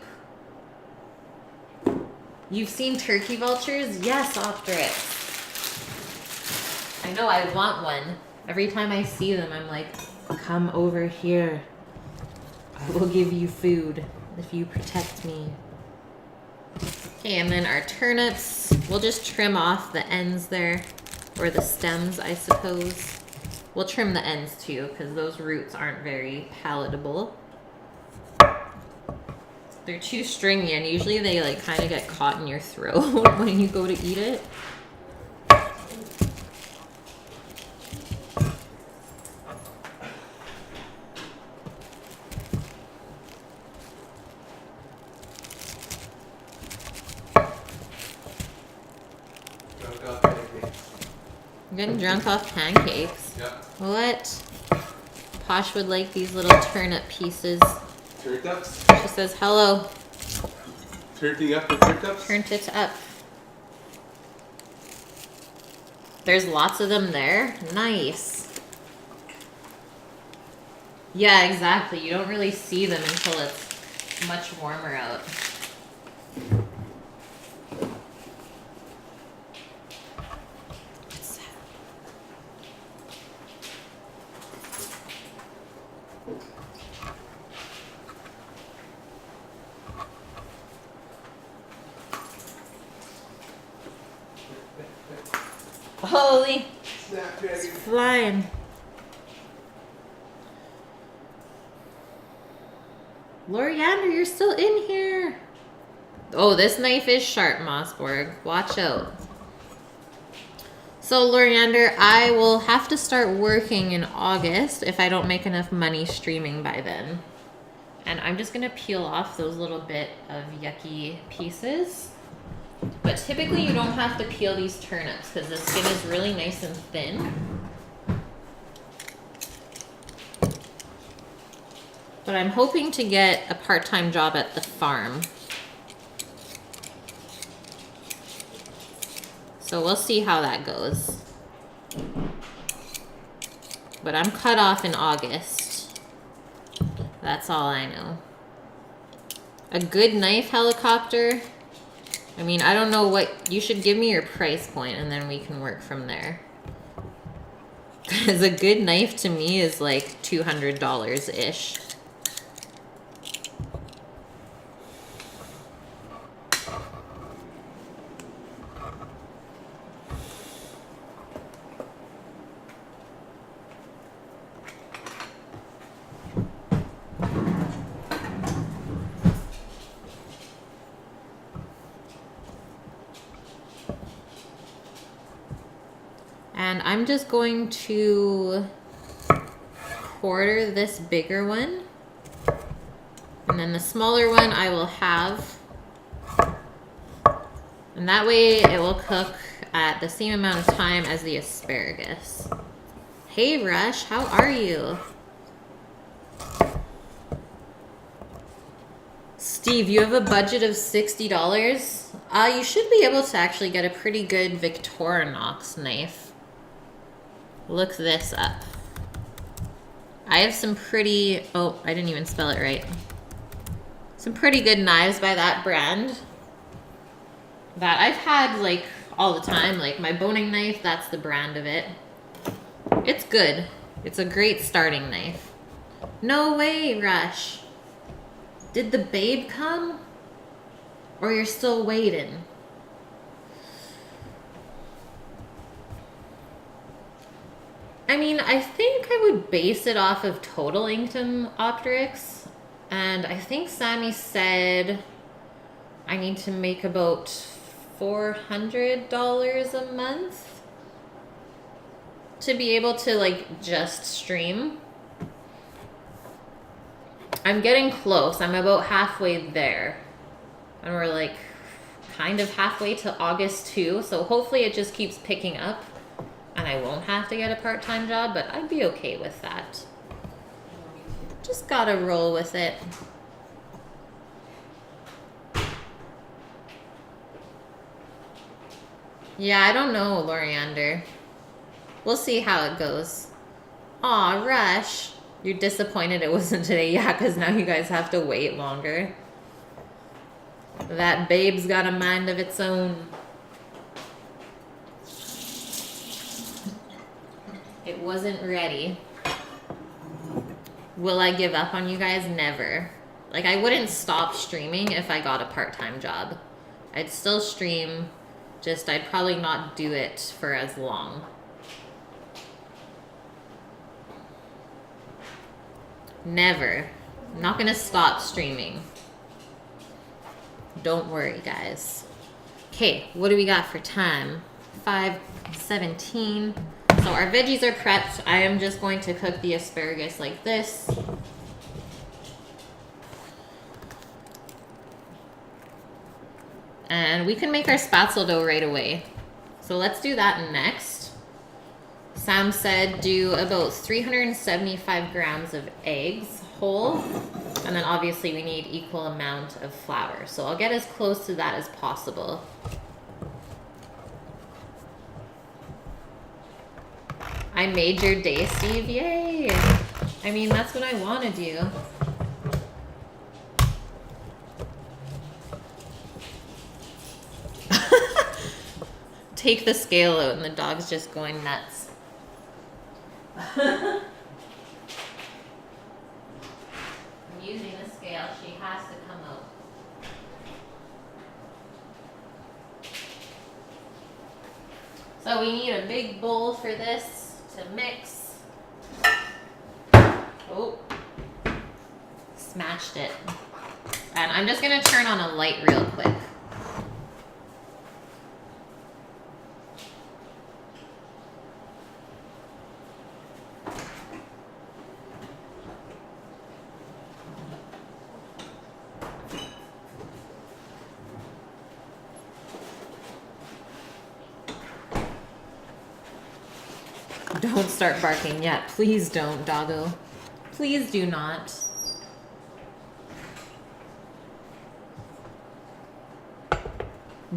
You've seen turkey vultures? Yes, Optrix. I know, I want one. Every time I see them, I'm like, come over here. I will give you food if you protect me. Okay, and then our turnips. We'll just trim off the ends there, or the stems, I suppose. We'll trim the ends too, because those roots aren't very palatable. They're too stringy, and usually they like kind of get caught in your throat when you go to eat it. I'm getting drunk off pancakes. Yep. What? Posh would like these little turnip pieces. Turnips? She says hello. Turning up the turnips? Turned it up. There's lots of them there. Nice. Yeah, exactly. You don't really see them until it's much warmer out. Holy, it's flying. Loriander, you're still in here. Oh, this knife is sharp, Mossborg. Watch out. So, Loriander, I will have to start working in August if I don't make enough money streaming by then. And I'm just going to peel off those little bit of yucky pieces. But typically you don't have to peel these turnips because the skin is really nice and thin. But I'm hoping to get a part-time job at the farm. So we'll see how that goes. But I'm cut off in August. That's all I know. A good knife, helicopter. I mean, I don't know what... You should give me your price point and then we can work from there. Because a good knife to me is like $200-ish. And I'm just going to quarter this bigger one. And then the smaller one I will have. And that way it will cook at the same amount of time as the asparagus. Hey Rush, how are you? Steve, you have a budget of $60? You should be able to actually get a pretty good Victorinox knife. Look this up. I have some pretty... Oh, I didn't even spell it right. Some pretty good knives by that brand that I've had like all the time. Like my boning knife, that's the brand of it. It's good. It's a great starting knife. No way, Rush. Did the babe come? Or you're still waiting? I mean, I think I would base it off of total income optics. And I think Sammy said I need to make about $400 a month to be able to like just stream. I'm getting close. I'm about halfway there. And we're like kind of halfway to August too. So hopefully it just keeps picking up and I won't have to get a part-time job, but I'd be okay with that. Just gotta roll with it. Yeah, I don't know, Loriander. We'll see how it goes. Aw, Rush. You're disappointed it wasn't today? Yeah, because now you guys have to wait longer. That babe's got a mind of its own. It wasn't ready. Will I give up on you guys? Never. Like, I wouldn't stop streaming if I got a part-time job. I'd still stream, just I'd probably not do it for as long. Never. I'm not gonna stop streaming. Don't worry, guys. Okay, what do we got for time? 5:17. So our veggies are prepped. I am just going to cook the asparagus like this. And we can make our spaetzle dough right away. So let's do that next. Sam said do about 375 grams of eggs whole. And then obviously we need equal amount of flour. So I'll get as close to that as possible. I made your day, Steve. Yay! I mean, that's what I want to do. Take the scale out and the dog's just going nuts. I'm using the scale. She has to come out. So we need a big bowl for this to mix. Oh, smashed it. And I'm just gonna turn on a light real quick. Don't start barking yet. Please don't, doggo. Please do not.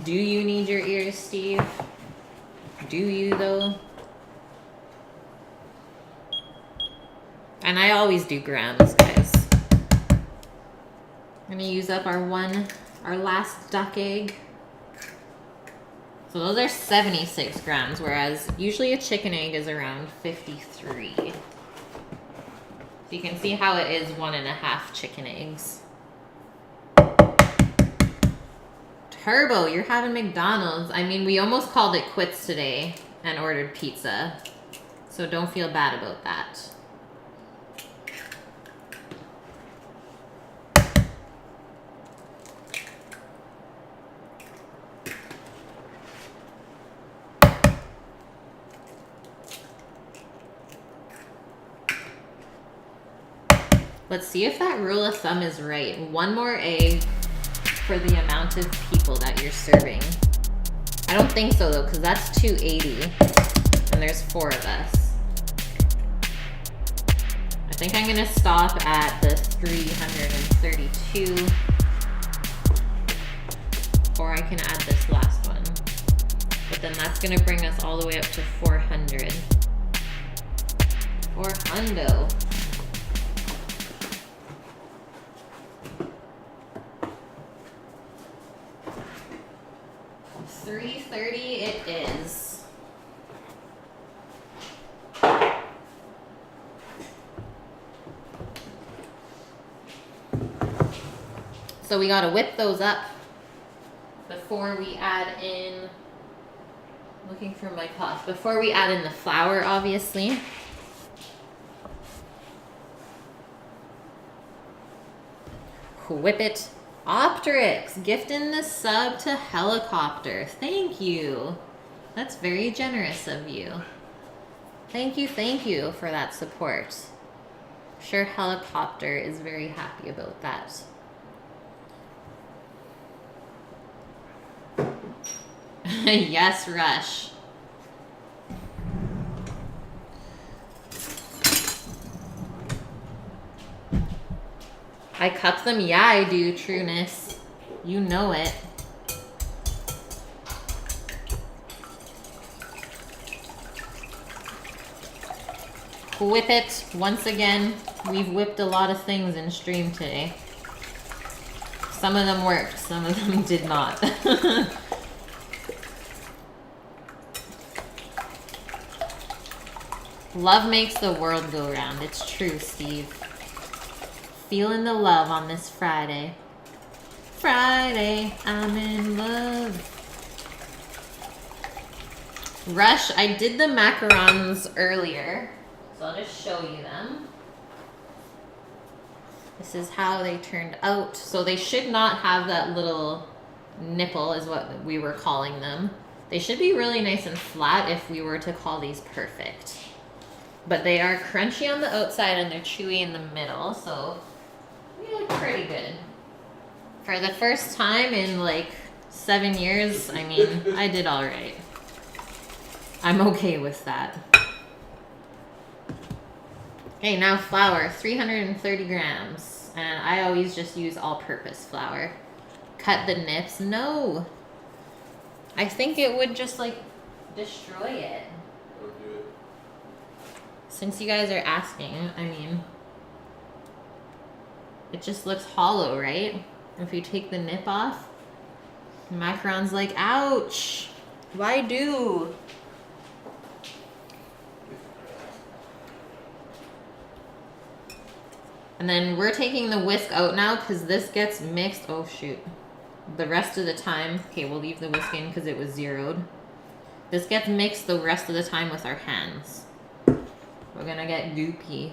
Do you need your ears, Steve? Do you, though? And I always do grams, guys. I'm gonna use up our last duck egg. So those are 76 grams, whereas usually a chicken egg is around 53. So you can see how it is 1.5 chicken eggs. Turbo, you're having McDonald's. I mean, we almost called it quits today and ordered pizza. So don't feel bad about that. Let's see if that rule of thumb is right. 1 more egg for the amount of people that you're serving. I don't think so though, because that's 280 and there's 4 of us. I think I'm gonna stop at the 332, or I can add this last one. But then that's gonna bring us all the way up to 400. 400. 330 it is. So we gotta whip those up before we add in, looking for my cloth, before we add in the flour, obviously. Whip it. Optrix, gifting the sub to Helicopter. Thank you. That's very generous of you. Thank you for that support. I'm sure Helicopter is very happy about that. Yes, Rush. I cup them? Yeah, I do, Trueness. You know it. Whip it. Once again, we've whipped a lot of things in stream today. Some of them worked, some of them did not. Love makes the world go round. It's true, Steve. Feeling the love on this Friday. Friday, I'm in love. Rush, I did the macarons earlier, so I'll just show you them. This is how they turned out. So they should not have that little nipple, is what we were calling them. They should be really nice and flat if we were to call these perfect. But they are crunchy on the outside and they're chewy in the middle, so they look pretty good. For the first time in like 7 years, I mean, I did all right. I'm okay with that. Okay, now flour, 330 grams. And I always just use all-purpose flour. Cut the nips. No. I think it would just like destroy it. Don't do it. Since you guys are asking, I mean, it just looks hollow, right? If you take the nip off, the macaron's like, ouch, why do? And then we're taking the whisk out now because this gets mixed. Oh, shoot. The rest of the time, okay, we'll leave the whisk in because it was zeroed. This gets mixed the rest of the time with our hands. We're gonna get goopy.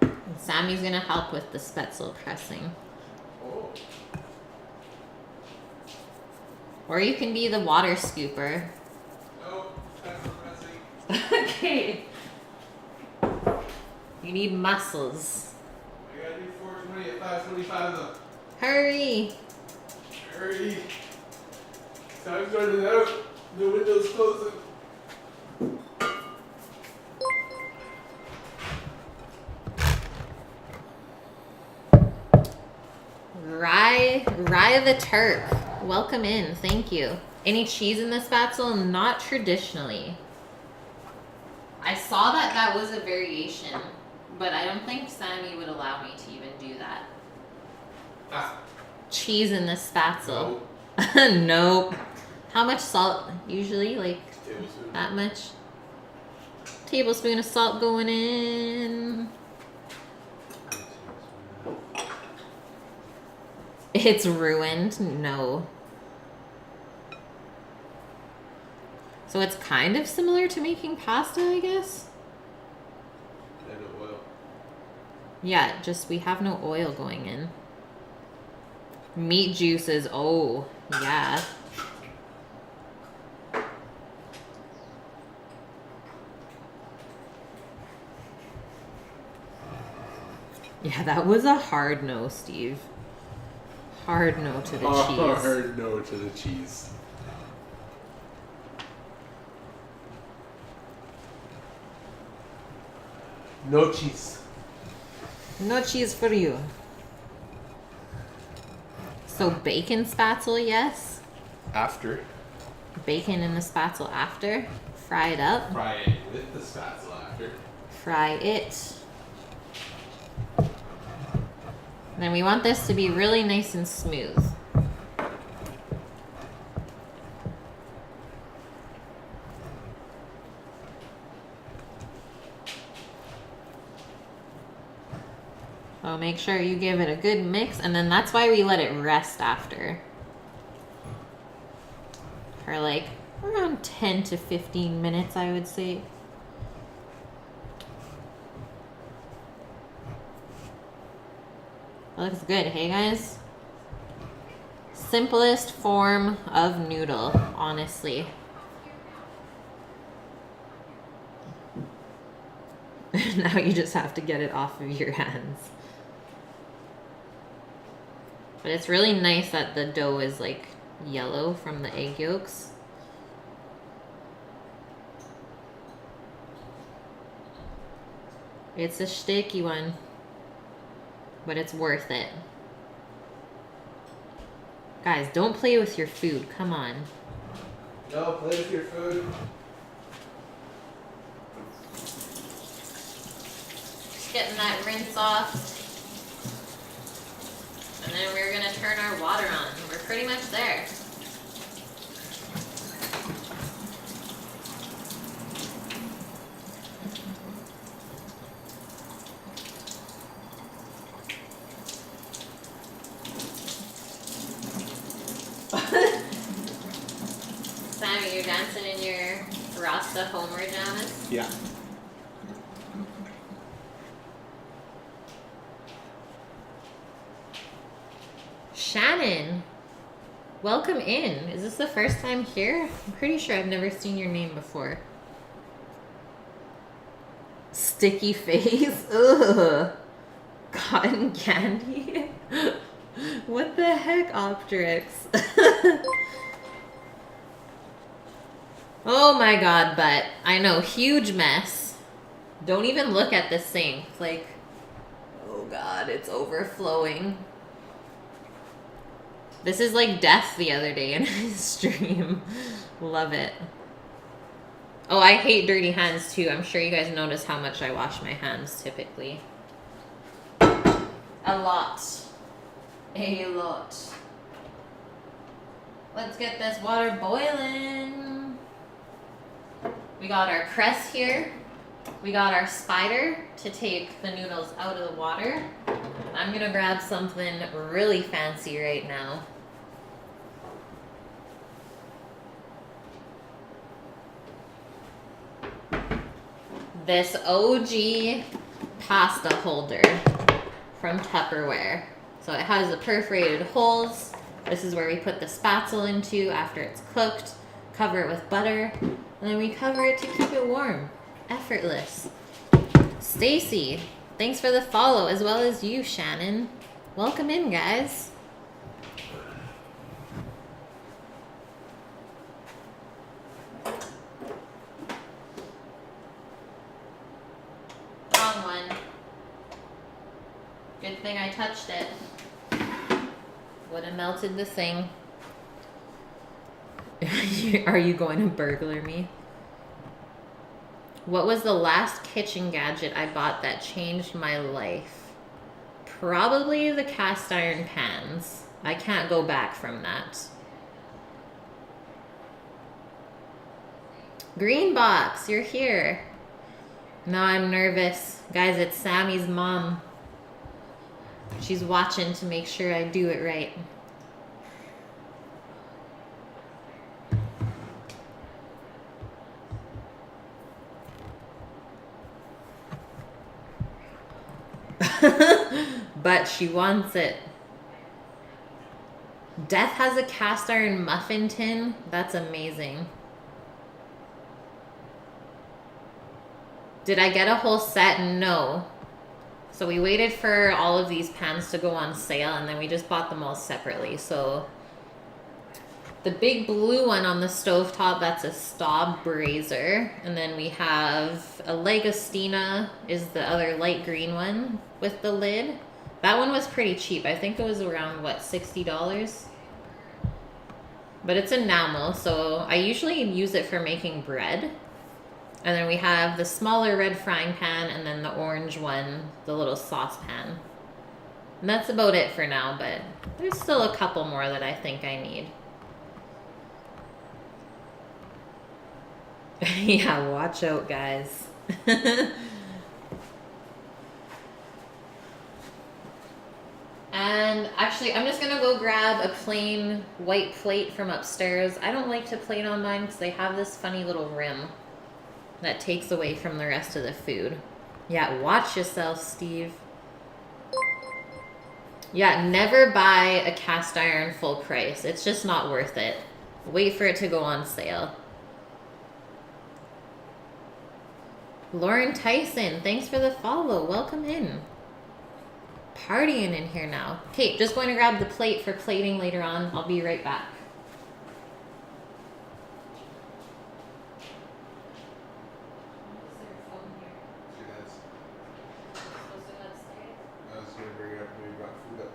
And Sammy's gonna help with the spaetzle pressing. Oh. Or you can be the water scooper. No, that's pressing. Okay. You need muscles. I gotta do 420 at 525 though. Hurry! Hurry. Time's running out. The window's closing. Rye the Turk. Welcome in. Thank you. Any cheese in the spaetzle? Not traditionally. I saw that that was a variation, but I don't think Sammy would allow me to even do that. Ah. Cheese in the spaetzle. No. Nope. How much salt? Usually, like Tablespoon. that much. Tablespoon of salt going in. It's ruined. No. So it's kind of similar to making pasta, I guess. And oil. Yeah, just we have no oil going in. Meat juices. Oh, yeah. Yeah, that was a hard no, Steve. Hard no to the cheese. Hard no to the cheese. No cheese. No cheese for you. So bacon spaetzle, yes. After. Bacon in the spaetzle after. Fry it up. Fry it with the spaetzle after. Fry it. Then we want this to be really nice and smooth. So make sure you give it a good mix, and then that's why we let it rest after. For like around 10 to 15 minutes, I would say. That looks good, hey guys? Simplest form of noodle, honestly. Now you just have to get it off of your hands. But it's really nice that the dough is like yellow from the egg yolks. It's a sticky one, but it's worth it. Guys, don't play with your food. Come on. No, play with your food. Just getting that rinse off. And then we're gonna turn our water on. We're pretty much there. Sammy, you're dancing in your Rasta Homer pajamas? Yeah. Shannon, welcome in. Is this the first time here? I'm pretty sure I've never seen your name before. Sticky face. Ugh. Cotton candy. What the heck, Optrix? Oh my god, but I know, huge mess. Don't even look at the sink. Like, oh god, it's overflowing. This is like death the other day in his stream. Love it. Oh, I hate dirty hands too. I'm sure you guys notice how much I wash my hands typically. A lot. A lot. Let's get this water boiling. We got our cress here. We got our spider to take the noodles out of the water. I'm gonna grab something really fancy right now. This OG pasta holder from Tupperware. So it has the perforated holes. This is where we put the spaetzle into after it's cooked. Cover it with butter, and then we cover it to keep it warm. Effortless. Stacy, thanks for the follow, as well as you, Shannon. Welcome in, guys. Wrong one. Good thing I touched it. Would have melted the thing. Are you going to burglar me? What was the last kitchen gadget I bought that changed my life? Probably the cast iron pans. I can't go back from that. Green box, you're here. No, I'm nervous. Guys, it's Sammy's mom. She's watching to make sure I do it right. But she wants it. Death has a cast iron muffin tin. That's amazing. Did I get a whole set? No. So we waited for all of these pans to go on sale, and then we just bought them all separately. So the big blue one on the stovetop, that's a Staub Brazier. And then we have a Legostina is the other light green one with the lid. That one was pretty cheap. I think it was around, what, $60? But it's enamel, so I usually use it for making bread. And then we have the smaller red frying pan, and then the orange one, the little saucepan. And that's about it for now, but there's still a couple more that I think I need. Yeah, watch out, guys. And actually, I'm just gonna go grab a plain white plate from upstairs. I don't like to plate on mine because they have this funny little rim that takes away from the rest of the food. Yeah, watch yourself, Steve. Yeah, never buy a cast iron full price. It's just not worth it. Wait for it to go on sale. Lauren Tyson, thanks for the follow. Welcome in. Partying in here now. Okay, just going to grab the plate for plating later on. I'll be right back. I was gonna bring up when we brought food up.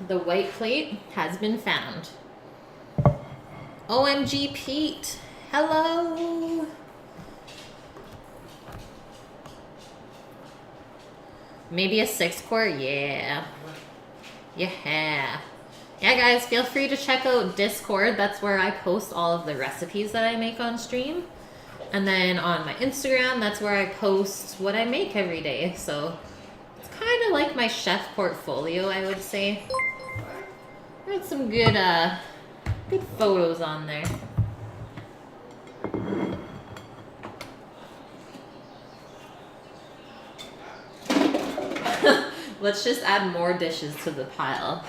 The white plate has been found. OMG Pete, hello. Maybe a 6-quart, yeah. Yeah. Yeah, guys, feel free to check out Discord. That's where I post all of the recipes that I make on stream. And then on my Instagram, that's where I post what I make every day. So it's kind of like my chef portfolio, I would say. There's some good photos on there. Let's just add more dishes to the pile.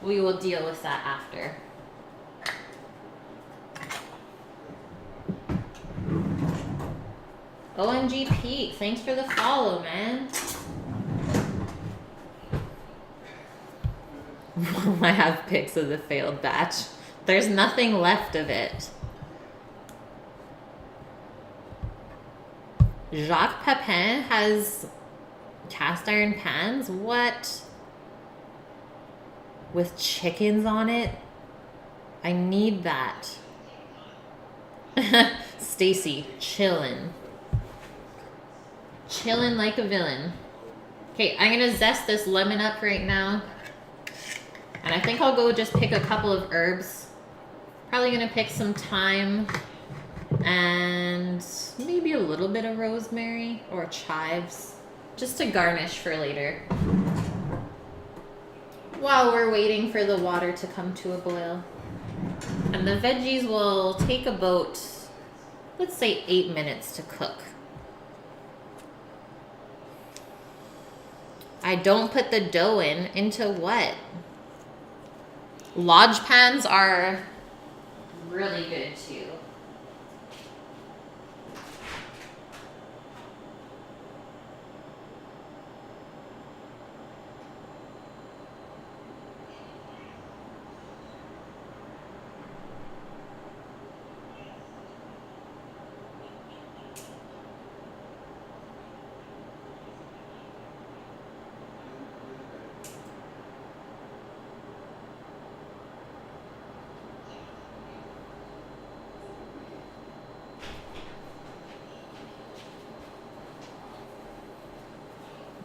We will deal with that after. OMG Pete, thanks for the follow, man. I have pics of the failed batch. There's nothing left of it. Jacques Pepin has cast iron pans? What? With chickens on it? I need that. Stacy, chillin'. Chillin' like a villain. Okay, I'm gonna zest this lemon up right now. And I think I'll go just pick a couple of herbs. Probably gonna pick some thyme and maybe a little bit of rosemary or chives, just to garnish for later. While we're waiting for the water to come to a boil. And the veggies will take about, let's say, 8 minutes to cook. I don't put the dough into what? Lodge pans are really good too.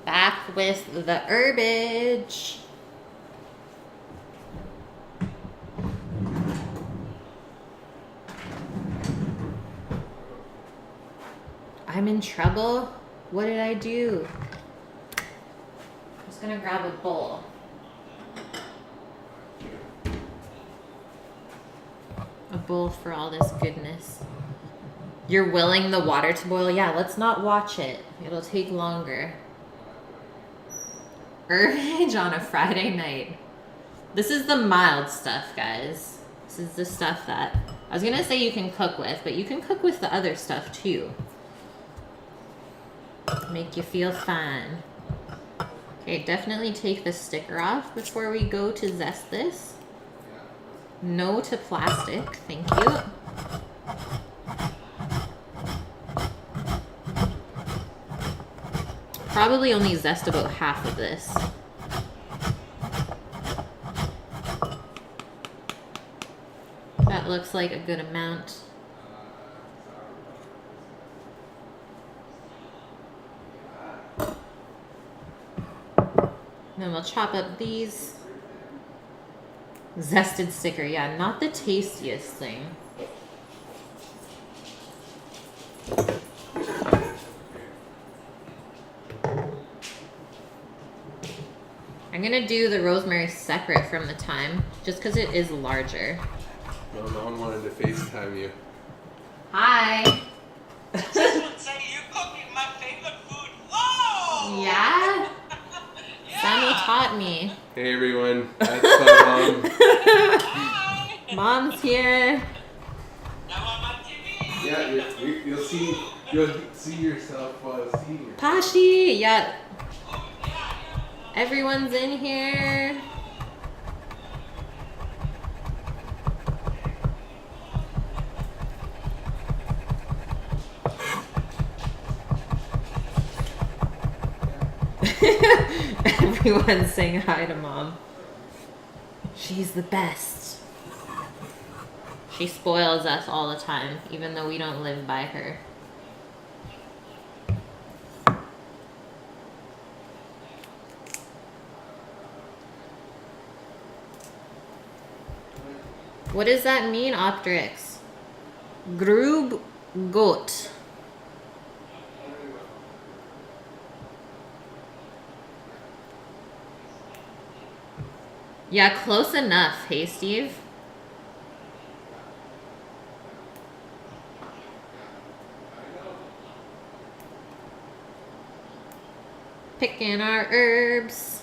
Back with the herbage. I'm in trouble? What did I do? I'm just gonna grab a bowl. A bowl for all this goodness. You're willing the water to boil? Yeah, let's not watch it. It'll take longer. Herbage on a Friday night. This is the mild stuff, guys. This is the stuff that I was gonna say you can cook with, but you can cook with the other stuff too. Make you feel fine. Okay, definitely take the sticker off before we go to zest this. No to plastic, thank you. probably only zest about half of this. That looks like a good amount. Then we'll chop up these. Zested sticker, yeah, not the tastiest thing. I'm gonna do the rosemary separate from the thyme, just because it is larger. No, no one wanted to FaceTime you. Hi! This would say you cooking my favorite food. Whoa! Yeah? Yeah. Sammy taught me. Hey everyone, that's my mom. Hi. Mom's here. Now on my TV. Yeah, you'll see yourself seeing her. Pashi! Yeah, Oh, yeah. everyone's in here. Everyone's saying hi to Mom. She's the best. She spoils us all the time, even though we don't live by her. What does that mean, Optrix? Grub goat. Yeah, close enough. Hey, Steve. Picking our herbs.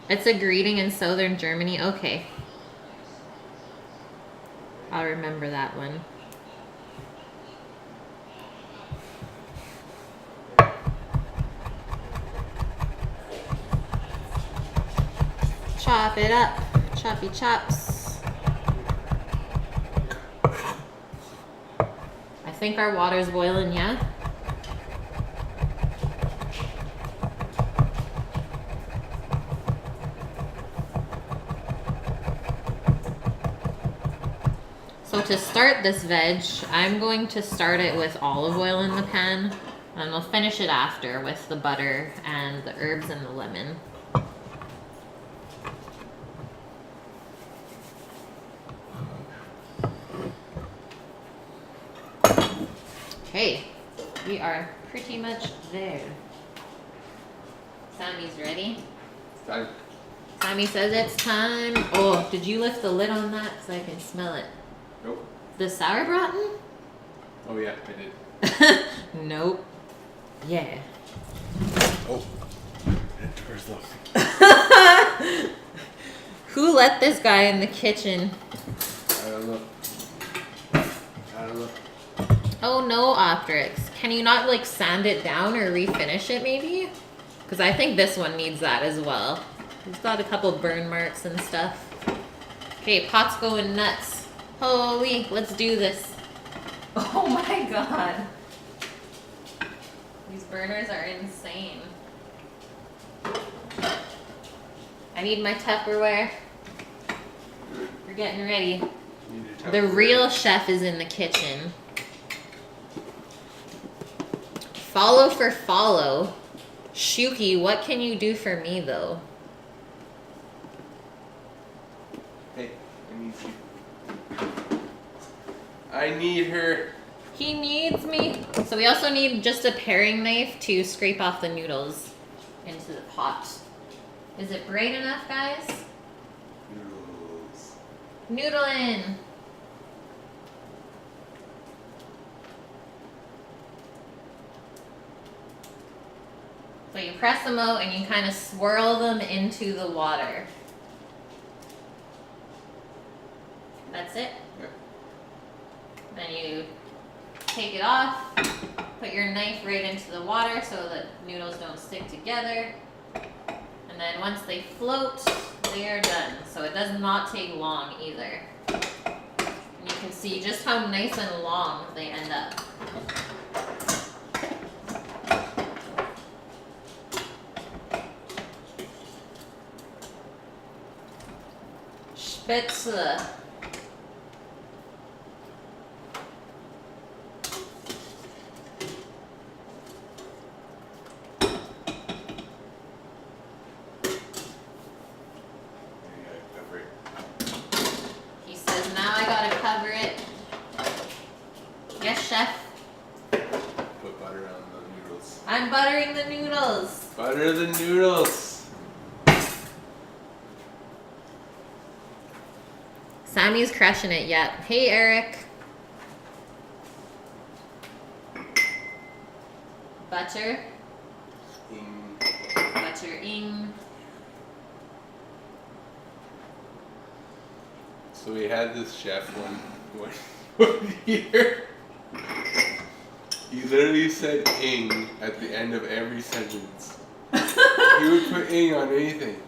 It's a greeting in southern Germany. Okay. I'll remember that one. Chop it up. Choppy chops. I think our water's boiling, yeah? So to start this veg, I'm going to start it with olive oil in the pan, and we'll finish it after with the butter and the herbs and the lemon. Okay, we are pretty much there. Sammy's ready. Time. Sammy says it's time. Oh, did you lift the lid on that so I can smell it? Nope. The sauerbraten? Oh yeah, I did. Nope. Yeah. Oh. That door's locked. Who let this guy in the kitchen? I don't know. Oh no, Optrix. Can you not like sand it down or refinish it maybe? Because I think this one needs that as well. It's got a couple burn marks and stuff. Okay, pot's going nuts. Holy, let's do this. Oh my god. These burners are insane. I need my Tupperware. We're getting ready. The real chef is in the kitchen. Follow for follow. Shuki, what can you do for me though? Hey, I need you. I need her. He needs me. So we also need just a paring knife to scrape off the noodles into the pot. Is it bright enough, guys? Noodles. Noodling. So you press them out and you kind of swirl them into the water. That's it. Yeah. Then you take it off, put your knife right into the water so that noodles don't stick together. And then once they float, they are done. So it does not take long either. And you can see just how nice and long they end up. spaetzle. He says, now I gotta cover it. Yes, chef. Put butter on the noodles. I'm buttering the noodles. Butter the noodles. Sammy's crushing it yet. Hey, Eric. Butter. Buttering. So we had this chef one year. He literally said "ing" at the end of every sentence. He would put "ing" on anything.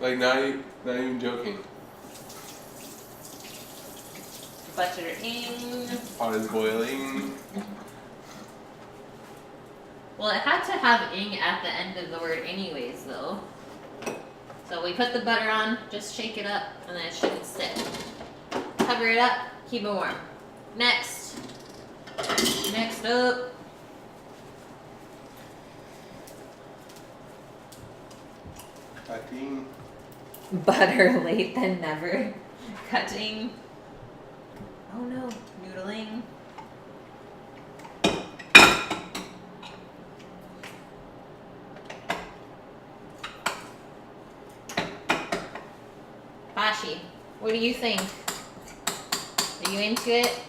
Like not even joking. Buttering. Pot is boiling. Well, it had to have ing at the end of the word anyways, though. So we put the butter on, just shake it up, and then it shouldn't stick. Cover it up, keep it warm. Next. Next up. Cutting. Butter late than never. Cutting. Oh no, noodling. Bashi, what do you think? Are you into it?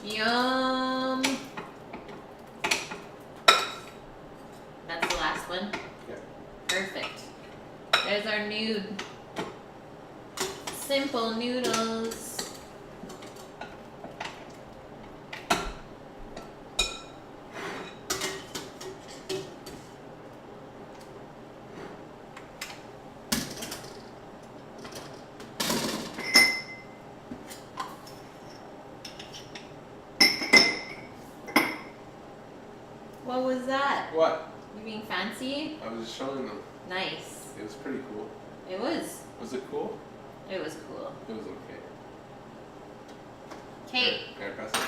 Yum. That's the last one. Yeah. Perfect. There's our nude. Simple noodles. What was that? What? You being fancy? I was just showing them. Nice. It was pretty cool. It was. Was it cool? It was cool. It was okay. Okay, Can I press it?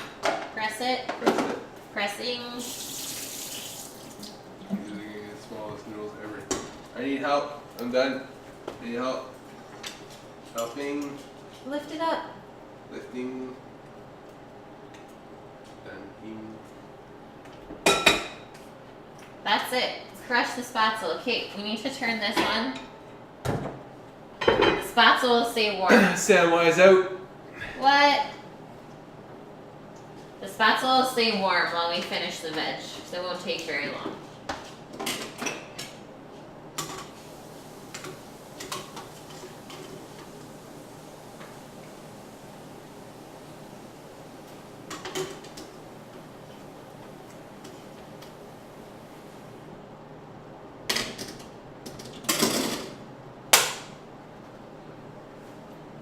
press it. Press it. Pressing. These are the smallest noodles ever. I need help. I'm done. I need help. Helping. Lift it up. Lifting. Done. That's it. Crush the spaetzle. Okay, we need to turn this on. The spaetzle will stay warm. Samwise out. What? The spaetzle will stay warm while we finish the veg, so it won't take very long.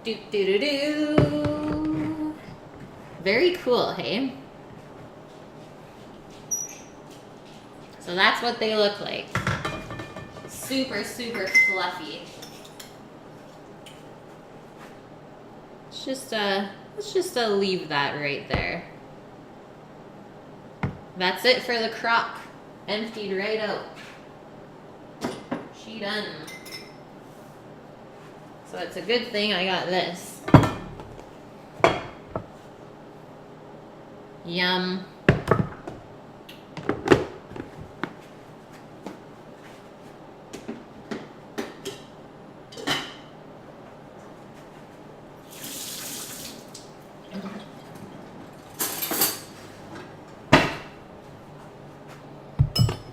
Do do do do. Very cool, hey? So that's what they look like. Super, super fluffy. Let's just leave that right there. That's it for the crock. Emptied right out. She done. So it's a good thing I got this. Yum.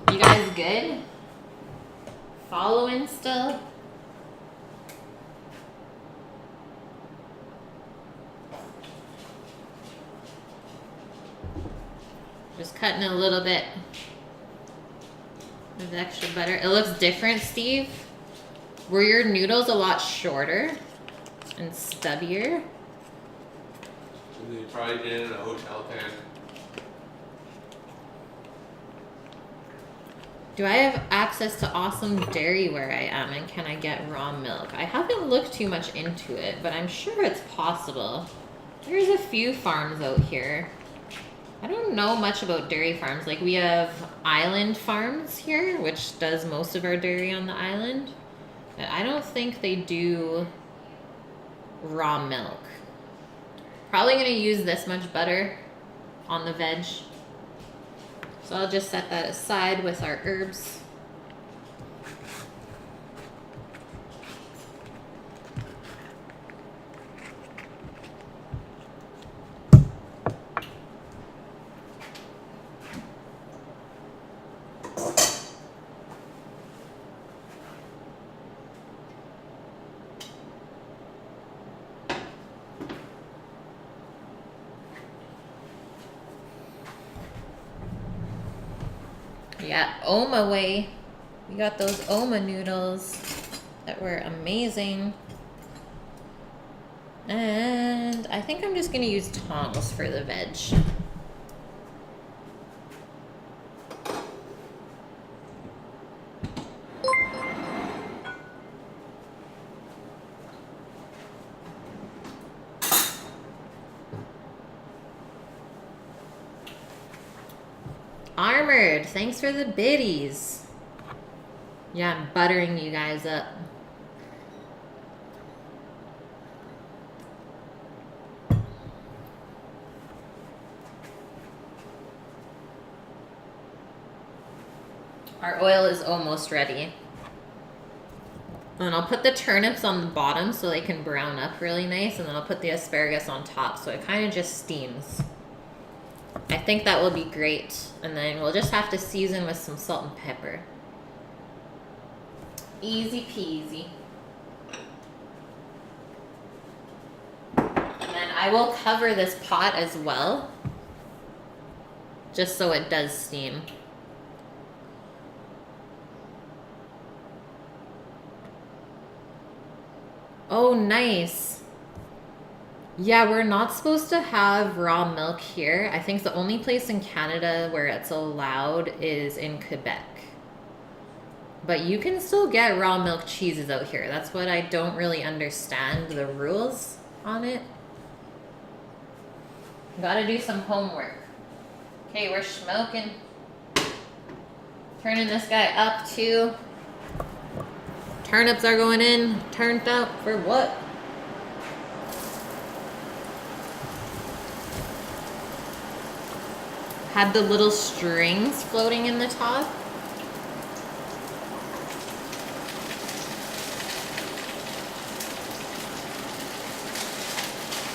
You guys good? Following still? Just cutting a little bit of extra butter. It looks different, Steve. Were your noodles a lot shorter and stubbier? They probably did it in a hotel tent. Do I have access to awesome dairy where I am, and can I get raw milk? I haven't looked too much into it, but I'm sure it's possible. There's a few farms out here. I don't know much about dairy farms. Like, we have island farms here, which does most of our dairy on the island. But I don't think they do raw milk. Probably gonna use this much butter on the veg. So I'll just set that aside with our herbs. Yeah, Oma way. We got those Oma noodles that were amazing. And I think I'm just gonna use tongs for the veg. Armored, thanks for the biddies. Yeah, I'm buttering you guys up. Our oil is almost ready. And I'll put the turnips on the bottom so they can brown up really nice, and then I'll put the asparagus on top so it kind of just steams. I think that will be great. And then we'll just have to season with some salt and pepper. Easy peasy. And then I will cover this pot as well, just so it does steam. Oh, nice. Yeah, we're not supposed to have raw milk here. I think the only place in Canada where it's allowed is in Quebec. But you can still get raw milk cheeses out here. That's what I don't really understand, the rules on it. Gotta do some homework. Okay, we're smoking. Turning this guy up too. Turnips are going in. Turned up for what? Had the little strings floating in the top.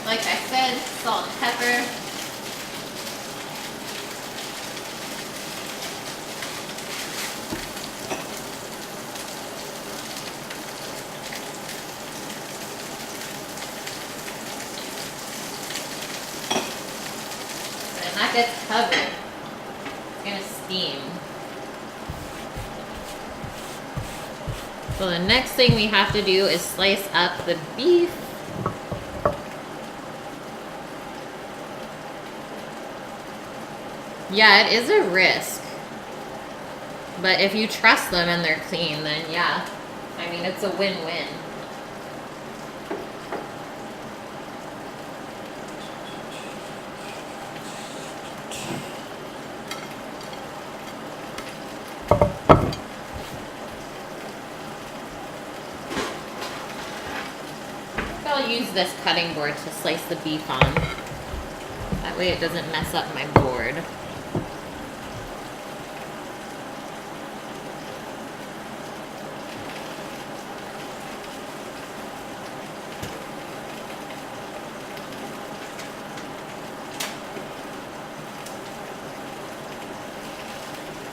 Like I said, salt and pepper. And that gets covered. It's gonna steam. So the next thing we have to do is slice up the beef. Yeah, it is a risk. But if you trust them and they're clean, then yeah. I mean, it's a win-win. I'll use this cutting board to slice the beef on. That way it doesn't mess up my board.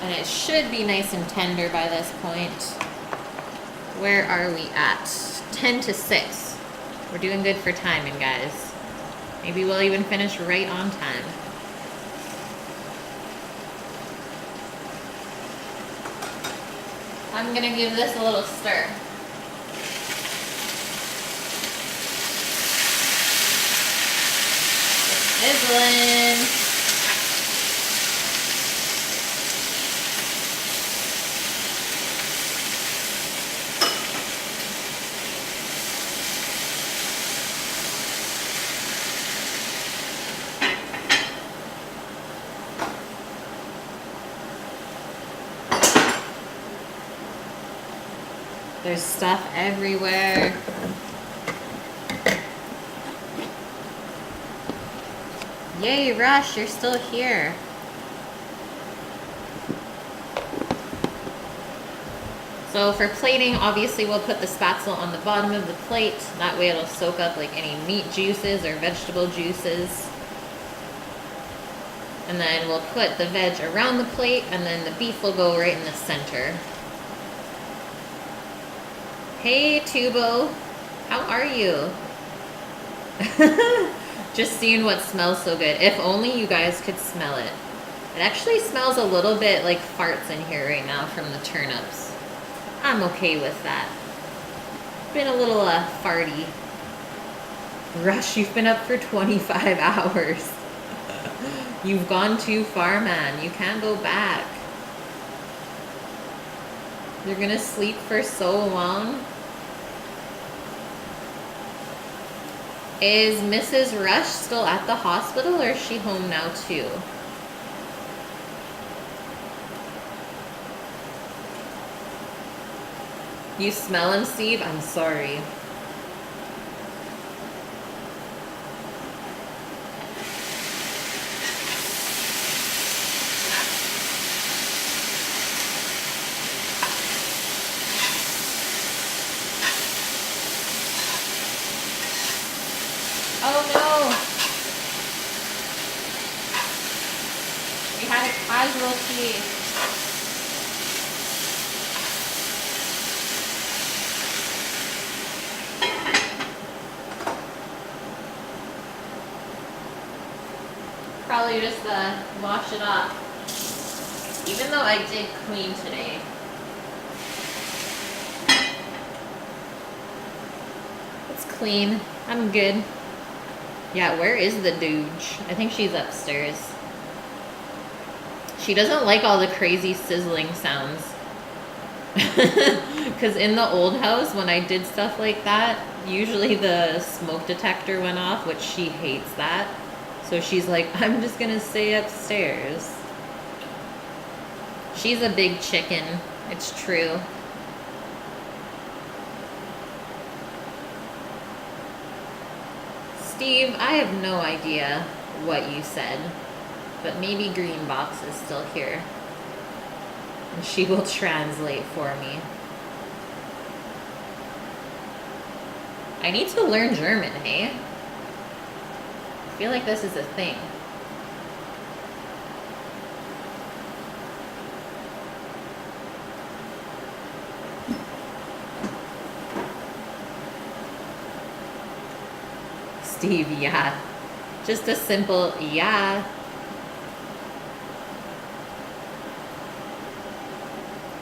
And it should be nice and tender by this point. Where are we at? 10 to 6. We're doing good for timing, guys. Maybe we'll even finish right on time. I'm gonna give this a little stir. Sizzling. There's stuff everywhere. Yay, Rush, you're still here. So for plating, obviously we'll put the spaetzle on the bottom of the plate. That way it'll soak up like any meat juices or vegetable juices. And then we'll put the veg around the plate, and then the beef will go right in the center. Hey, Tubo. How are you? Just seeing what smells so good. If only you guys could smell it. It actually smells a little bit like farts in here right now from the turnips. I'm okay with that. Been a little farty. Rush, you've been up for 25 hours. You've gone too far, man. You can't go back. You're gonna sleep for so long. Is Mrs. Rush still at the hospital, or is she home now too? You smell him, Steve? I'm sorry. Oh no! We had a casualty. Probably just wash it off. Even though I did clean today. It's clean. I'm good. Yeah, where is the Dooge? I think she's upstairs. She doesn't like all the crazy sizzling sounds. Because in the old house, when I did stuff like that, usually the smoke detector went off, which she hates that. So she's like, I'm just gonna stay upstairs. She's a big chicken. It's true. Steve, I have no idea what you said, but maybe Green Box is still here. And she will translate for me. I need to learn German, hey? I feel like this is a thing. Steve, yeah. Just a simple yeah.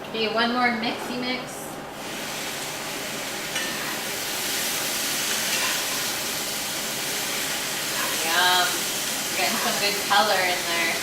Okay, one more mixy mix. Yum. Getting some good color in there.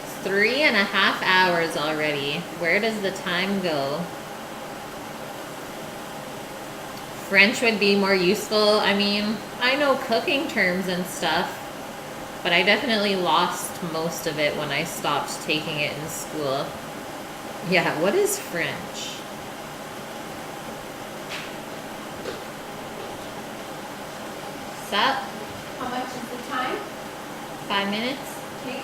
It's 3.5 hours already. Where does the time go? French would be more useful. I mean, I know cooking terms and stuff, but I definitely lost most of it when I stopped taking it in school. Yeah, what is French? Sup? How much is the time? 5 minutes? Okay.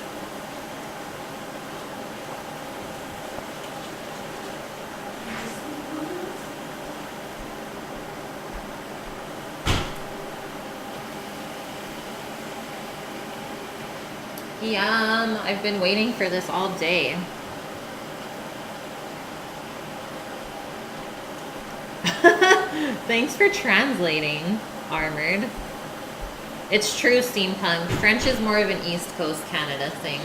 Yum. I've been waiting for this all day. Thanks for translating, Armored. It's true, steampunk. French is more of an East Coast Canada thing.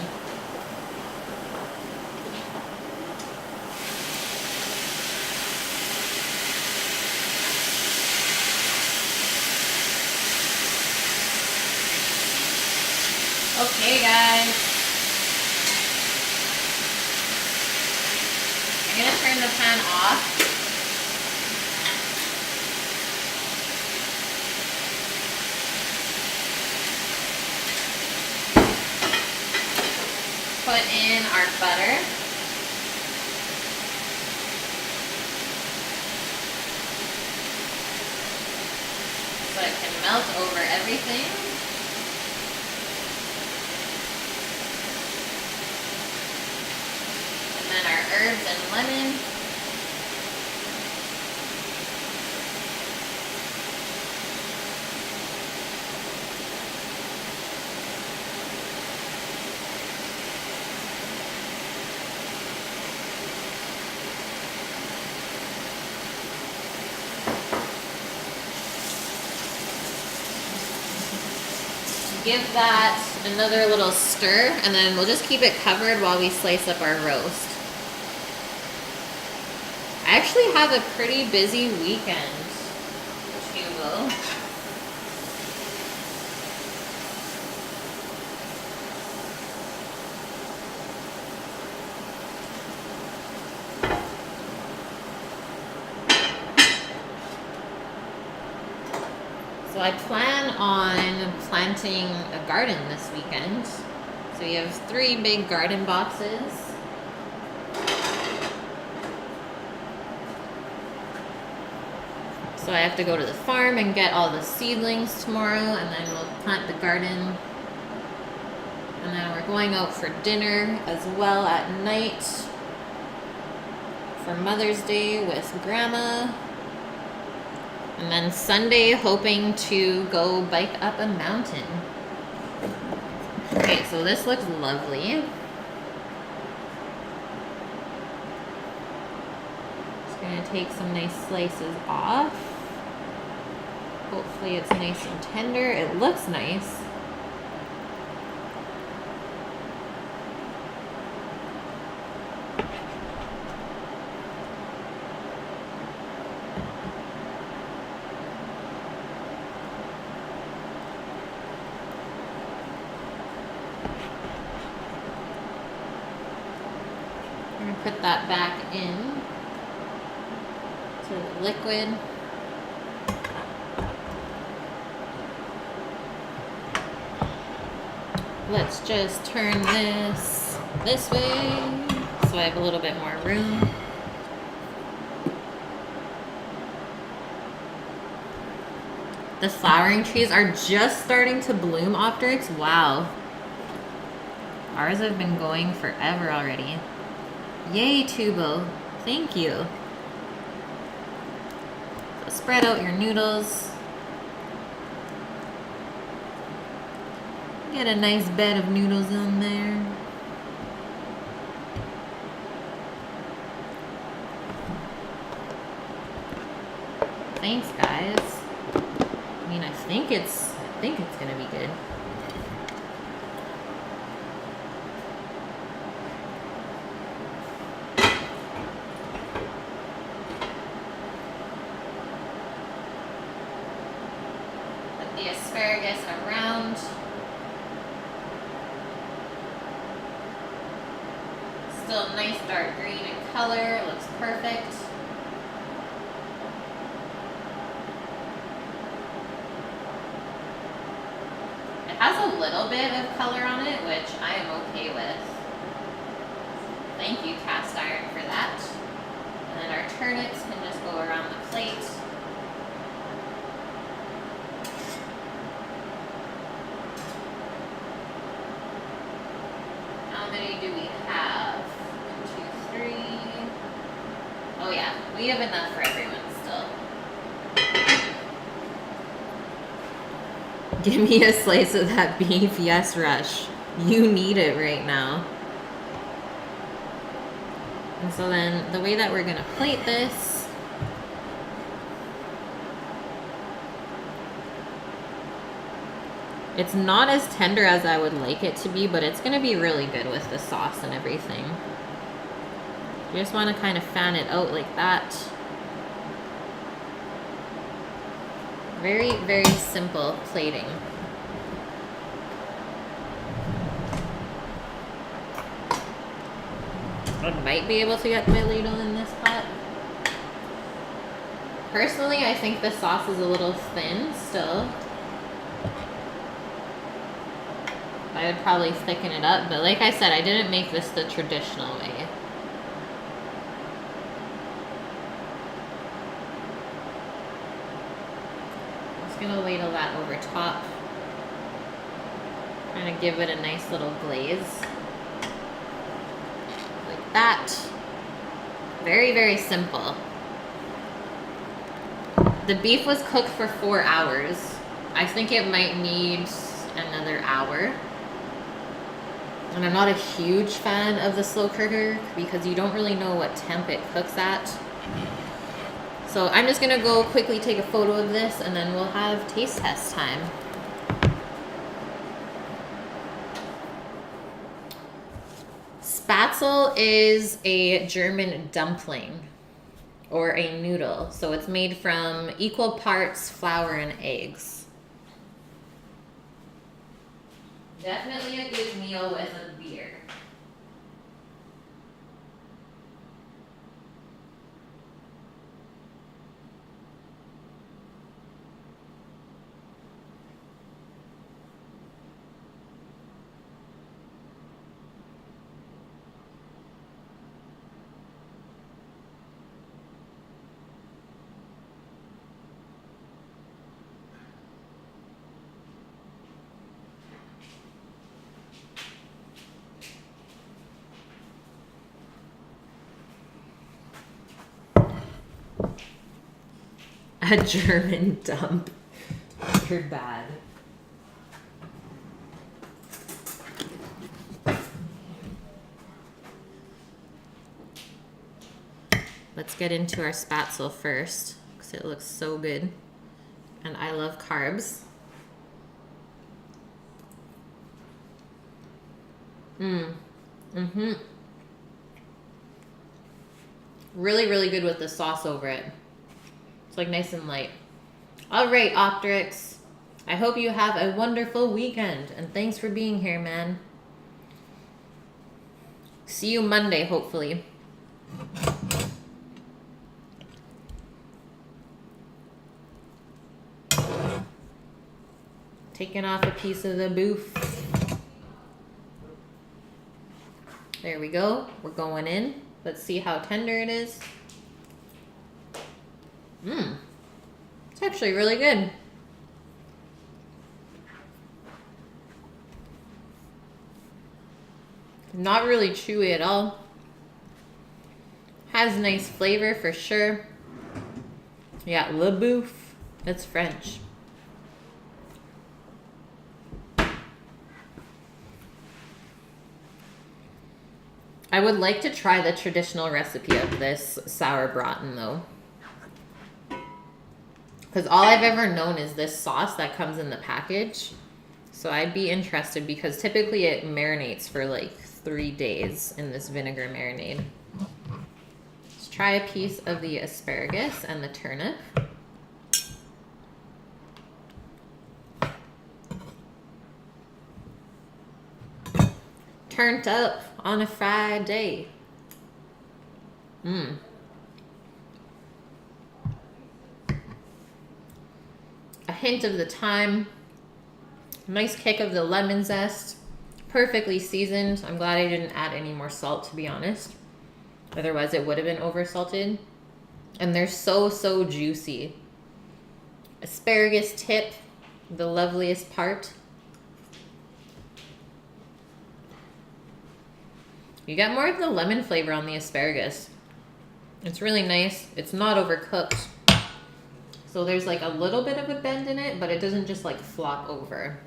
Okay, guys. I'm gonna turn the pan off. Put in our butter. So it can melt over everything. And then our herbs and lemon. Give that another little stir, and then we'll just keep it covered while we slice up our roast. I actually have a pretty busy weekend, Tubo. So I plan on planting a garden this weekend. So we have 3 big garden boxes. So I have to go to the farm and get all the seedlings tomorrow, and then we'll plant the garden. And then we're going out for dinner as well at night for Mother's Day with Grandma. And then Sunday, hoping to go bike up a mountain. Okay, so this looks lovely. Just gonna take some nice slices off. Hopefully it's nice and tender. It looks nice. Put that back in to the liquid. Let's just turn this way so I have a little bit more room. The flowering trees are just starting to bloom, Optrix. Wow. Ours have been going forever already. Yay, Tubo. Thank you. So spread out your noodles. Get a nice bed of noodles in there. Thanks, guys. I mean, I think it's gonna be good. The asparagus around. Still nice dark green in color, looks perfect. It has a little bit of color on it, which I am okay with. Thank you, cast iron, for that. And then our turnips can just go around the plate. How many do we have? 1, 2, 3. Oh yeah, we have enough for everyone still. Give me a slice of that beef. Yes, Rush. You need it right now. And so then the way that we're gonna plate this, it's not as tender as I would like it to be, but it's gonna be really good with the sauce and everything. You just wanna kind of fan it out like that. Very, very simple plating. I might be able to get my ladle in this pot. Personally, I think the sauce is a little thin still. I would probably thicken it up, but like I said, I didn't make this the traditional way. Just gonna ladle that over top. Trying to give it a nice little glaze. Like that. Very, very simple. The beef was cooked for 4 hours. I think it might need another hour. And I'm not a huge fan of the slow cooker because you don't really know what temp it cooks at. So I'm just gonna go quickly take a photo of this and then we'll have taste test time. Spaetzle is a German dumpling or a noodle. So it's made from equal parts flour and eggs. Definitely a good meal with a beer. A German dump. You're bad. Let's get into our spaetzle first because it looks so good. And I love carbs. Really, really good with the sauce over it. It's like nice and light. All right, Optrix. I hope you have a wonderful weekend. And thanks for being here, man. See you Monday, hopefully. Taking off a piece of the boof. There we go. We're going in. Let's see how tender it is. It's actually really good. Not really chewy at all. Has nice flavor for sure. Yeah, le bouffe. It's French. I would like to try the traditional recipe of this sauerbraten though. Because all I've ever known is this sauce that comes in the package. So I'd be interested because typically it marinates for like 3 days in this vinegar marinade. Let's try a piece of the asparagus and the turnip. Turned up on a Friday. A hint of the thyme. Nice kick of the lemon zest. Perfectly seasoned. I'm glad I didn't add any more salt, to be honest. Otherwise it would have been over salted. And they're so, so juicy. Asparagus tip, the loveliest part. You get more of the lemon flavor on the asparagus. It's really nice. It's not overcooked. So there's like a little bit of a bend in it, but it doesn't just like flop over.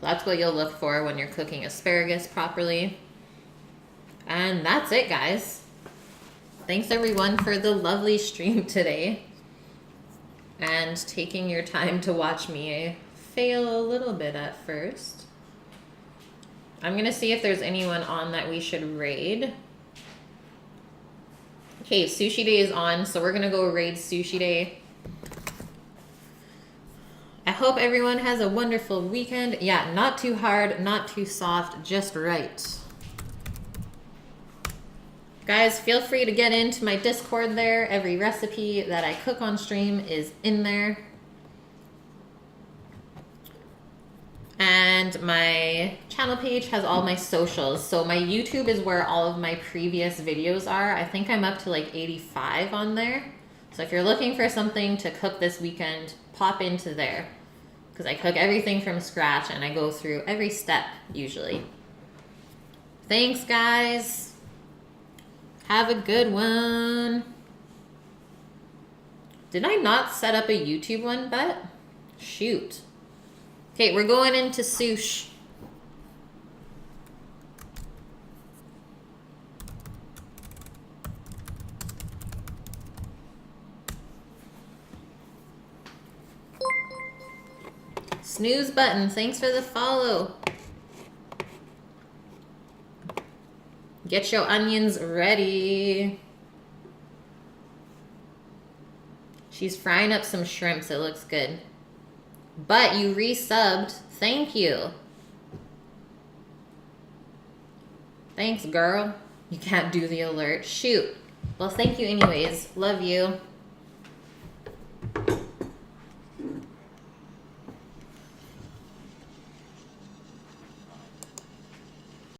That's what you'll look for when you're cooking asparagus properly. And that's it, guys. Thanks everyone for the lovely stream today and taking your time to watch me fail a little bit at first. I'm gonna see if there's anyone on that we should raid. Okay, Sushi Day is on, so we're gonna go raid Sushi Day. I hope everyone has a wonderful weekend. Yeah, not too hard, not too soft, just right. Guys, feel free to get into my Discord there. Every recipe that I cook on stream is in there. And my channel page has all my socials. So my YouTube is where all of my previous videos are. I think I'm up to like 85 on there. So if you're looking for something to cook this weekend, pop into there. Because I cook everything from scratch and I go through every step usually. Thanks, guys. Have a good one. Did I not set up a YouTube one, Bet? Shoot. Okay, we're going into sushi. Snooze button, thanks for the follow. Get your onions ready. She's frying up some shrimps. It looks good. But you resubbed. Thank you. Thanks, girl. You can't do the alert. Shoot. Well, thank you anyways. Love you.